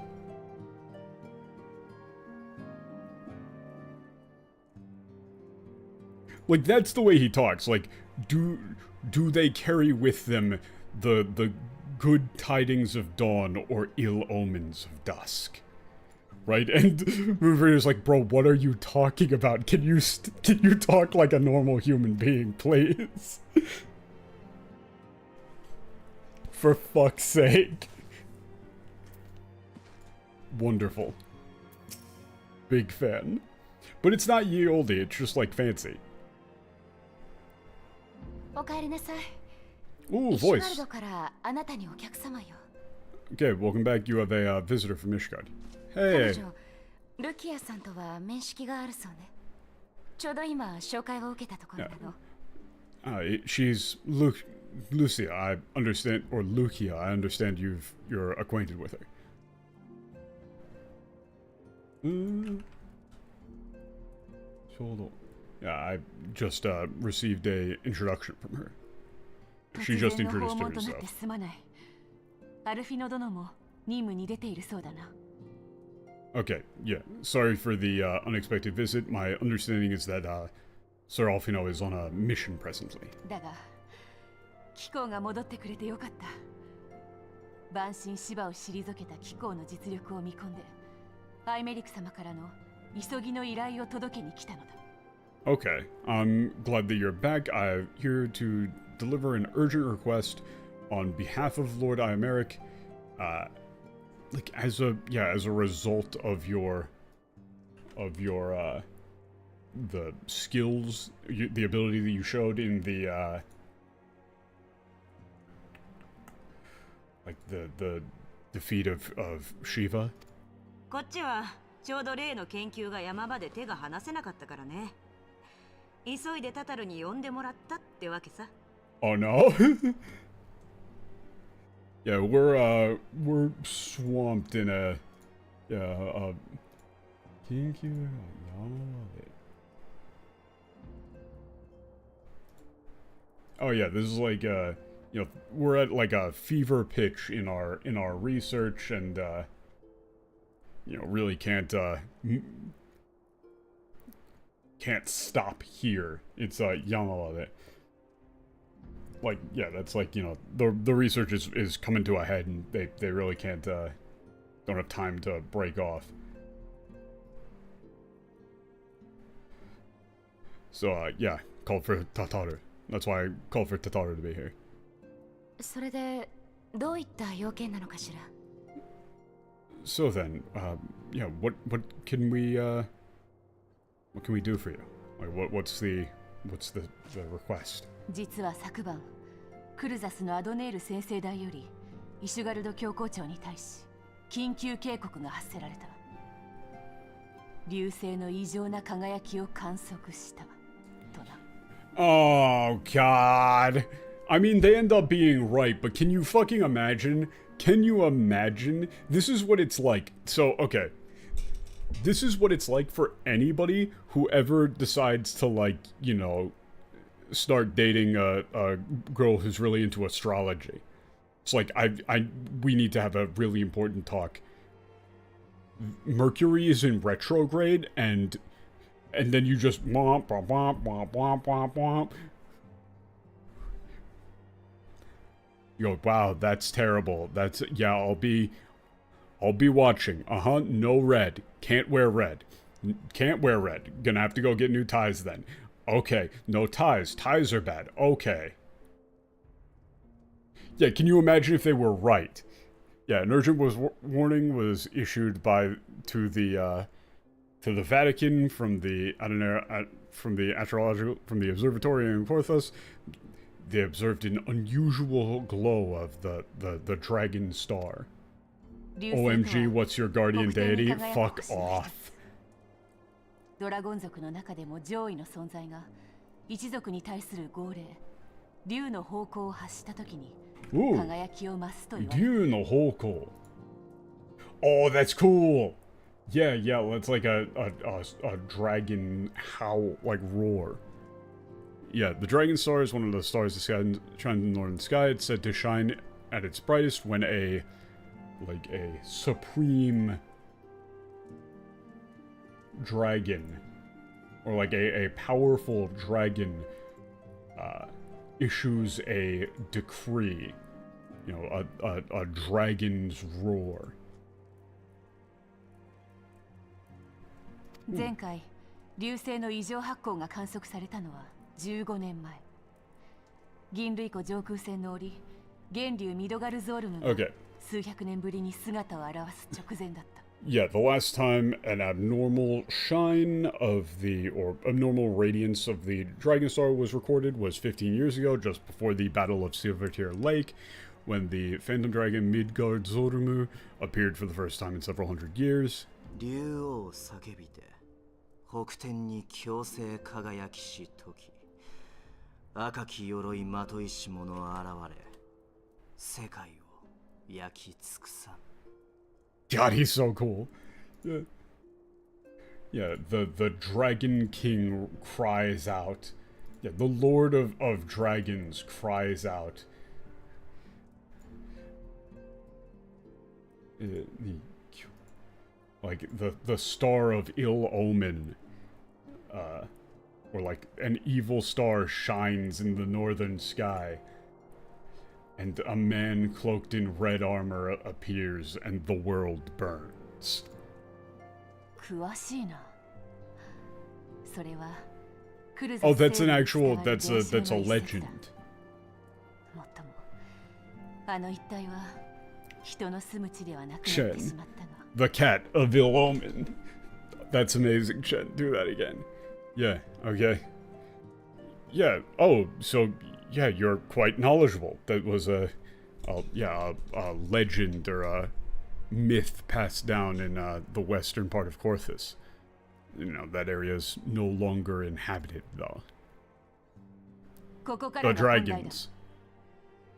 Like, that's the way he talks. Like, do they carry with them the good tidings of dawn or ill omens of dusk? Right? And Mover's like, bro, what are you talking about? Can you talk like a normal human being, please? For fuck's sake. Wonderful. Big fan. But it's not ye olde, it's just like fancy. Ooh, voice. Okay, welcome back. You have a visitor from Ishgard. Hey. ルキアさんとは面識があるそうね。ちょうど今紹介を受けたところなの。She's Lucia, I understand, or Lucia, I understand you're acquainted with her. Yeah, I just received a introduction from her. She just introduced herself. アルフィノ殿も任務に出ているそうだな。Okay, yeah. Sorry for the unexpected visit. My understanding is that Sir Alphinaud is on a mission presently. だが、貴公が戻ってくれてよかった。万神芝を退けた貴公の実力を見込んで、アイメリク様からの急ぎの依頼を届けに来たのだ。Okay, I'm glad that you're back. I'm here to deliver an urgent request on behalf of Lord Imeric. Like as a result of your the skills, the ability that you showed in the like the defeat of Shiva. こっちはちょうど例の研究が山場で手が離せなかったからね。急いでタタルに呼んでもらったってわけさ。Oh no. Yeah, we're swamped in a oh yeah, this is like we're at like a fever pitch in our research, and really can't stop here. It's Yamawade. Like, yeah, that's like, the research is coming to a head, and they really can't, don't have time to break off. So, yeah, called for Tataru. That's why I called for Tataru to be here. それでどういった要件なのかしら? So then, yeah, what can we do for you? Like, what's the request? 実は昨晩、クルザスのアドネール先生代よりイシュガルド教皇庁に対し緊急警告が発せられた。流星の異常な輝きを観測したとな。Oh God! I mean, they end up being right, but can you fucking imagine? Can you imagine? This is what it's like. So, okay. This is what it's like for anybody who ever decides to, like, start dating a girl who's really into astrology. It's like, we need to have a really important talk. Mercury is in retrograde, and then you just womp, womp, womp, womp, womp, womp, womp. You go, wow, that's terrible. That's, yeah, I'll be watching. No red. Can't wear red. Can't wear red. Gonna have to go get new ties then. Okay, no ties. Ties are bad. Okay. Yeah, can you imagine if they were right? Yeah, an urgent warning was issued to the Vatican from the observatory in Porthos. They observed an unusual glow of the dragon star. OMG, what's your guardian deity? Fuck off. ドラゴン族の中でも上位の存在が一族に対する号令、竜の方向を発したときに輝きを増すと言われる。竜の方向。Oh, that's cool. Yeah, it's like a dragon howl, like roar. Yeah, the dragon star is one of the stars that shines in the northern sky. It's said to shine at its brightest when a supreme dragon, or like a powerful dragon, issues a decree. You know, a dragon's roar. 前回、流星の異常発光が観測されたのは15年前。銀類湖上空船の折、源流ミドガルゾールムが数百年ぶりに姿を現す直前だった。Yeah, the last time an abnormal shine or abnormal radiance of the Dragon Star was recorded was 15 years ago, just before the Battle of Silvertear Lake, when the Phantom Dragon Midgardsormr appeared for the first time in several hundred years. 竜王叫びて北天に強制輝きし時、赤き鎧まといし者現れ、世界を焼き尽くさん。God, he's so cool. Yeah, the Dragon King cries out. Yeah, the Lord of Dragons cries out. Like the star of ill omen, or like an evil star shines in the northern sky, and a man cloaked in red armor appears, and the world burns. 詳しいな。それは Oh, that's an actual. That's a legend. もっとも、あの一帯は人の住む地ではなくなってしまったが。The cat of ill omen. That's amazing, Chen. Do that again. Yeah, okay. Yeah, oh, so, yeah, you're quite knowledgeable. That was a legend or a myth passed down in the western part of Corthus. You know, that area is no longer inhabited, though. The dragons.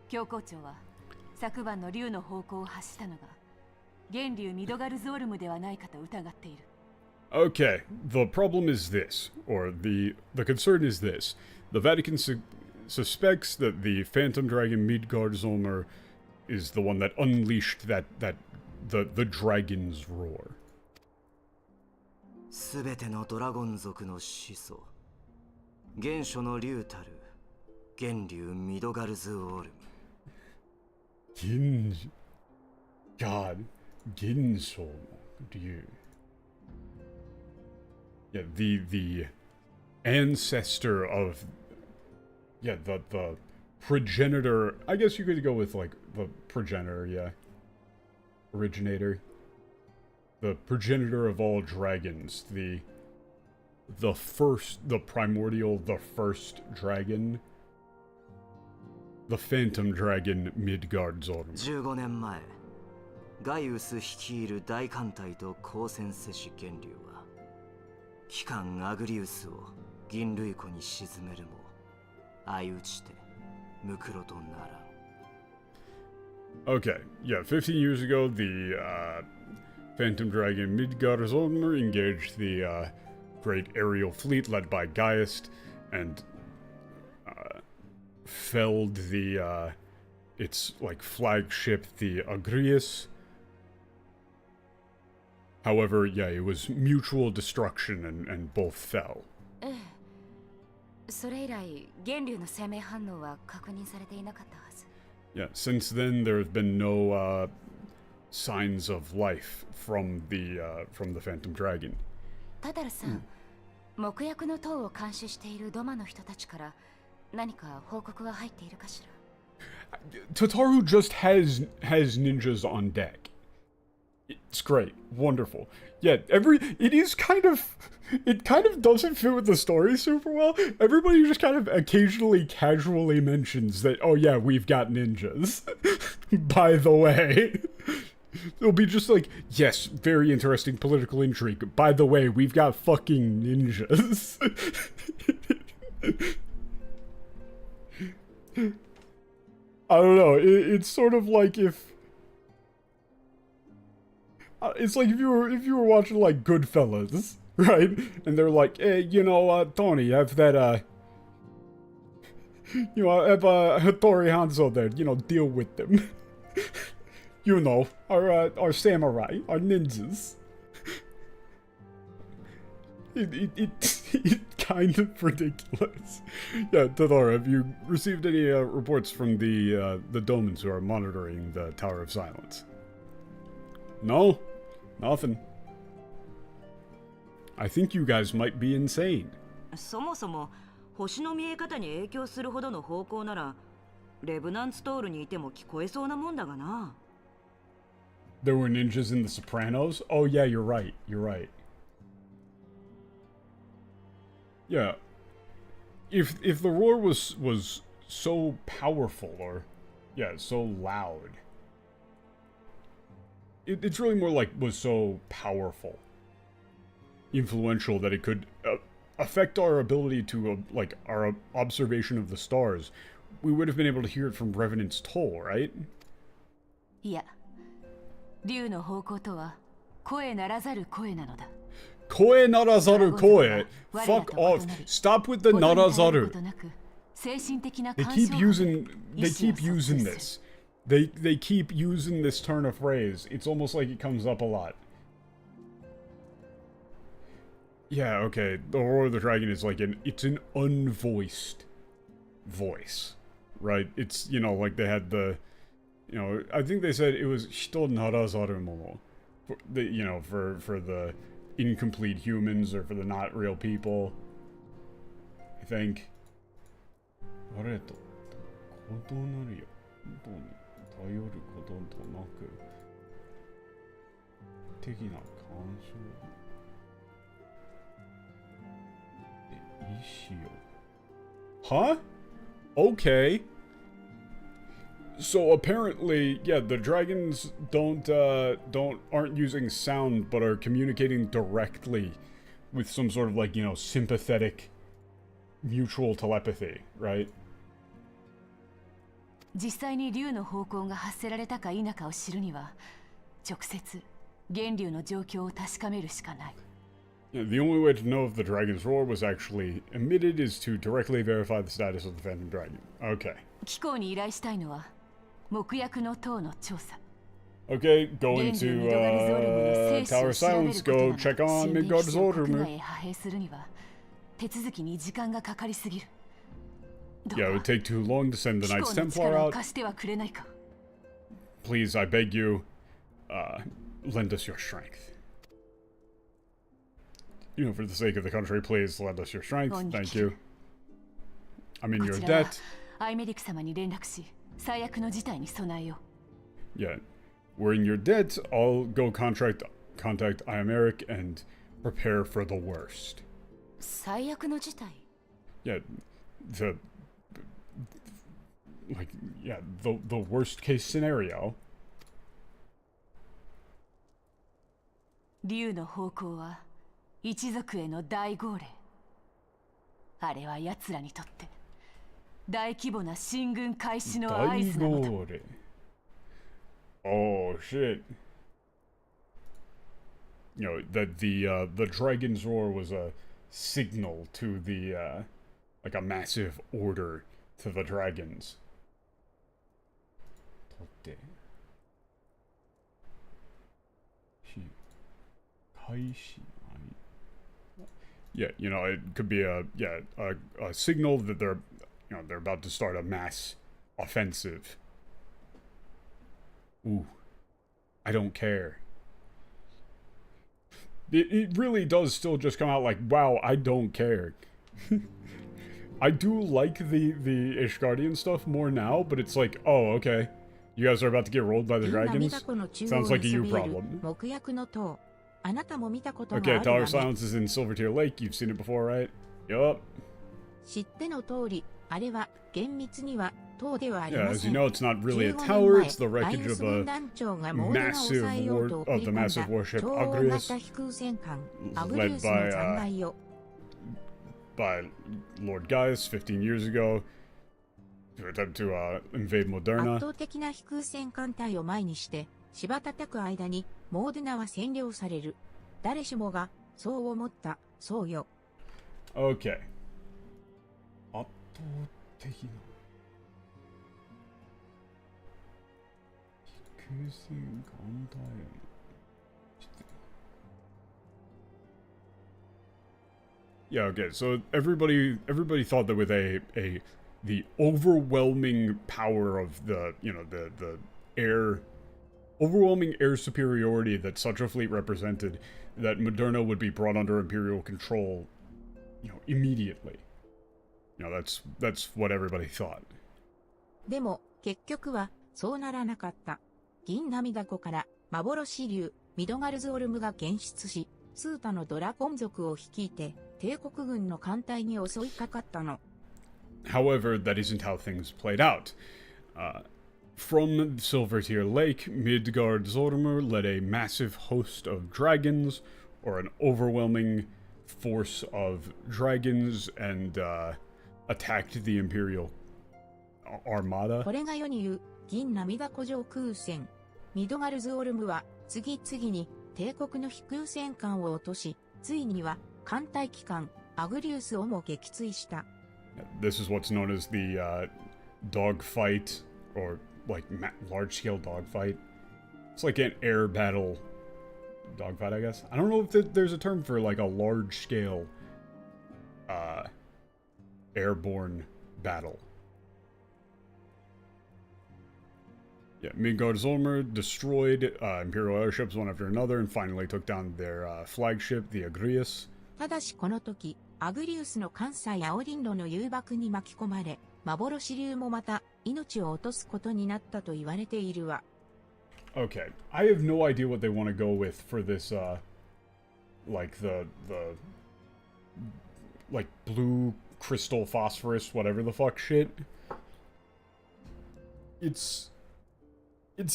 教皇庁は昨晩の竜の方向を発したのが源流ミドガルゾールムではないかと疑っている。Okay, the problem is this, or the concern is this. The Vatican suspects that the Phantom Dragon Midgardsormr is the one that unleashed the dragon's roar. すべてのドラゴン族の始祖、原初の竜たる源流ミドガルズオールム。God, Ginso, Ryu. Yeah, the ancestor of, yeah, the progenitor. I guess you could go with like the progenitor, yeah, originator, the progenitor of all dragons, the first dragon, the Phantom Dragon Midgardsormr. 15年前、ガイウス率いる大艦隊と交戦せし源流は、機関アグリウスを銀類湖に沈めるも、相打ちてムクロとならん。Okay, yeah, 15 years ago, the Phantom Dragon Midgardsormr engaged the great aerial fleet led by Geist, and felled the, its, like, flagship, the Agrius. However, yeah, it was mutual destruction and both fell. それ以来、源流の生命反応は確認されていなかったはず。Yeah, since then there have been no signs of life from the Phantom Dragon. タタルさん、木薬の塔を監視しているドマの人たちから何か報告が入っているかしら。Tataru just has ninjas on deck. It's great, wonderful. Yeah, it kind of doesn't fit with the story super well. Everybody just kind of occasionally casually mentions that, oh yeah, we've got ninjas. By the way. It'll be just like, yes, very interesting political intrigue. By the way, we've got fucking ninjas. I don't know, it's sort of like if... it's like if you were watching, like, Goodfellas, right? And they're like, hey, you know, Tony, have that, you know, have, Hattori Hanzo there, you know, deal with them. You know, our samurai, our ninjas. It's kind of ridiculous. Yeah, Tadara, have you received any reports from the Domans who are monitoring the Tower of Silence? No? Nothing. I think you guys might be insane. そもそも星の見え方に影響するほどの方向ならレブナンツトールにいても聞こえそうなもんだがな。There were ninjas in The Sopranos? Oh yeah, you're right. You're right. Yeah. If the roar was so powerful or yeah, so loud. It's really more like was so powerful, influential that it could affect our ability to like our observation of the stars. We would have been able to hear it from Revenant's Toll, right? いや、竜の方向とは声ならざる声なのだ。Koe narazaru koe. Fuck off. Stop with the narazaru. They keep using this. They keep using this turn of phrase. It's almost like it comes up a lot. Yeah, okay. The Roar of the Dragon is like it's an unvoiced voice. Right? It's, you know, like they had the, you know, I think they said it was hito narazaru mono. You know, for the incomplete humans or for the not real people. I think. Huh? Okay. So apparently, yeah, the dragons aren't using sound, but are communicating directly with some sort of like, you know, sympathetic mutual telepathy, right? 実際に竜の方向が発せられたか否かを知るには、直接源流の状況を確かめるしかない。Yeah, the only way to know if the dragon's roar was actually emitted is to directly verify the status of the Phantom Dragon. Okay. 機構に依頼したいのは木薬の塔の調査。Okay, go into Tower of Silence, go check on Midgardsormr. 派兵するには手続きに時間がかかりすぎる。Yeah, it would take too long to send the Knights Templar out. Please, I beg you, lend us your strength. You know, for the sake of the country, please lend us your strength. Thank you. I'm in your debt. Yeah, we're in your debt. I'll go contact Iameric and prepare for the worst. Yeah, the worst case scenario. 竜の方向は一族への大号令。あれは奴らにとって大規模な進軍開始の合図なのだ。Oh shit. You know, that the dragon's roar was a signal to the like a massive order to the dragons. Yeah, you know, it could be a signal that they're about to start a mass offensive. Ooh, I don't care. It really does still just come out like, wow, I don't care. I do like the Ishgardian stuff more now, but it's like, oh, okay. You guys are about to get rolled by the dragons? Sounds like a you problem. Okay, Tower of Silence is in Silvertear Lake. You've seen it before, right? Yup. Yeah, as you know, it's not really a tower, it's the wreckage of a massive warship Agrius, led by Lord Gaius 15 years ago to attempt to invade Moderna. Okay. Yeah, okay, so everybody thought that with the overwhelming power of the overwhelming air superiority that such a fleet represented, that Moderna would be brought under Imperial control, immediately. That's what everybody thought. でも結局はそうならなかった。銀涙湖から幻竜ミドガルズオルムが現出し、スータのドラゴン族を率いて帝国軍の艦隊に襲いかかったの。However, that isn't how things played out. From Silvertear Lake, Midgardsormr led a massive host of dragons, or an overwhelming force of dragons, and attacked the Imperial Armada. これが世に言う銀涙湖上空戦。ミドガルズオルムは次々に帝国の飛空戦艦を落とし、ついには艦隊機関アグリウスをも撃墜した。This is what's known as the dogfight, or like large-scale dogfight. It's like an air battle dogfight, I guess. I don't know if there's a term for like a large-scale airborne battle. Yeah, Midgardsormr destroyed Imperial airships one after another and finally took down their flagship, the Agrius. ただしこの時、アグリウスの艦載アオリンロの誘爆に巻き込まれ、幻竜もまた命を落とすことになったと言われているわ。Okay, I have no idea what they want to go with for this, like the like blue crystal phosphorus, whatever the fuck shit. It's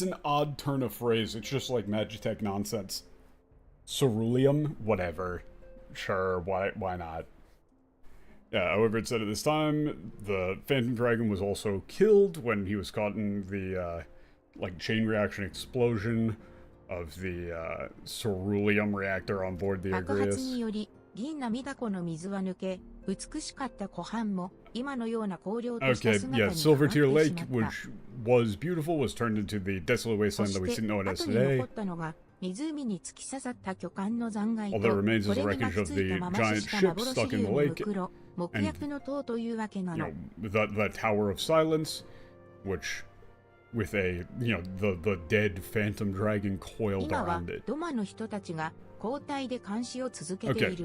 an odd turn of phrase. It's just like Magitech nonsense. Ceruleum? Whatever. Sure, why not? Yeah, however, it said at this time, the Phantom Dragon was also killed when he was caught in the, like, chain reaction explosion of the, ceruleum reactor on board the Agrius. 爆発により、銀涙湖の水は抜け、美しかった湖畔も、今のような荒涼とした姿に変わってしまった。Silvertear Lake, which was beautiful, was turned into the desolate wasteland that we know it as today. All that remains is the wreckage of the giant ship stuck in the lake, and, the Tower of Silence, which, with a, the dead Phantom Dragon coiled around it. Okay,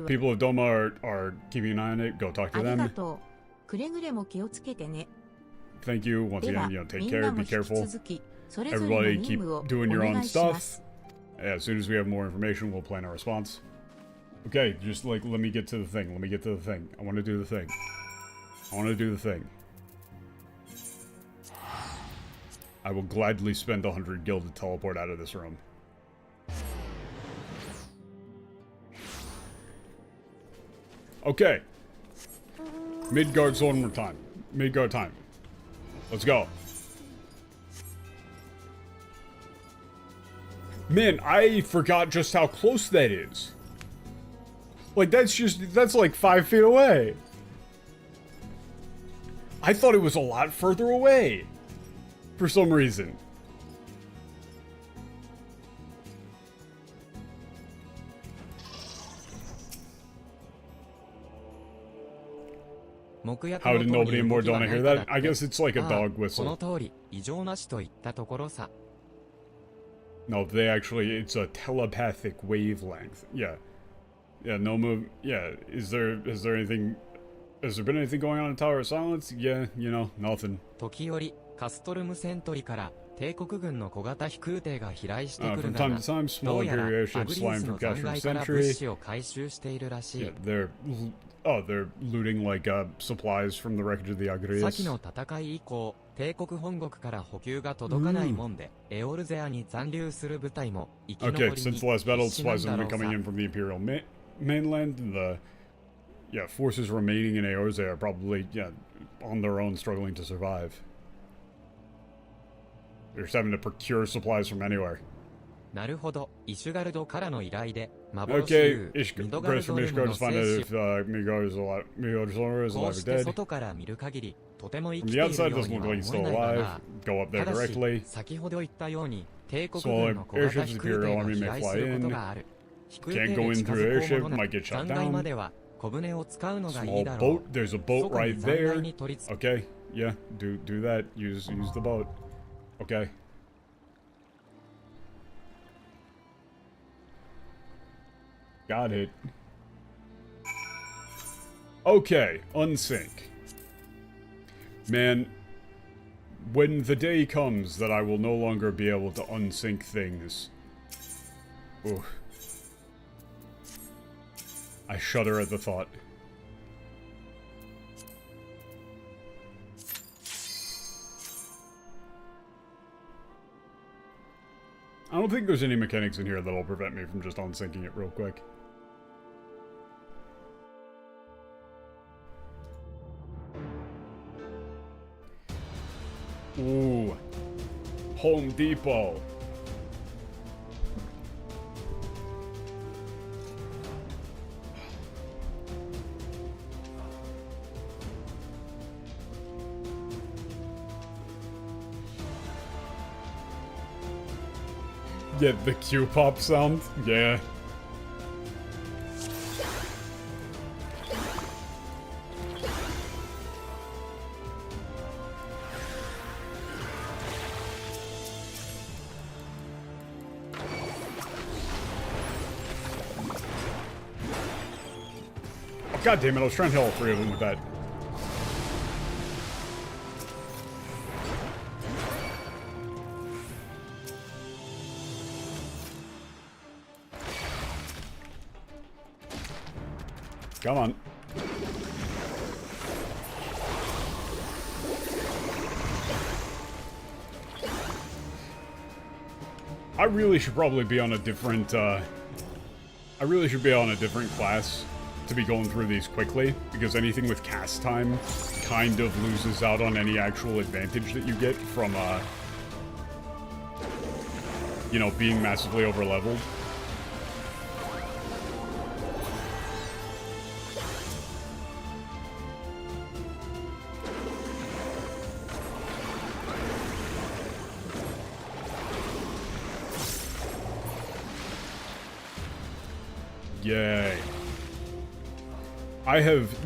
people of Doma are keeping an eye on it. Go talk to them. Thank you. Once again, take care, be careful. Everybody keep doing your own stuff. As soon as we have more information, we'll plan our response. Okay, just, let me get to the thing. I want to do the thing. I will gladly spend 100 gil to teleport out of this room. Okay. Midgardsormr time. Midgard time. Let's go. Man, I forgot just how close that is. Like, that's like 5 feet away. I thought it was a lot further away. For some reason. How did nobody in Mordona hear that? I guess it's like a dog whistle. No, they actually, it's a telepathic wavelength. Yeah. Yeah, no move. Yeah, has there been anything going on in Tower of Silence? Yeah, you know, nothing. From time to time, small imperial ships flying from Castro Century. Yeah, they're looting like supplies from the wreckage of the Agrias. Okay, since the last battle, supplies have been coming in from the Imperial mainland, and the forces remaining in Eorzea are probably on their own, struggling to survive. They're just having to procure supplies from anywhere. Okay, Grace from Ishgard to find out if Midgardsormr is alive or dead. From the outside, it doesn't look like he's still alive. Go up there directly. Small airships, the Imperial Army may fly in. Can't go in through airship, might get shot down. Small boat, there's a boat right there. Okay, yeah, do that. Use the boat. Okay. Got it. Okay, unsync. Man, when the day comes that I will no longer be able to unsync things, ooh, I shudder at the thought. I don't think there's any mechanics in here that'll prevent me from just unsyncing it real quick. Ooh. Home Depot. Yeah, the Q-pop sound. Yeah. God damn it, I was trying to kill all three of them with that. Come on. I really should probably be on a different, I really should be on a different class to be going through these quickly, because anything with cast time kind of loses out on any actual advantage that you get from, you know, being massively over-leveled. Yay.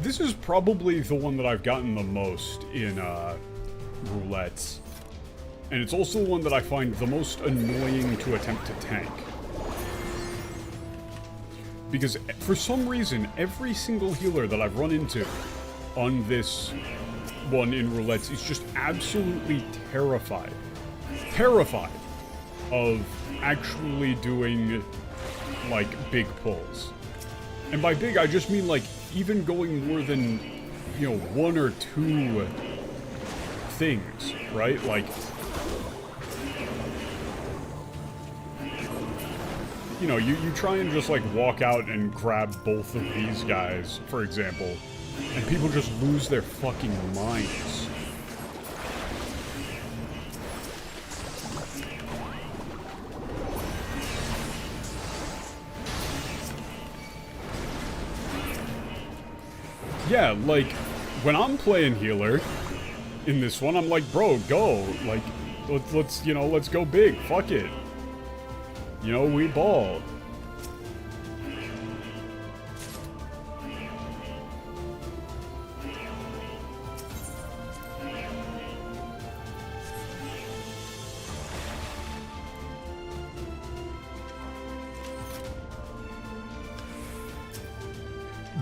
This is probably the one that I've gotten the most in, roulettes. And it's also the one that I find the most annoying to attempt to tank. Because for some reason, every single healer that I've run into on this one in roulettes is just absolutely terrified. Terrified of actually doing, like, big pulls. And by big, I just mean, like, even going more than, you know, one or two things, right? Like, you know, you try and just, like, walk out and grab both of these guys, for example, and people just lose their fucking minds. Yeah, like, when I'm playing healer, In this one, I'm like, bro, go. Like, let's, you know, let's go big. Fuck it. You know, we ball.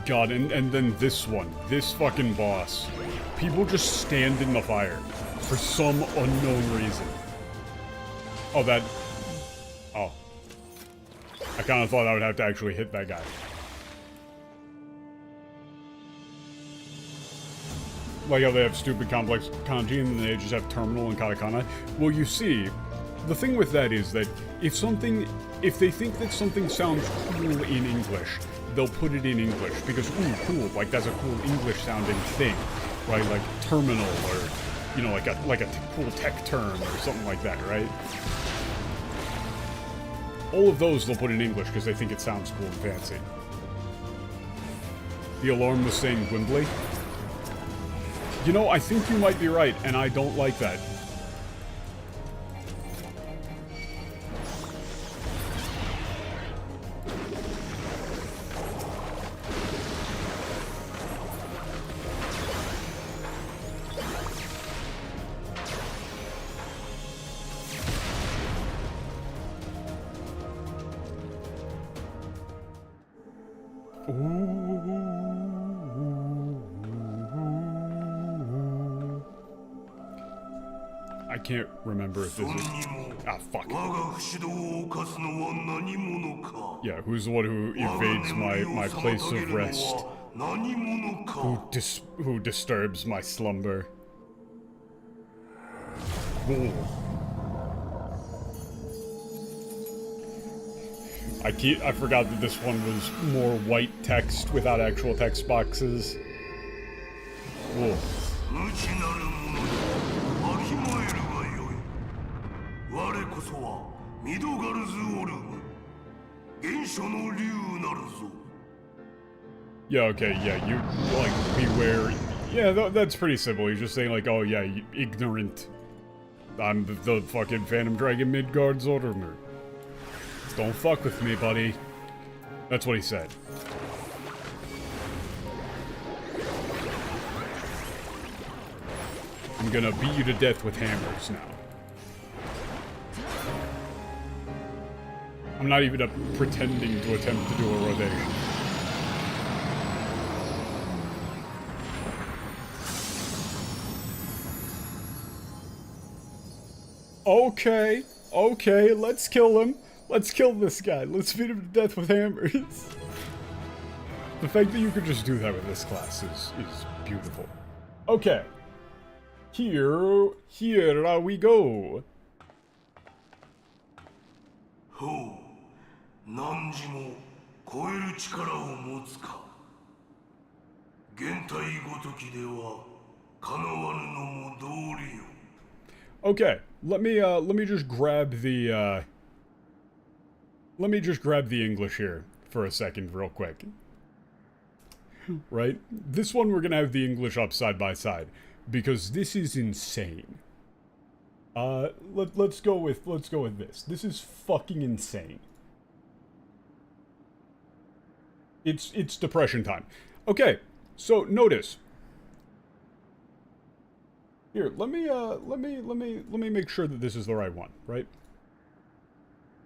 God, and then this one. This fucking boss. People just stand in the fire. For some unknown reason. Oh, that... Oh. I kind of thought I would have to actually hit that guy. Like how they have stupid complex kanji and then they just have terminal and katakana. Well, you see, the thing with that is that if they think that something sounds cool in English, they'll put it in English because, ooh, cool, like that's a cool English sounding thing, right? Like terminal or, you know, like a cool tech term or something like that, right? All of those they'll put in English because they think it sounds cool and fancy. The alarm was saying Wembley. You know, I think you might be right, and I don't like that. I can't remember if this is... Ah, fuck. Yeah, who's the one who evades my place of rest? Who disturbs my slumber? Ooh. I forgot that this one was more white text without actual text boxes. Whoa. Yeah, okay, yeah, you, like, beware. Yeah, that's pretty simple. He's just saying, like, oh, yeah, you ignorant. I'm the fucking Phantom Dragon Midgardsormr. Don't fuck with me, buddy. That's what he said. I'm gonna beat you to death with hammers now. I'm not even pretending to attempt to do a rotation. Okay, okay, let's kill him. Let's kill this guy. Let's beat him to death with hammers. The fact that you could just do that with this class is beautiful. Okay. Here we go. Who? 何時も超える力を持つか。現体ごときでは叶わぬのも道理よ。Okay, let me just grab the English here for a second real quick. Right? This one we're gonna have the English up side by side because this is insane. Let's go with this. This is fucking insane. It's depression time. Okay, so notice. Here, let me make sure that this is the right one, right?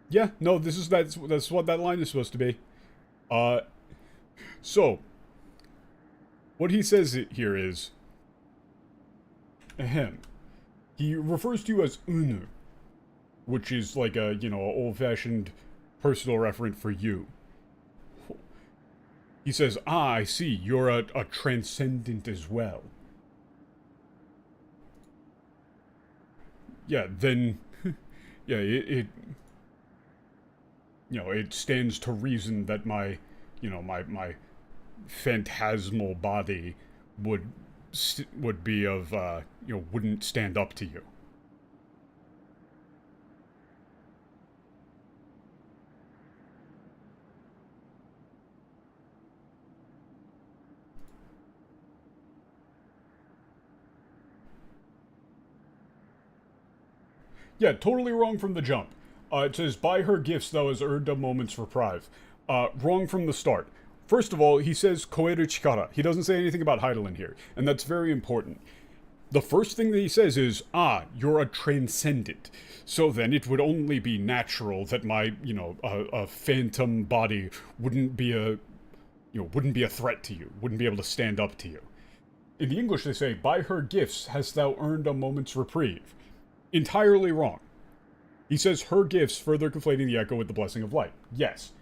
Yeah, no, that's what that line is supposed to be. So what he says here is ahem. He refers to you as Unu, which is like a, you know, old-fashioned personal referent for you. He says, ah, I see, you're a transcendent as well. Yeah, then, yeah, it you know, it stands to reason that my, you know, my phantasmal body would be of, you know, wouldn't stand up to you. Yeah, totally wrong from the jump. It says, by her gifts thou hast earned a moment's reprieve. Wrong from the start. First of all, he says koeru chikara. He doesn't say anything about Heidelin here, and that's very important. The first thing that he says is, you're a transcendent. So then it would only be natural that my, a phantom body wouldn't be a threat to you, wouldn't be able to stand up to you. In the English they say, by her gifts hast thou earned a moment's reprieve. Entirely wrong. He says her gifts, further conflating the echo with the blessing of light. Yes.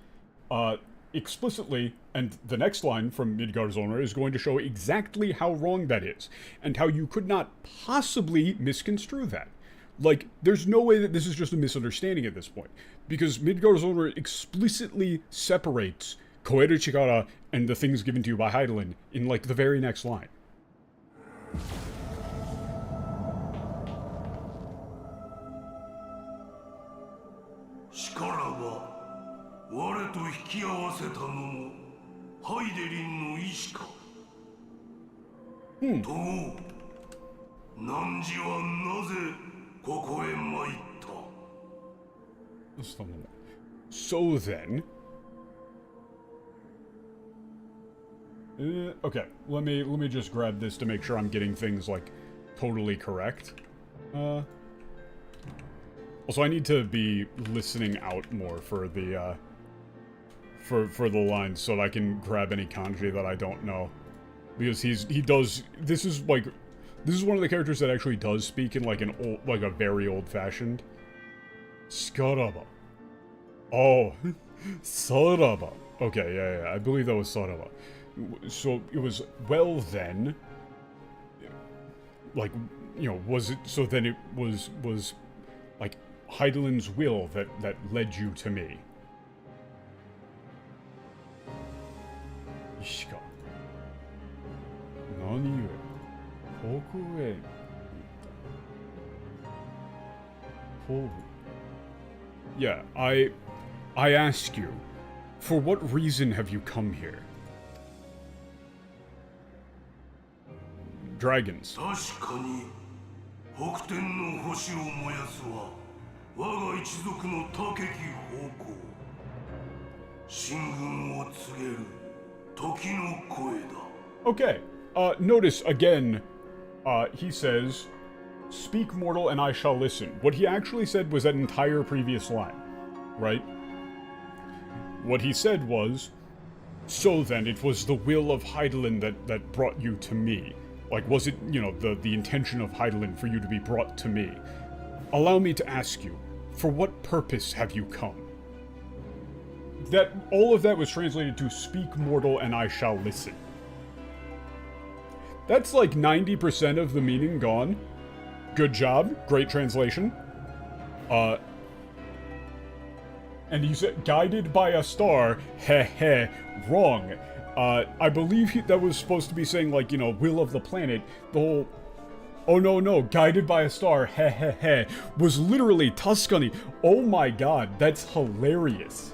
Explicitly, and the next line from Midgardsormr is going to show exactly how wrong that is, and how you could not possibly misconstrue that. Like, there's no way that this is just a misunderstanding at this point, because Midgardsormr explicitly separates koeru chikara and the things given to you by Heidelin in, like, the very next line. 我と引き合わせたのもハイデリンの意志か。と王、汝はなぜここへ参った？ So then, okay, let me just grab this to make sure I'm getting things like totally correct. Also, I need to be listening out more for the for the lines so that I can grab any kanji that I don't know, because this is one of the characters that actually does speak in like a very old-fashioned Skaraba. Oh, Saraba. Okay, yeah, I believe that was Saraba. So it was, well then, like, was it, so then it was like Heidelin's will that led you to me. Ishika. Nani yo? Koku e. Kobu. Yeah, I ask you, for what reason have you come here? Dragons. 確かに北天の星を燃やすは我が一族の高き方向。進軍を告げる時の声だ。 Okay, notice again, he says, speak mortal and I shall listen. What he actually said was that entire previous line, right? What he said was, so then it was the will of Heidelin that brought you to me. Like, was it, the intention of Heidelin for you to be brought to me? Allow me to ask you, for what purpose have you come? That, all of that was translated to speak mortal and I shall listen. That's like 90% of the meaning gone. Good job, great translation. And he said, guided by a star, heh, wrong. I believe that was supposed to be saying, like, will of the planet. The whole, oh no, guided by a star, heh, was literally Tuscany. Oh my god, that's hilarious.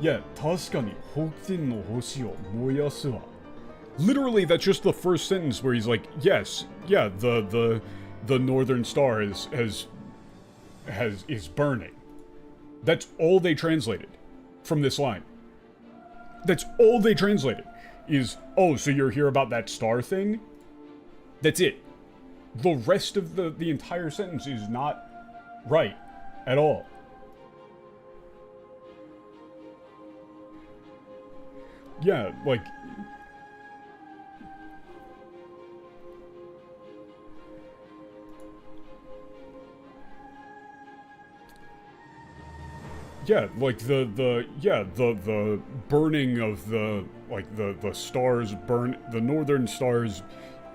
Yeah, Tuscany, Hokuten no hoshi o moyasu wa. Literally, that's just the first sentence where he's like, yes, yeah, the northern star is burning. That's all they translated from this line. That's all they translated is, oh, so you're here about that star thing? That's it. The rest of the entire sentence is not right at all. Yeah, like, yeah, like the burning of the stars the northern stars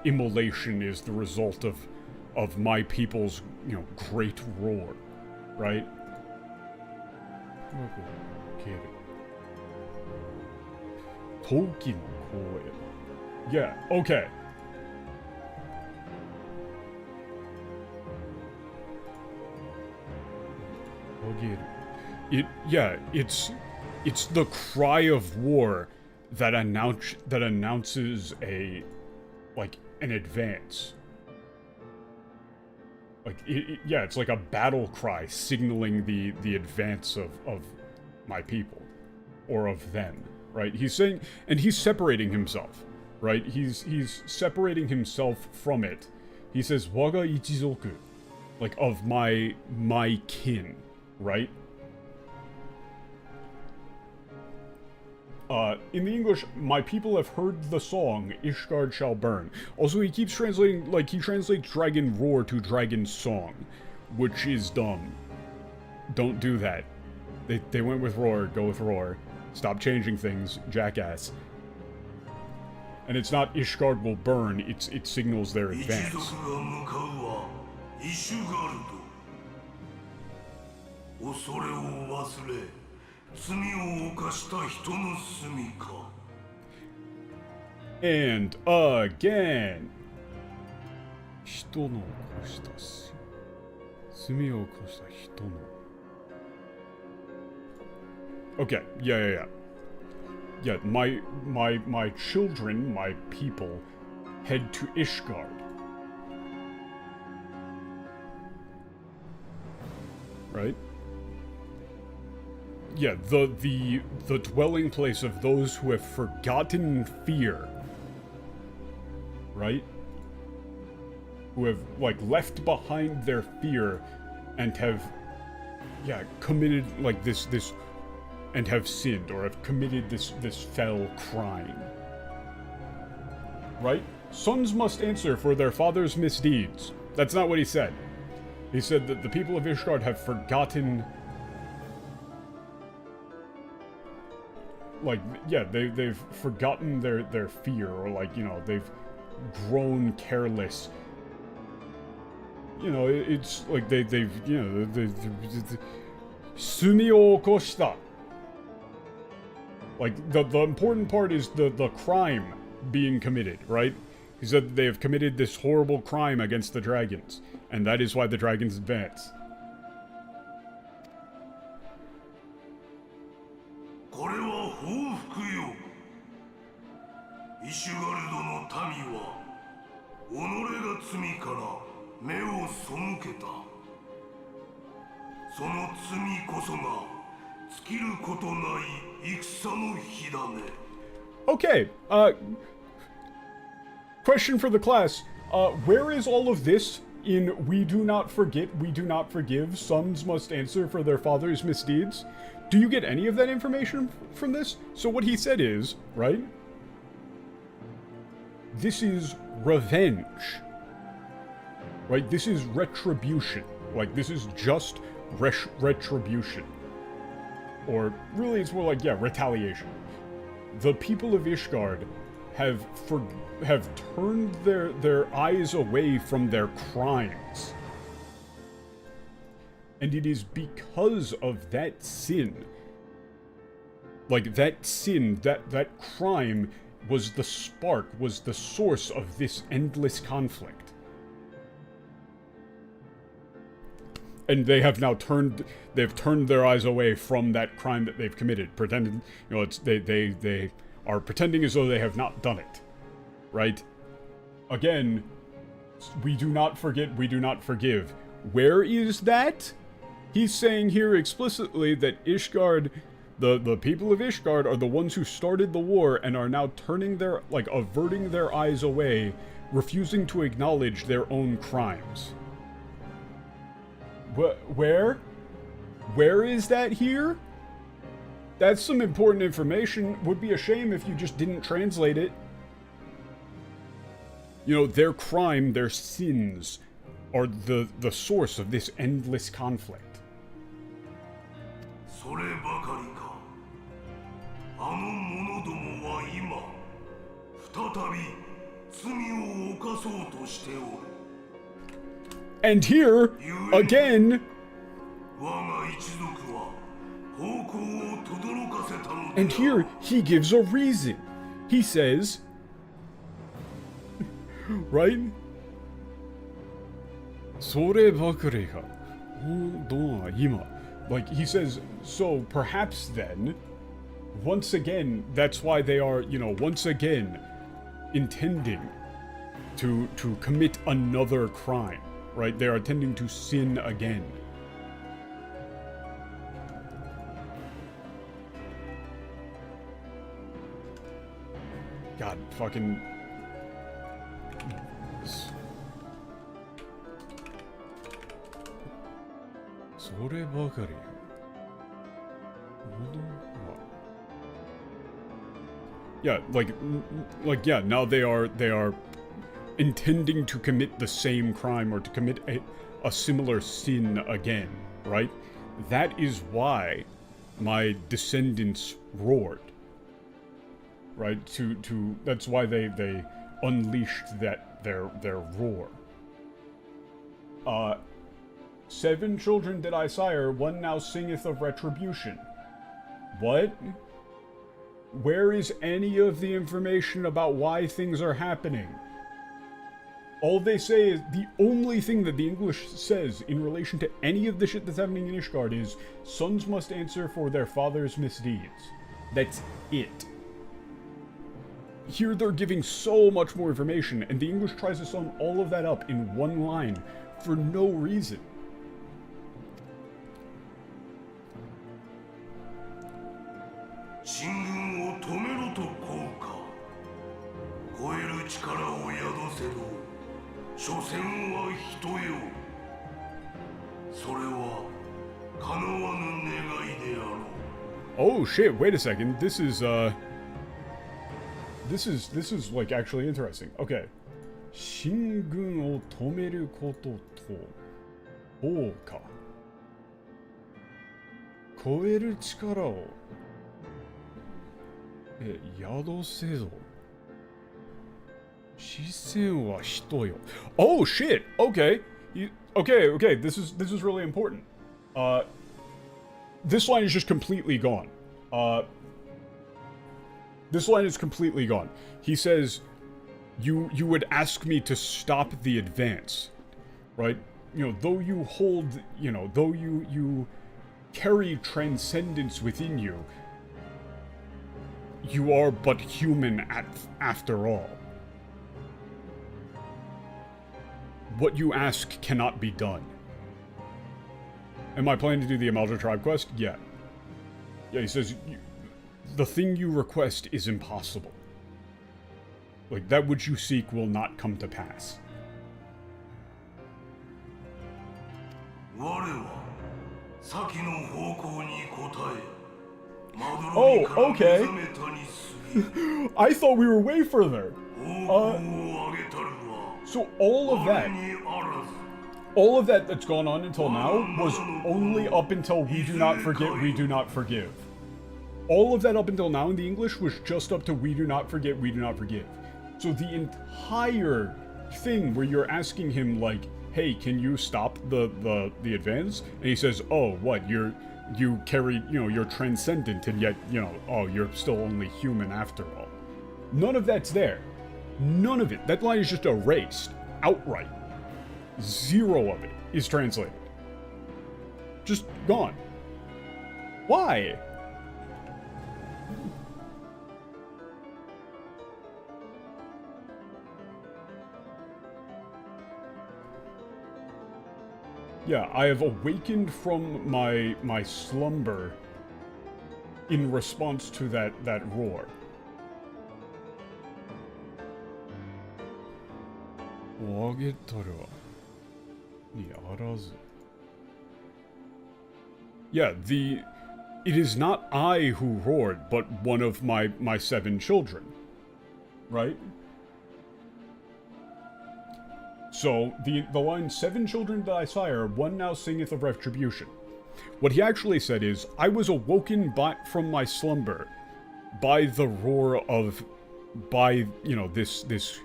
immolation is the result of my people's, great roar, right? Toki no koe. Yeah, okay. It's the cry of war that announces an advance. Like, yeah, it's like a battle cry signaling the advance of my people. Or of them, right? He's saying, and he's separating himself, right? He's separating himself from it. He says, Waga ichizoku, like, of my kin, right? In the English, my people have heard the song, Ishgard shall burn. Also, he keeps translating, like, he translates dragon roar to dragon song, which is dumb. Don't do that. They went with roar, go with roar. Stop changing things, jackass. And it's not Ishgard will burn, it signals their advance. And again. Okay, yeah. Yeah, my children, my people, head to Ishgard. Right? Yeah, the dwelling place of those who have forgotten fear. Right? Who have, like, left behind their fear and have, yeah, committed, like, this and have sinned, or have committed this fell crime. Right? Sons must answer for their father's misdeeds. That's not what he said. He said that the people of Ishgard have forgotten... Like, yeah, they've forgotten their fear, or, like, you know, they've grown careless. You know, it's like they've, you know, sumi o okoshita. Like, the important part is the crime being committed, right? He said that they have committed this horrible crime against the dragons, and that is why the dragons advance. Okay, question for the class. Where is all of this in We Do Not Forget, We Do Not Forgive, Sons Must Answer for Their Father's Misdeeds? Do you get any of that information from this? So what he said is, right? This is revenge. Right? This is retribution. Like, this is just retribution. Or, really, it's more like, yeah, retaliation. The people of Ishgard have turned their eyes away from their crimes. And it is because of that sin, like, that sin, that crime was the spark, was the source of this endless conflict. And they have now turned their eyes away from that crime that they've committed, pretending, you know, it's they are pretending as though they have not done it, right? Again, we do not forget, we do not forgive. Where is that? He's saying here explicitly that Ishgard, the people of Ishgard are the ones who started the war and are now turning their, like, averting their eyes away, refusing to acknowledge their own crimes. Where? Where is that here? That's some important information. Would be a shame if you just didn't translate it. You know, their crime, their sins, are the source of this endless conflict. And here, again, and here he gives a reason. He says, right? Like, he says, so perhaps then, once again, that's why they are, you know, once again, intending to commit another crime. right? They are tending to sin again. God, fucking... Yeah, yeah, now they are intending to commit the same crime or to commit a similar sin again, right? That is why my descendants roared. Right? That's why they unleashed their roar. 7 children did I sire, one now singeth of retribution. What? Where is any of the information about why things are happening? All they say is, the only thing that the English says in relation to any of the shit that's happening in Ishgard is, sons must answer for their father's misdeeds. That's it. Here they're giving so much more information, and the English tries to sum all of that up in one line for no reason. Oh shit, wait a second, this is like actually interesting. Okay. 進軍を止めることと、王か。超える力を、宿せぞ。視線は人よ。Oh shit! Okay. Okay, this is really important. This line is just completely gone. This line is completely gone. He says, you would ask me to stop the advance, right? You know, though you hold, you know, though you carry transcendence within you, you are but human after all. What you ask cannot be done. Am I planning to do the Amalja Tribe quest? Yeah. Yeah, he says, the thing you request is impossible. Like, that which you seek will not come to pass. Oh, okay. I thought we were way further. So all of that that's gone on until now was only up until we do not forget, we do not forgive. All of that up until now in the English was just up to we do not forget, we do not forgive. So the entire thing where you're asking him like, hey, can you stop the advance? And he says, oh, what, you carry, you know, you're transcendent and yet, you know, oh, you're still only human after all. None of that's there. None of it. That line is just erased outright. Zero of it is translated. Just gone. Why? Yeah, I have awakened from my slumber in response to that roar. Yeah, it is not I who roared, but one of my 7 children. Right? So, the line, 7 children did I sire, one now singeth of retribution. What he actually said is, I was awoken from my slumber by the roar by, you know, this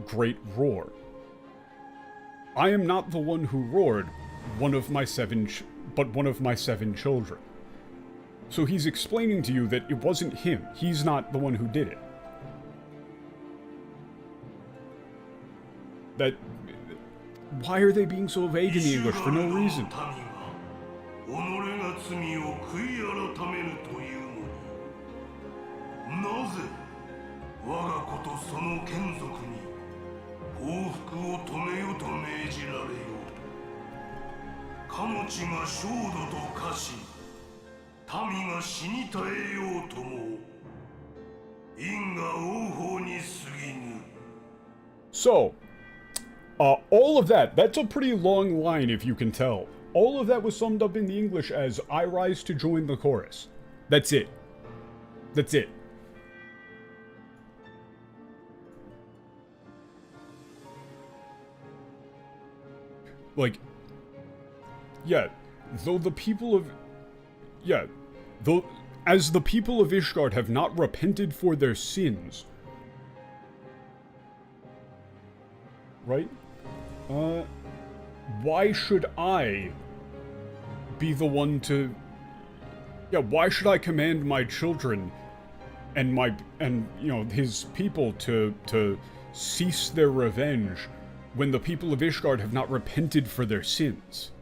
great roar. I am not the one who roared, one of my 7 children. So he's explaining to you that it wasn't him. He's not the one who did it. Why are they being so vague in the English for no reason? かの地が焦土と化し民が死に絶えようとも因果応報に過ぎぬ。 So, all of that, that's a pretty long line if you can tell. All of that was summed up in the English as, I rise to join the chorus. That's it. That's it. Like, yeah, though the people of... Yeah, though... As the people of Ishgard have not repented for their sins... Right? Why should I be the one to... Yeah, why should I command my children and you know, his people to cease their revenge when the people of Ishgard have not repented for their sins?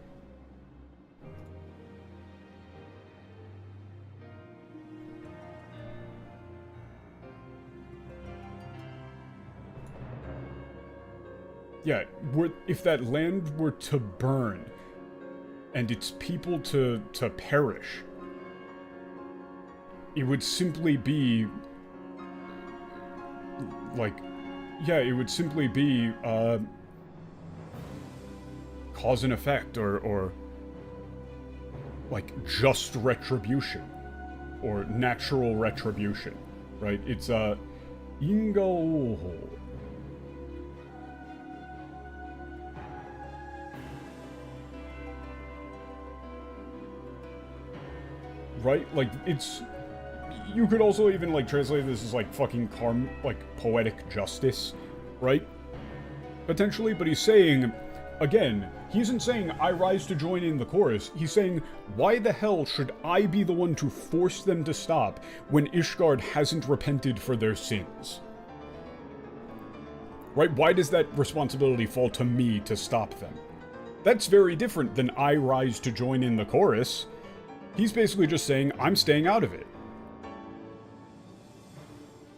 Yeah, if that land were to burn, and its people to perish, it would simply be... Like... Yeah, it would simply be, cause and effect, or like, just retribution. Or natural retribution, right? It's, Ingo... Right? Like, it's... You could also even, like, translate this as, like, fucking poetic justice, right? Potentially, but he's saying, again, he isn't saying, I rise to join in the chorus. He's saying, why the hell should I be the one to force them to stop when Ishgard hasn't repented for their sins? Right? Why does that responsibility fall to me to stop them? That's very different than I rise to join in the chorus. He's basically just saying, I'm staying out of it.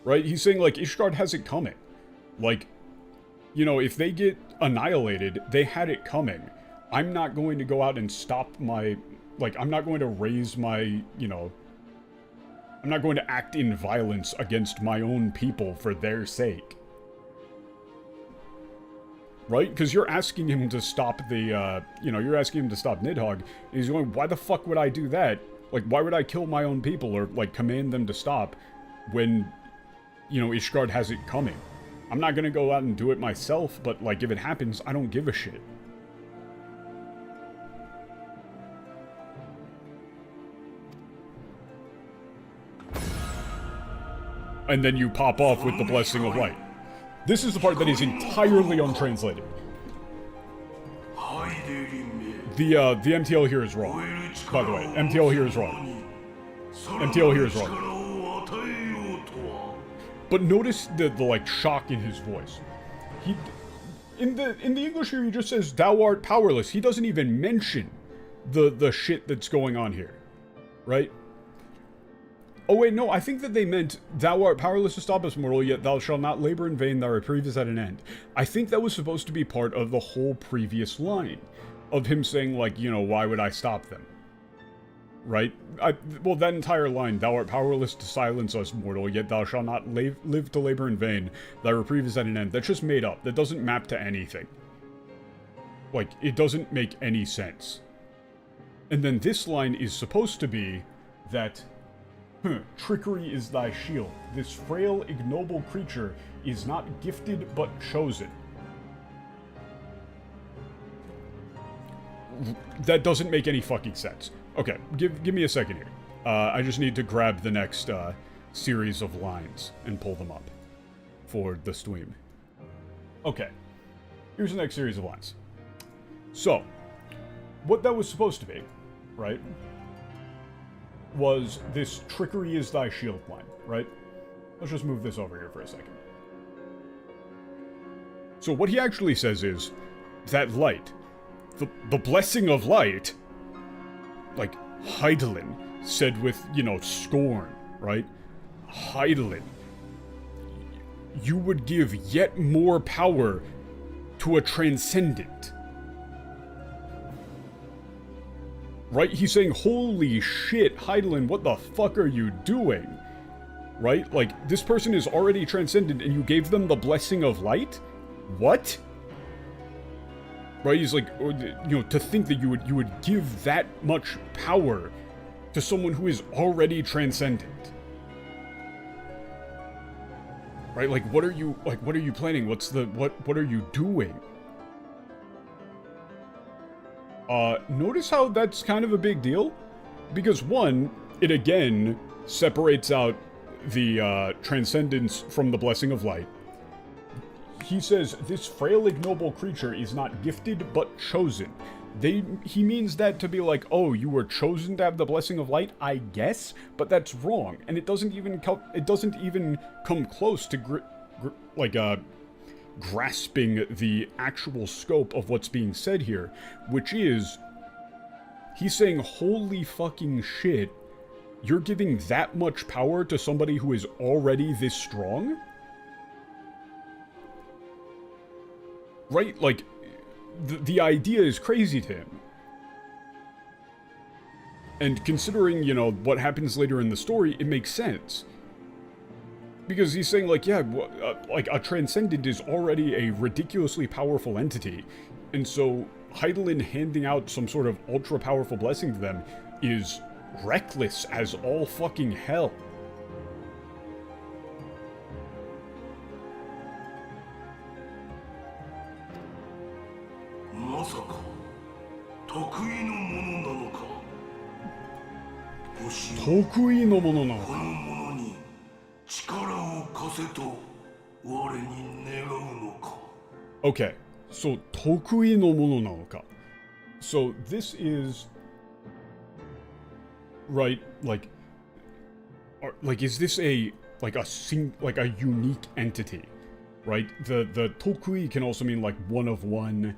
Right? He's saying, like, Ishgard has it coming. Like, you know, if they get annihilated, they had it coming. I'm not going to go out and stop my... Like, I'm not going to raise my, you know... I'm not going to act in violence against my own people for their sake. Right? Because you're asking him to stop the, you know, you're asking him to stop Nidhogg, and he's going, why the fuck would I do that? Like, why would I kill my own people, or, like, command them to stop, when, you know, Ishgard has it coming? I'm not gonna go out and do it myself, but, like, if it happens, I don't give a shit. And then you pop off with the Blessing of Light. This is the part that is entirely untranslated. The MTL here is wrong. By the way, MTL here is wrong. MTL here is wrong. But notice the like shock in his voice. In the English here he just says thou art powerless. He doesn't even mention the shit that's going on here. Right? Oh wait, no, I think that they meant, thou art powerless to stop us, mortal, yet thou shalt not labor in vain, thy reprieve is at an end. I think that was supposed to be part of the whole previous line. Of him saying, like, you know, why would I stop them? Right? Well, that entire line, thou art powerless to silence us, mortal, yet thou shalt not live to labor in vain, thy reprieve is at an end. That's just made up. That doesn't map to anything. Like, it doesn't make any sense. And then this line is supposed to be that... Trickery is thy shield. This frail, ignoble creature is not gifted but chosen. That doesn't make any fucking sense. Okay, give me a second here. I just need to grab the next series of lines and pull them up for the stream. Okay, here's the next series of lines. So, what that was supposed to be, right? Was this trickery is thy shield line, right? Let's just move this over here for a second. So what he actually says is, that light, the blessing of light, like Heidelin said with, you know, scorn, right? Heidelin, you would give yet more power to a transcendent. Right? He's saying, holy shit, Hydaelyn, what the fuck are you doing? Right? Like, this person is already transcendent and you gave them the blessing of light? What? Right? He's like, to think that you would give that much power to someone who is already transcendent. Right? Like, what are you planning? What are you doing? Notice how that's kind of a big deal? Because one, it again separates out the transcendence from the blessing of light. He says, this frail ignoble creature is not gifted, but chosen. He means that to be like, oh, you were chosen to have the blessing of light, I guess? But that's wrong, and it doesn't even come close to, grasping the actual scope of what's being said here, which is, he's saying, holy fucking shit, you're giving that much power to somebody who is already this strong? Right? Like, the idea is crazy to him. And considering, what happens later in the story, it makes sense. Because he's saying, like, yeah, like, a transcendent is already a ridiculously powerful entity. And so, Hydaelyn handing out some sort of ultra-powerful blessing to them is reckless as all fucking hell. Okay, so 得意のものなのか. So this is right, like is this a unique entity, right? The 得意 can also mean like one of one.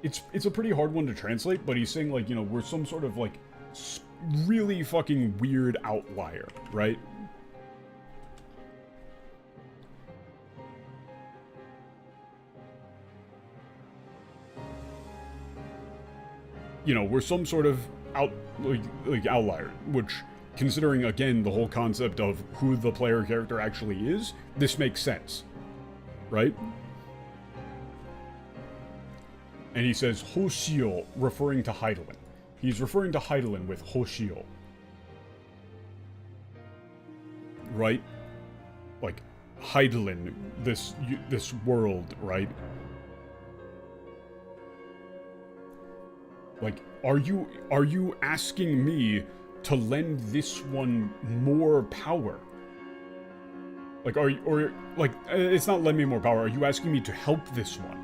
It's a pretty hard one to translate, but he's saying, like, we're some sort of, like, really fucking weird outlier, right? We're some sort of outlier, which, considering, again, the whole concept of who the player character actually is, this makes sense, right? And he says Hoshio, referring to Hydaelyn. He's referring to Hydaelyn with Hoshio. Right? Like, Hydaelyn, this world, right? Like, are you asking me to lend this one more power? Like, it's not lend me more power, are you asking me to help this one?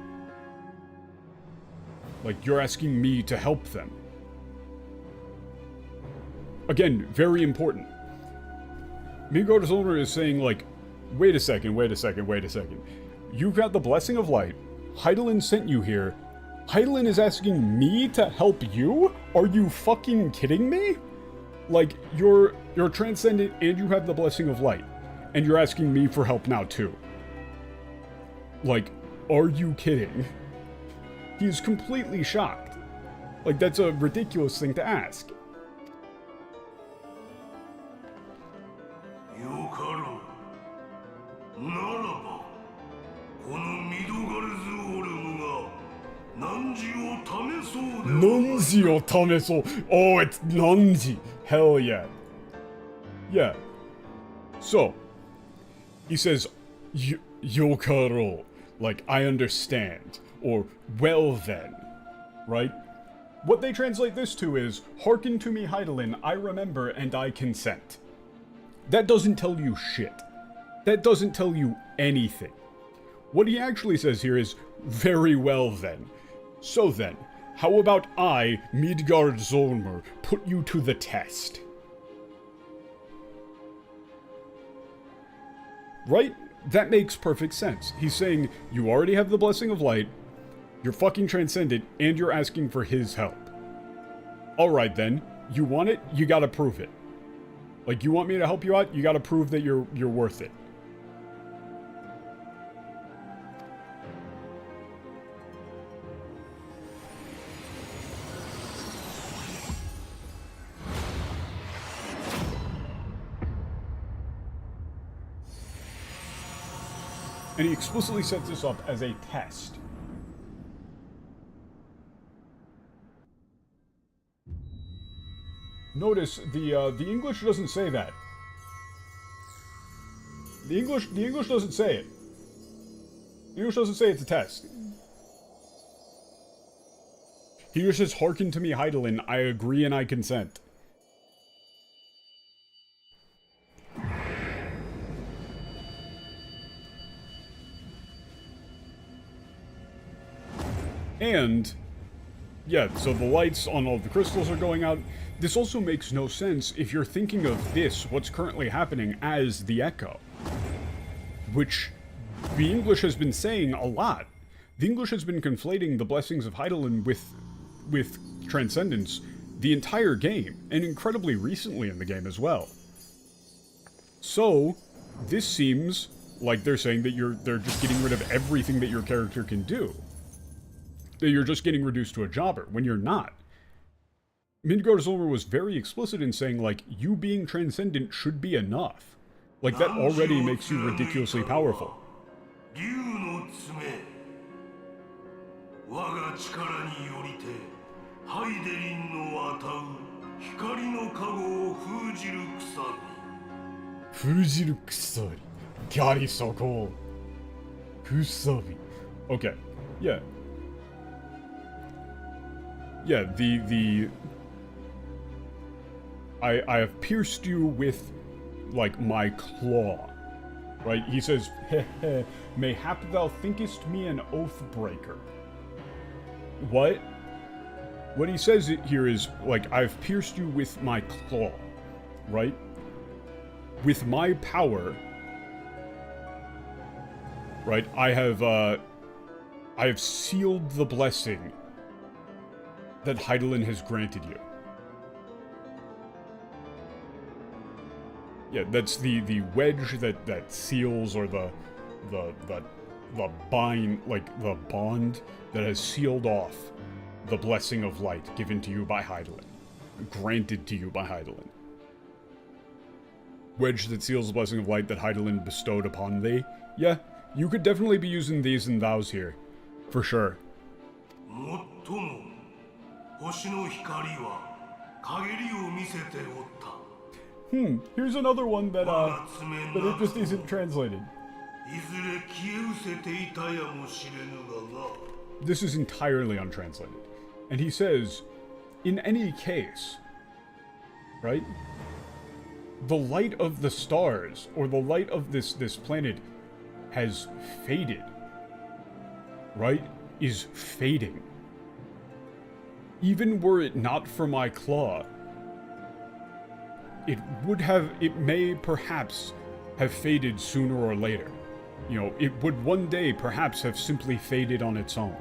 Like, you're asking me to help them. Again, very important. Midgardsormr is saying, like, wait a second. You've got the blessing of light. Hydaelyn sent you here. Hydaelyn is asking me to help you? Are you fucking kidding me? Like, you're transcendent and you have the blessing of light. And you're asking me for help now, too. Like, are you kidding? He's completely shocked. Like, that's a ridiculous thing to ask. Nanji o tameso. Oh, it's Nanji. Hell yeah. Yeah. So, he says, Yokaro. Like, I understand. Or, well then. Right? What they translate this to is, hearken to me, Hydaelyn, I remember and I consent. That doesn't tell you shit. That doesn't tell you anything. What he actually says here is, very well then. So then, how about I, Midgardsormr, put you to the test? Right? That makes perfect sense. He's saying, you already have the blessing of light, you're fucking transcendent, and you're asking for his help. Alright then, you want it, you gotta prove it. Like, you want me to help you out, you gotta prove that you're worth it. And he explicitly sets this up as a test. Notice the English doesn't say that. The English doesn't say it. The English doesn't say it's a test. He just says, "Hearken to me, Hydaelyn. I agree and I consent." And, yeah, so the lights on all the crystals are going out. This also makes no sense if you're thinking of this, what's currently happening, as the Echo. Which the English has been saying a lot. The English has been conflating the blessings of Hydaelyn with Transcendence the entire game, and incredibly recently in the game as well. So, this seems like they're saying that they're just getting rid of everything that your character can do. That you're just getting reduced to a jobber, when you're not. Midgardsormr was very explicit in saying, like, you being transcendent should be enough. Like, that already makes you ridiculously powerful. Fujiru kusari. God, he's so cool. Kusabi. Okay, yeah. Yeah, I have pierced you with, like, my claw. Right? He says, heh heh, mayhap thou thinkest me an oath breaker. What? What he says here is, like, I've pierced you with my claw. Right? With my power, right, I have sealed the blessing that Hydaelyn has granted you. Yeah, that's the wedge that seals, or the bind, like the bond that has sealed off the blessing of light given to you by Hydaelyn, granted to you by Hydaelyn. Wedge that seals the blessing of light that Hydaelyn bestowed upon thee. Yeah, you could definitely be using these and thous here, for sure. Here's another one that it just isn't translated. This is entirely untranslated. And he says, in any case, right? The light of the stars, or the light of this planet, has faded. Right? Is fading. Even were it not for my claw, it may perhaps have faded sooner or later. You know, it would one day perhaps have simply faded on its own.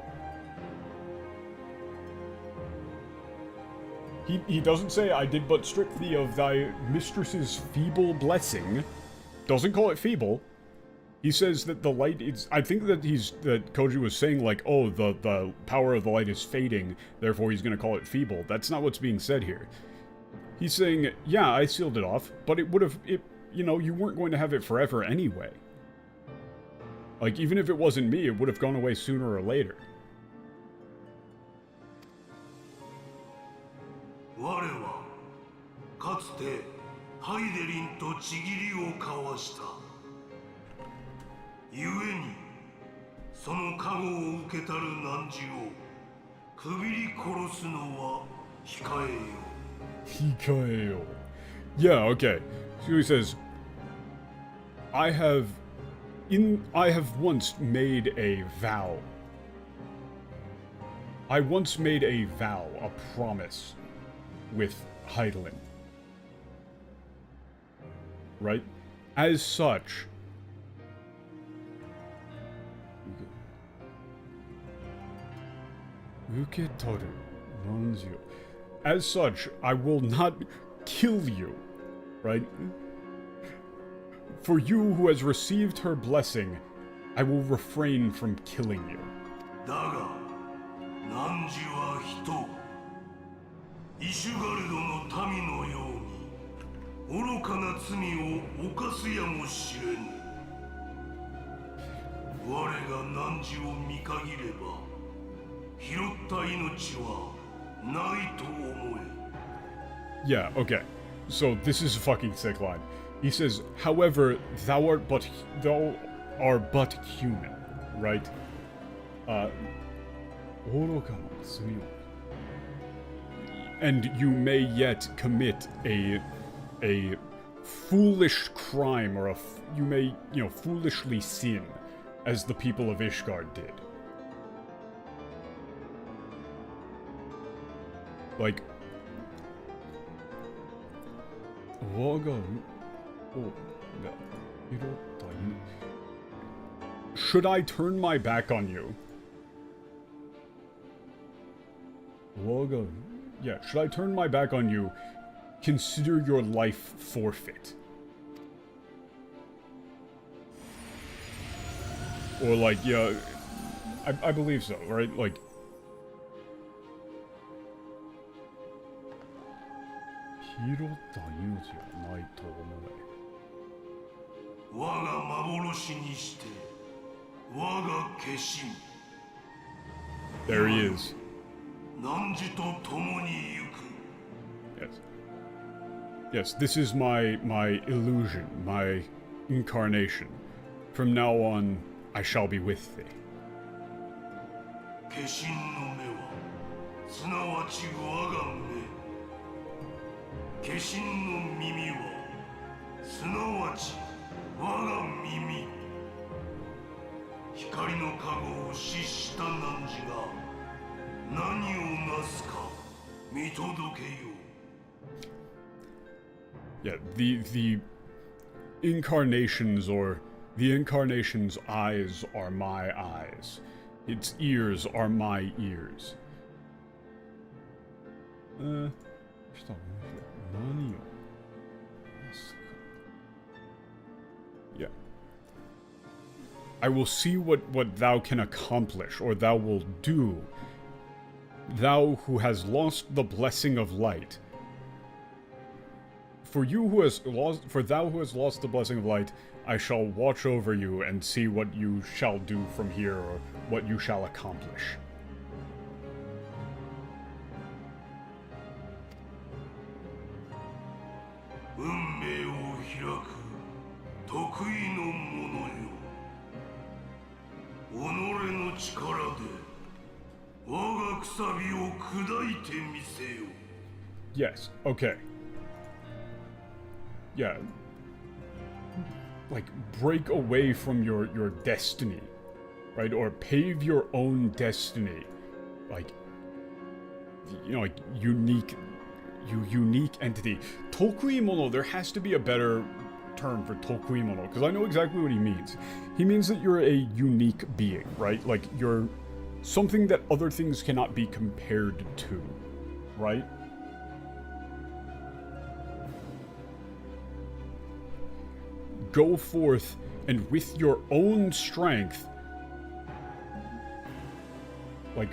He doesn't say, I did but strip thee of thy mistress's feeble blessing. Doesn't call it feeble. He says that the light is... I think that Koji was saying, like, oh, the power of the light is fading, therefore he's gonna call it feeble. That's not what's being said here. He's saying, yeah, I sealed it off, but it would have... you know, you weren't going to have it forever anyway. Like, even if it wasn't me, it would have gone away sooner or later. Hikaeo. Yeah, okay. So he says, I have once made a vow. I once made a vow, a promise, with Hydaelyn. Right? As such, Uketoru Nonzio. As such, I will not kill you, right? For you who has received her blessing, I will refrain from killing you. Daga, Nanji wa hito, Ishugarudo no tami no youni, oroka na tsumi o okasu ya mo shirenu. 我が汝を見限れば拾った命はないと思え。 Yeah, okay. So this is a fucking sick line. He says, however, thou art but human, right? And you may yet commit a foolish crime, or you may, foolishly sin, as the people of Ishgard did. Like, should I turn my back on you? Yeah, should I turn my back on you? Consider your life forfeit. Or like, yeah, I believe so, right? Like, 拾った命はないと思え。我が幻にして我が化身。There he is. 汝と共に行く。 Yes. Yes, this is my illusion, my incarnation. From now on, I shall be with thee. 化身の目はすなわち我が目。化身の耳はすなわち我が耳。光の加護を失した汝が何をなすか見届けよう。 Yeah, the incarnations, or the incarnation's eyes are my eyes. Its ears are my ears. Yeah. I will see what thou can accomplish, or thou will do. Thou who has lost the blessing of light. For thou who has lost the blessing of light, I shall watch over you and see what you shall do from here, or what you shall accomplish. Yes, okay. Yeah. Like, break away from your destiny, right? Or pave your own destiny. Like, like, unique entity. Tokuimono, there has to be a better term for tokuimono, because I know exactly what he means. He means that you're a unique being, right? Like, you're something that other things cannot be compared to, right? Go forth and with your own strength, like,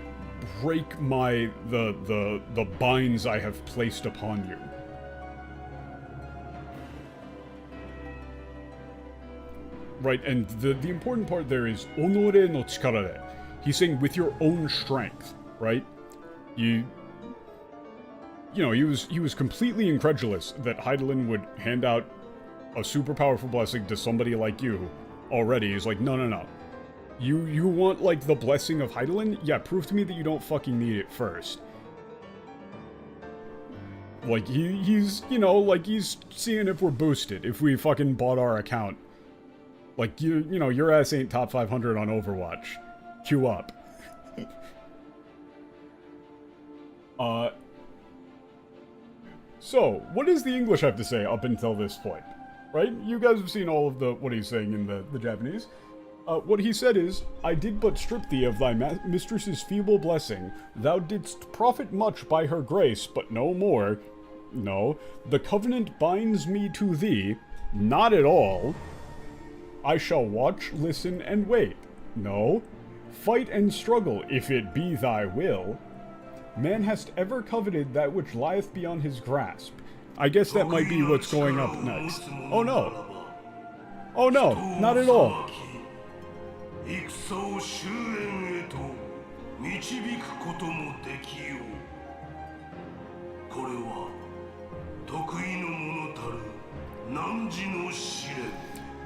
break the binds I have placed upon you. Right, and the important part there is onore no chikara de. He's saying with your own strength, right? He was completely incredulous that Hydaelyn would hand out a super powerful blessing to somebody like you already. He's like, no. You want, like, the blessing of Hydaelyn? Yeah, prove to me that you don't fucking need it first. Like, he's seeing if we're boosted, if we fucking bought our account. Like, your ass ain't top 500 on Overwatch. Queue up. So, what does the English have to say up until this point? Right? You guys have seen all of what he's saying in the Japanese. What he said is, I did but strip thee of thy mistress's feeble blessing. Thou didst profit much by her grace, but no more. No. The covenant binds me to thee. Not at all. I shall watch, listen, and wait. No. Fight and struggle, if it be thy will. Man hast ever coveted that which lieth beyond his grasp. I guess that might be what's going up next. Oh no. Oh no, not at all. 戦を終焉へと導くこともできよう。これは得意の者たる汝の試練。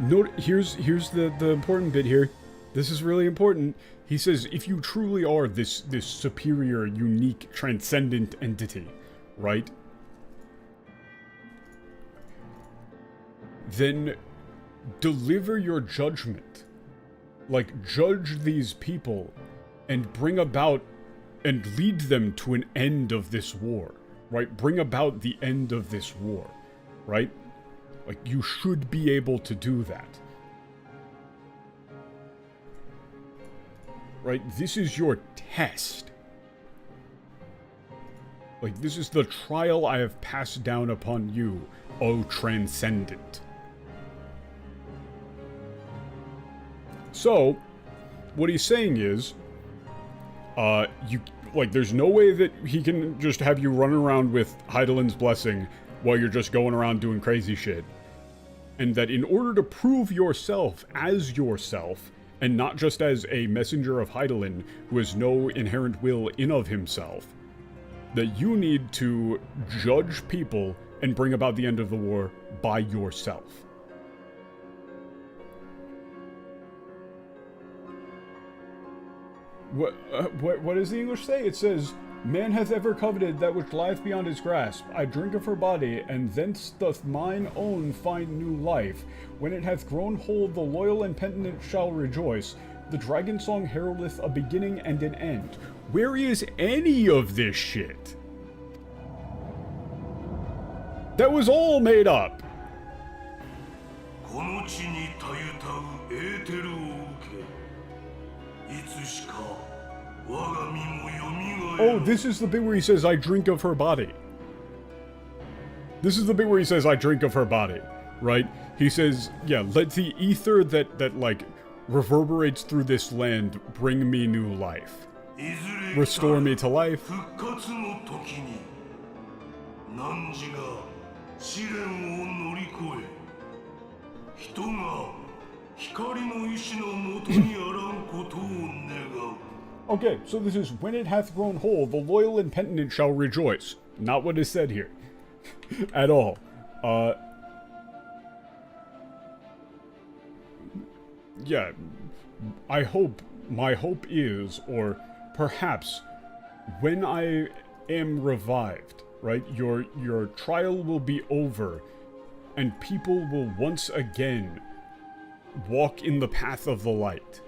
Note, here's the important bit here. This is really important. He says, if you truly are this superior, unique, transcendent entity, right? Then deliver your judgment. Like, judge these people and bring about and lead them to an end of this war, right? Bring about the end of this war, right? Like, you should be able to do that. Right? This is your test. Like, this is the trial I have passed down upon you, O Transcendent. So, what he's saying is, there's no way that he can just have you run around with Heidelin's blessing while you're just going around doing crazy shit. And that in order to prove yourself as yourself, and not just as a messenger of Heidelin who has no inherent will in of himself, that you need to judge people and bring about the end of the war by yourself. What does the English say? It says, "Man hath ever coveted that which lieth beyond his grasp. I drink of her body, and thence doth mine own find new life. When it hath grown whole, the loyal and penitent shall rejoice. The dragon song heraldeth a beginning and an end." Where is any of this shit? That was all made up. この地にたゆたうエーテルを受け、いつしか我が身もよみがえる。 Oh, this is the bit where he says, "I drink of her body." This is the bit where he says, "I drink of her body," right? He says, yeah, let the ether that like reverberates through this land bring me new life. Restore me to life. 復活の時に、汝が試練を乗り越え、人が光の意志のもとにあらんことを願う。 Okay, so this is, when it hath grown whole, the loyal and penitent shall rejoice. Not what is said here. At all. Yeah, my hope is, or perhaps, when I am revived, right, your trial will be over, and people will once again walk in the path of the light.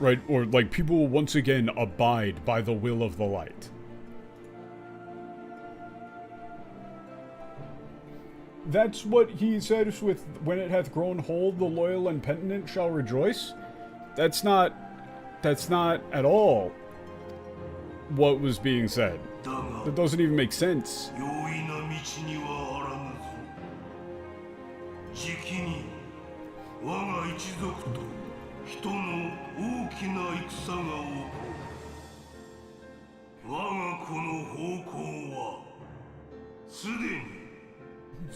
Right, or like people will once again abide by the will of the light. That's what he says with, "When it hath grown whole, the loyal and penitent shall rejoice." That's not at all what was being said. That doesn't even make sense. 容易な道にはあらぬぞ。じきに我が一族と人の大きな戦が起こる。我が子の方向はすでに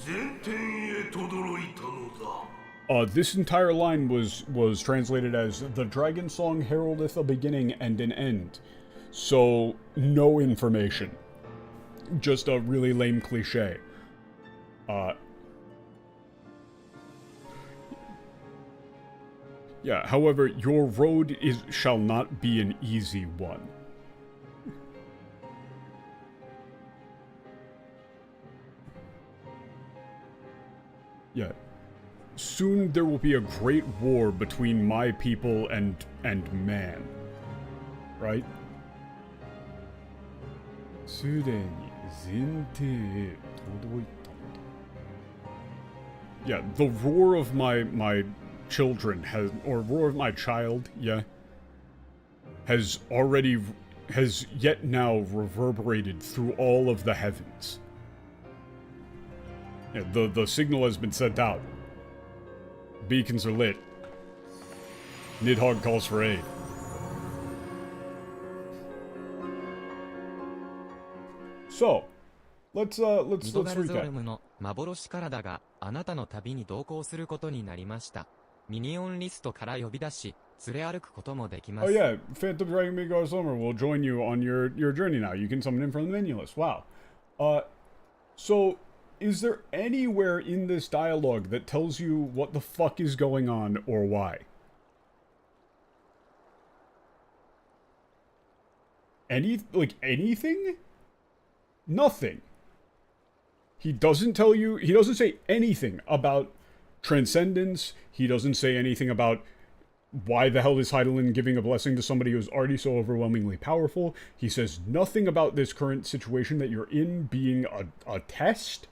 前天へ轟いたのだ。 This entire line was translated as, "The dragon song heraldeth a beginning and an end." So, no information. Just a really lame cliche. Yeah, however, your road shall not be an easy one. Yeah. Soon there will be a great war between my people and man. Right? すでに前提へ届いたのだ。Yeah, the roar of my children or roar of my child, yeah, has yet now reverberated through all of the heavens. Yeah, the signal has been sent out. Beacons are lit. Nidhogg calls for aid. So, let's ミドガルゾル recap. ムの幻体があなたの旅に同行することになりました。ミニオンリストから呼び出し、連れ歩くこともできま Oh す。yeah, Phantom Dragon Midgardsormr will join you on your journey now. You can summon him from the menu list. Wow. So is there anywhere in this dialogue that tells you what the fuck is going on or why? Anything? Nothing. He doesn't tell you, he doesn't say anything about transcendence. He doesn't say anything about why the hell is Heidelin giving a blessing to somebody who's already so overwhelmingly powerful. He says nothing about this current situation that you're in being a test.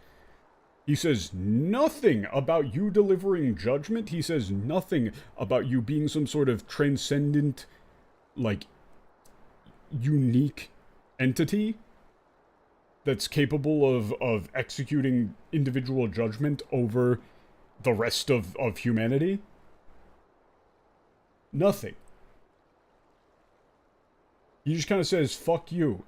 He says nothing about you delivering judgment. He says nothing about you being some sort of transcendent, like, unique entity that's capable of executing individual judgment over the rest of humanity. Nothing. He just kind of says, fuck you.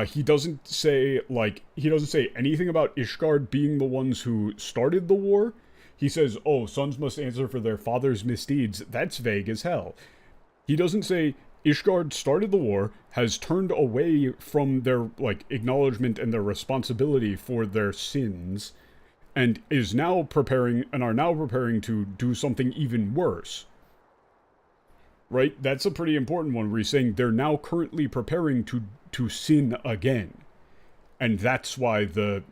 He doesn't say anything about Ishgard being the ones who started the war. He says, oh, sons must answer for their father's misdeeds. That's vague as hell. He doesn't say Ishgard started the war, has turned away from their, like, acknowledgement and their responsibility for their sins, and are now preparing to do something even worse. Right? That's a pretty important one where he's saying they're now currently preparing to sin again. And that's why the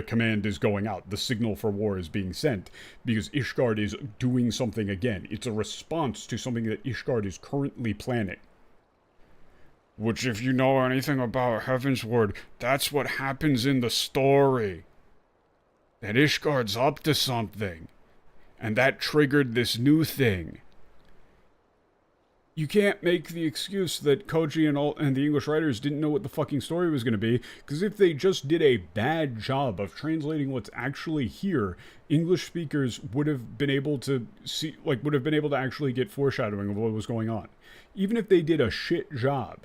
command is going out. The signal for war is being sent. Because Ishgard is doing something again. It's a response to something that Ishgard is currently planning. Which, if you know anything about Heavensward, that's what happens in the story. That Ishgard's up to something. And that triggered this new thing. You can't make the excuse that Koji and the English writers didn't know what the fucking story was going to be, because if they just did a bad job of translating what's actually here, English speakers would have been able to actually get foreshadowing of what was going on. Even if they did a shit job,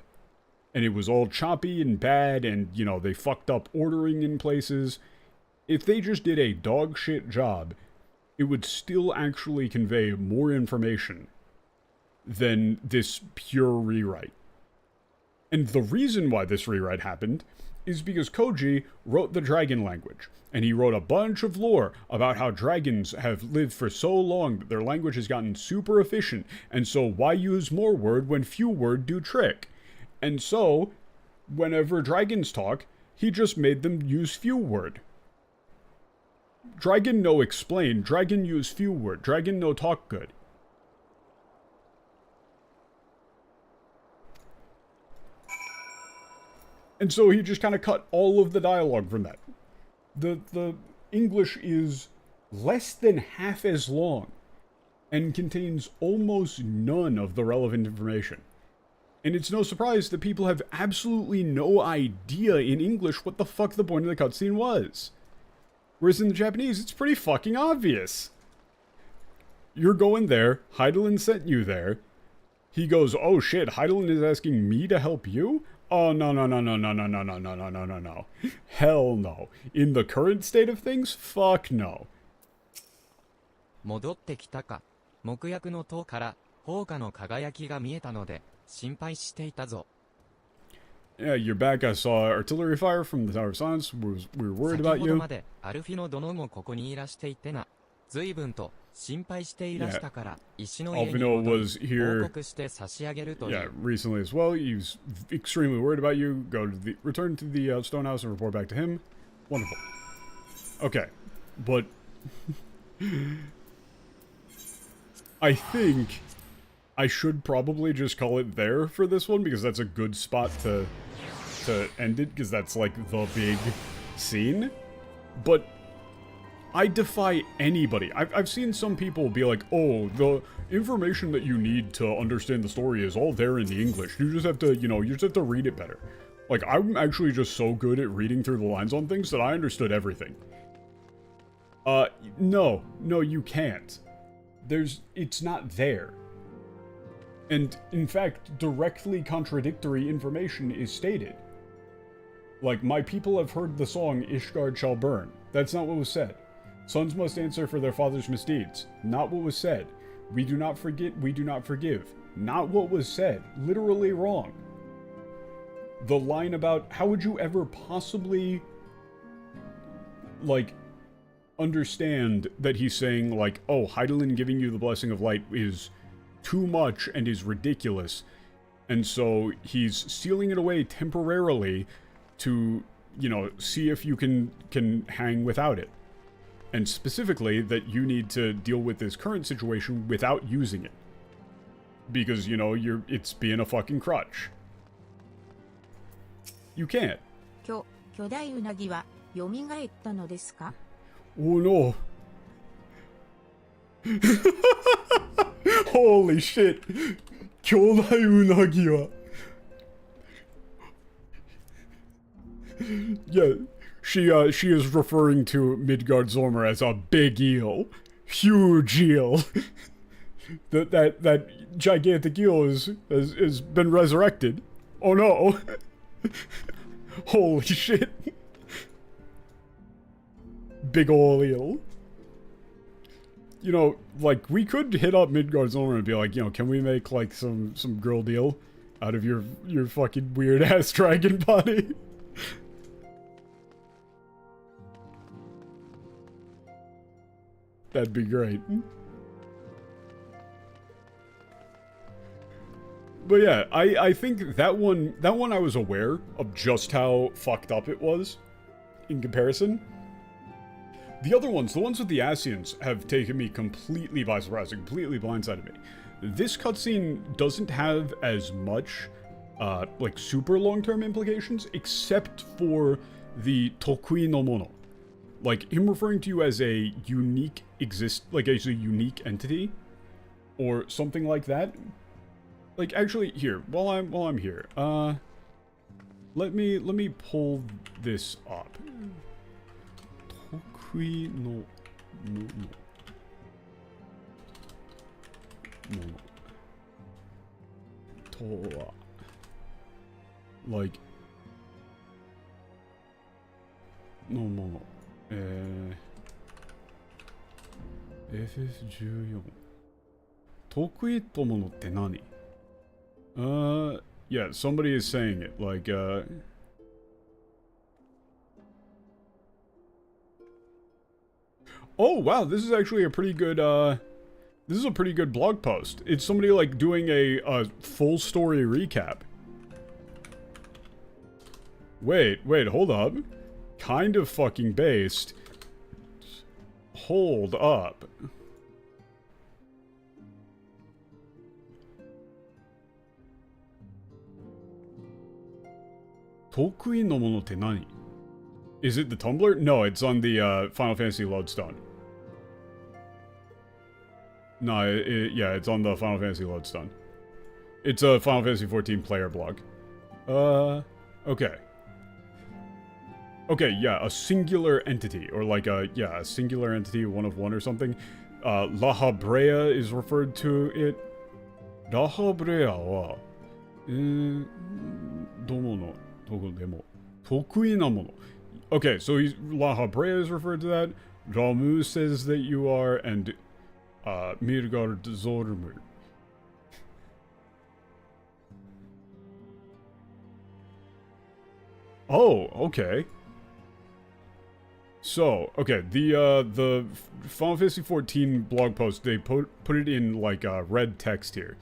and it was all choppy and bad, and, they fucked up ordering in places, if they just did a dog shit job, it would still actually convey more information than this pure rewrite. And the reason why this rewrite happened is because Koji wrote the dragon language, and he wrote a bunch of lore about how dragons have lived for so long that their language has gotten super efficient, and so why use more word when few word do trick? And so, whenever dragons talk, he just made them use few word. Dragon no explain, dragon use few word, dragon no talk good. And so he just kind of cut all of the dialogue from that. The English is less than half as long and contains almost none of the relevant information. And it's no surprise that people have absolutely no idea in English what the fuck the point of the cutscene was. Whereas in the Japanese, it's pretty fucking obvious. You're going there, Heidelin sent you there. He goes, oh shit, Heidelin is asking me to help you? Oh, no. Hell no. In the current state of things, fuck no. 戻ってきたか。木薬の塔から砲火の輝きが見えたので心配していたぞ。Yeah, you're back. I saw artillery fire from the Tower of Silence. We were worried about 先ほど you. までアルフィノ殿もここにいらしていてな。随分と心配していらしたから石の家に Alphinaud 戻り was here. 報告して差し上げるという。 Yeah, recently as well. He was extremely worried about you. Return to the Stonehouse and report back to him. Wonderful. Okay, but I think I should probably just call it there for this one because that's a good spot to end it because that's like the big scene. But I defy anybody. I've seen some people be like, oh, the information that you need to understand the story is all there in the English. You just have to, you just have to read it better. Like, I'm actually just so good at reading through the lines on things that I understood everything. No, you can't. It's not there. And, in fact, directly contradictory information is stated. Like, my people have heard the song Ishgard shall burn. That's not what was said. Sons must answer for their father's misdeeds. Not what was said. We do not forget, we do not forgive. Not what was said. Literally wrong. The line about, how would you ever possibly, like, understand that he's saying, like, oh, Hydaelyn giving you the blessing of light is too much and is ridiculous. And so he's sealing it away temporarily to, you know, see if you can hang without it. And specifically that you need to deal with this current situation without using it. Because, you know, it's being a fucking crutch. You can't. 巨大ウナギは蘇ったのですか? Oh no. Holy shit. 巨大ウナギは Yeah, she is referring to Midgardsormr as a big eel. Huge eel. that gigantic eel has been resurrected. Oh no. Holy shit. Big ol' eel. You know, like, we could hit up Midgardsormr and be like, you know, can we make, like, some girl deal out of your fucking weird-ass dragon body? That'd be great. But yeah, I think that one I was aware of just how fucked up it was in comparison. The other ones, the ones with the Asians, have taken me completely by surprise, completely blindsided me. This cutscene doesn't have as much, like, super long-term implications, except for the Tokui no Mono. Like, him referring to you as a unique as a unique entity, or something like that. Like, actually, here, while I'm here, let me pull this up. Tokui no Mono. To wa. Like, no Mono. FF14 得意とものって何? Yeah, somebody is saying it, like, Oh, wow, this is actually a pretty good, this is a pretty good blog post. It's somebody, like, doing a full story recap. Wait, hold up. Kind of fucking based. Hold up. Tokui no mono te nani? Is it the Tumblr? No, it's on the Final Fantasy Lodestone. No, yeah, it's on the Final Fantasy Lodestone. It's a Final Fantasy XIV player blog. Okay. Okay, yeah, a singular entity, or like a singular entity, one of one or something. La Habrea is referred to it. La Habrea wa, domo no toko demo, tokui na mono. Okay, so La Habrea is referred to that. Ramu says that you are, and Midgardsormr. Oh, okay. So, okay, the Final Fantasy XIV blog post, they put it in, like, red text here.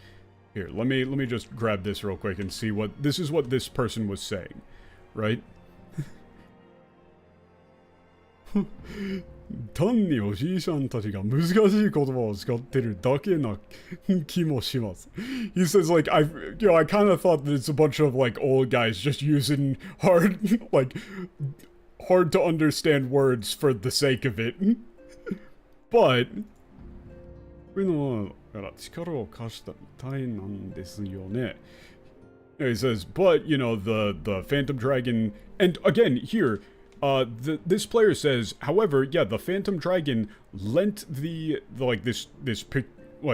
Here, let me just grab this real quick and see what this person was saying, right? 単におじいさんたちが難しい言葉を使ってるだけな気もします. He says, like, I kind of thought that it's a bunch of, like, old guys just using hard to understand words for the sake of it. But, こういうのはから力を貸したみたいなんですよね. He says, but, you know, the Phantom Dragon, and again, here, this player says, however, yeah, the Phantom Dragon lent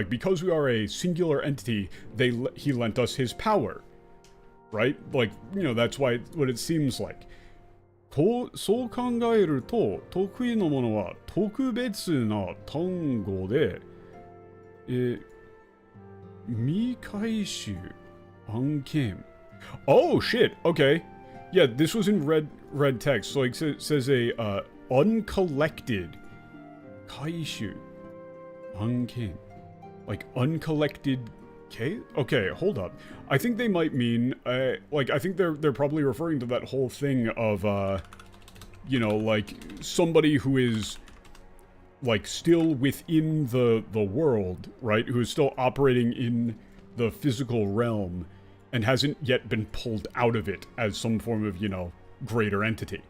because we are a singular entity, he lent us his power, right? Like, you know, that's what it seems like. そう考えると、得意のものは特別な単語で、未回収案件。Oh shit! Okay, yeah, this was in red text. So like it says a uncollected 回収案件, like uncollected case. Okay, hold up. I think they might mean like I think they're probably referring to that whole thing of you know, like somebody who is like still within the world, right? Who is still operating in the physical realm and hasn't yet been pulled out of it as some form of, you know, greater entity.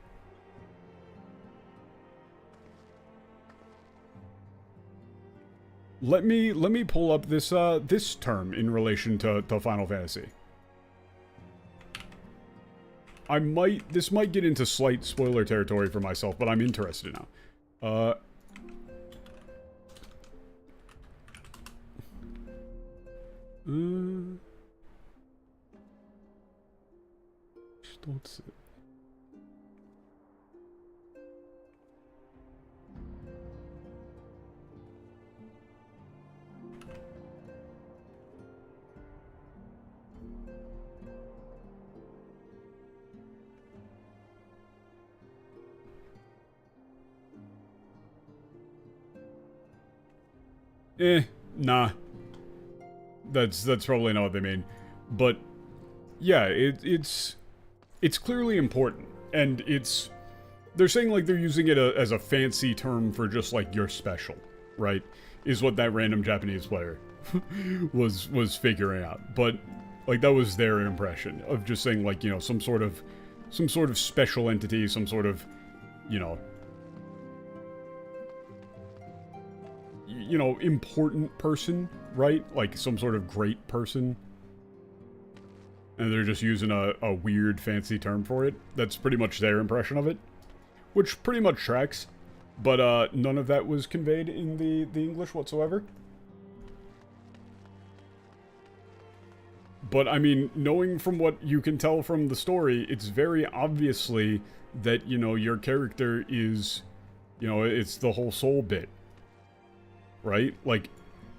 Let me pull up this this term in relation to Final Fantasy. This might get into slight spoiler territory for myself, but I'm interested now. Nah. That's probably not what they mean. But yeah, it's clearly important, and they're saying like they're using it as a fancy term for just like you're special, right? Is what that random Japanese player was figuring out. But like that was their impression of just saying like, you know, some sort of special entity, some sort of, you know, important person, right? Like some sort of great person. And they're just using a weird fancy term for it. That's pretty much their impression of it. Which pretty much tracks. But none of that was conveyed in the English whatsoever. But I mean, knowing from what you can tell from the story, it's very obviously that, you know, your character is, you know, it's the whole soul bit. Right? Like,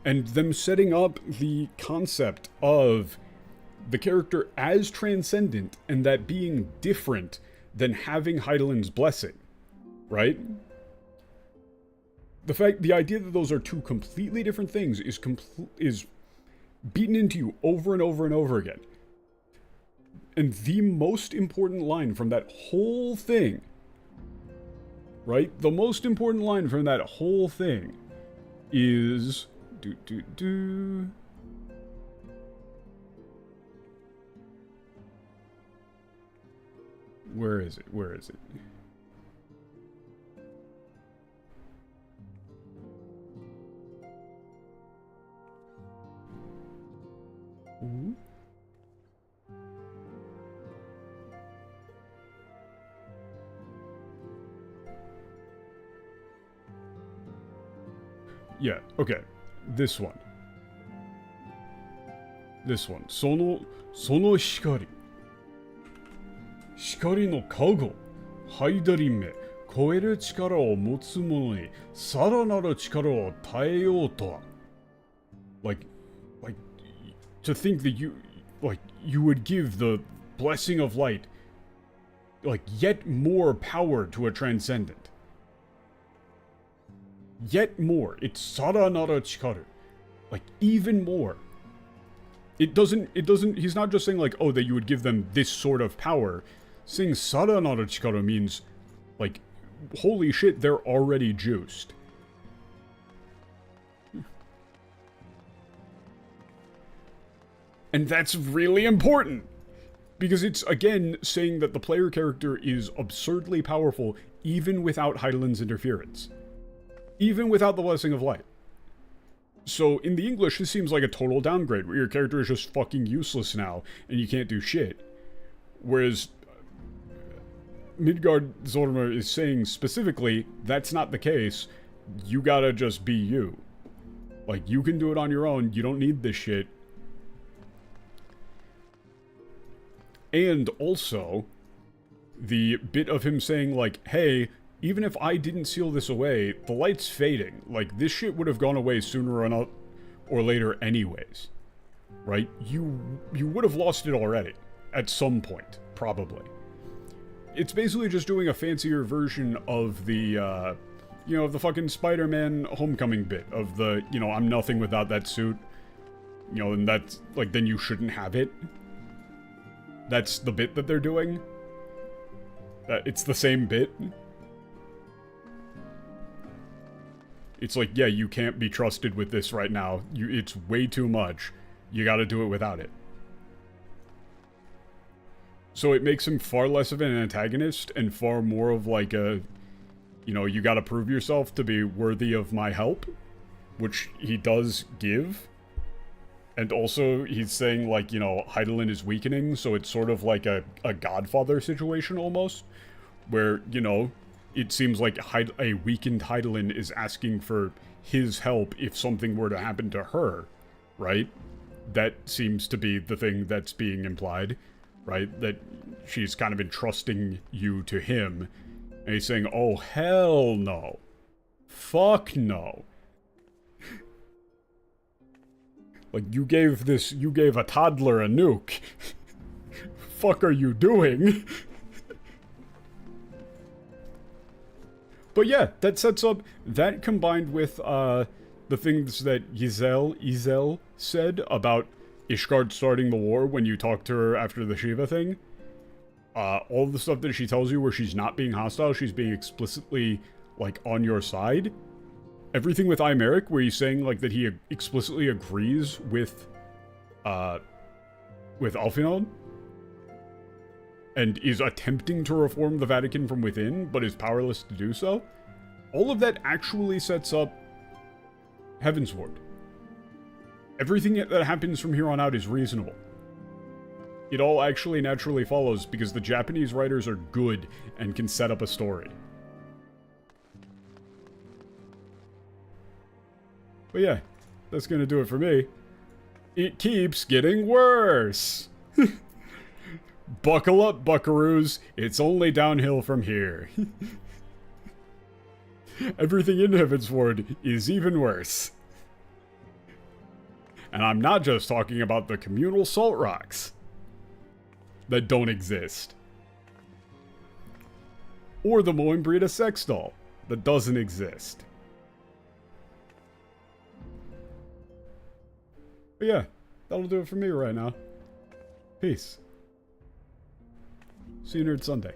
and them setting up the concept of the character as transcendent and that being different than having Heidelin's blessing. Right? The idea that those are two completely different things is beaten into you over and over and over again. And the most important line from that whole thing, right? The most important line from that whole thing is Where is it? Ooh. Yeah, okay. This one. その光。光の加護。ハイダリンめ。超える力を持つ者に、さらなる力を与えようとは。Like, to think that you would give the blessing of light, like, yet more power to a transcendent. Yet more. It's saranara chikaru. Like, even more. It doesn't, he's not just saying like, oh, that you would give them this sort of power. Saying saranara chikaru means, like, holy shit, they're already juiced. And that's really important. Because it's, again, saying that the player character is absurdly powerful even without Heidelin's interference. Even without the Blessing of Light. So, in the English, this seems like a total downgrade, where your character is just fucking useless now, and you can't do shit. Whereas, Midgardsormr is saying specifically, that's not the case, you gotta just be you. Like, you can do it on your own, you don't need this shit. And also, the bit of him saying, like, hey, even if I didn't seal this away, the light's fading. Like, this shit would have gone away sooner or later anyways. Right? You would have lost it already. At some point. Probably. It's basically just doing a fancier version of the, you know, the fucking Spider-Man Homecoming bit. Of the, you know, I'm nothing without that suit. You know, and that's, like, then you shouldn't have it. That's the bit that they're doing. It's the same bit. It's like, yeah, you can't be trusted with this right now. It's way too much. You gotta do it without it. So it makes him far less of an antagonist and far more of like a, you know, you gotta prove yourself to be worthy of my help, which he does give. And also, he's saying, like, you know, Hydaelyn is weakening, so it's sort of like a Godfather situation almost, where, you know, it seems like a weakened Hydaelyn is asking for his help if something were to happen to her, right? That seems to be the thing that's being implied, right? That she's kind of entrusting you to him, and he's saying, oh, hell no. Fuck no. Like, you gave a toddler a nuke. Fuck are you doing? But yeah, that sets up, that combined with, the things that Izel said about Ishgard starting the war when you talk to her after the Shiva thing. All the stuff that she tells you where she's not being hostile, she's being explicitly, like, on your side. Everything with Imeric, where he's saying, like, that he explicitly agrees with Alphinaud, and is attempting to reform the Vatican from within, but is powerless to do so. All of that actually sets up Heavensward. Everything that happens from here on out is reasonable. It all actually naturally follows because the Japanese writers are good and can set up a story. But yeah, that's gonna do it for me. It keeps getting worse! Buckle up, buckaroos. It's only downhill from here. Everything in Heavensward is even worse. And I'm not just talking about the communal salt rocks that don't exist. Or the Moenbrita sex doll that doesn't exist. But yeah, that'll do it for me right now. Peace. See you Nerd Sunday.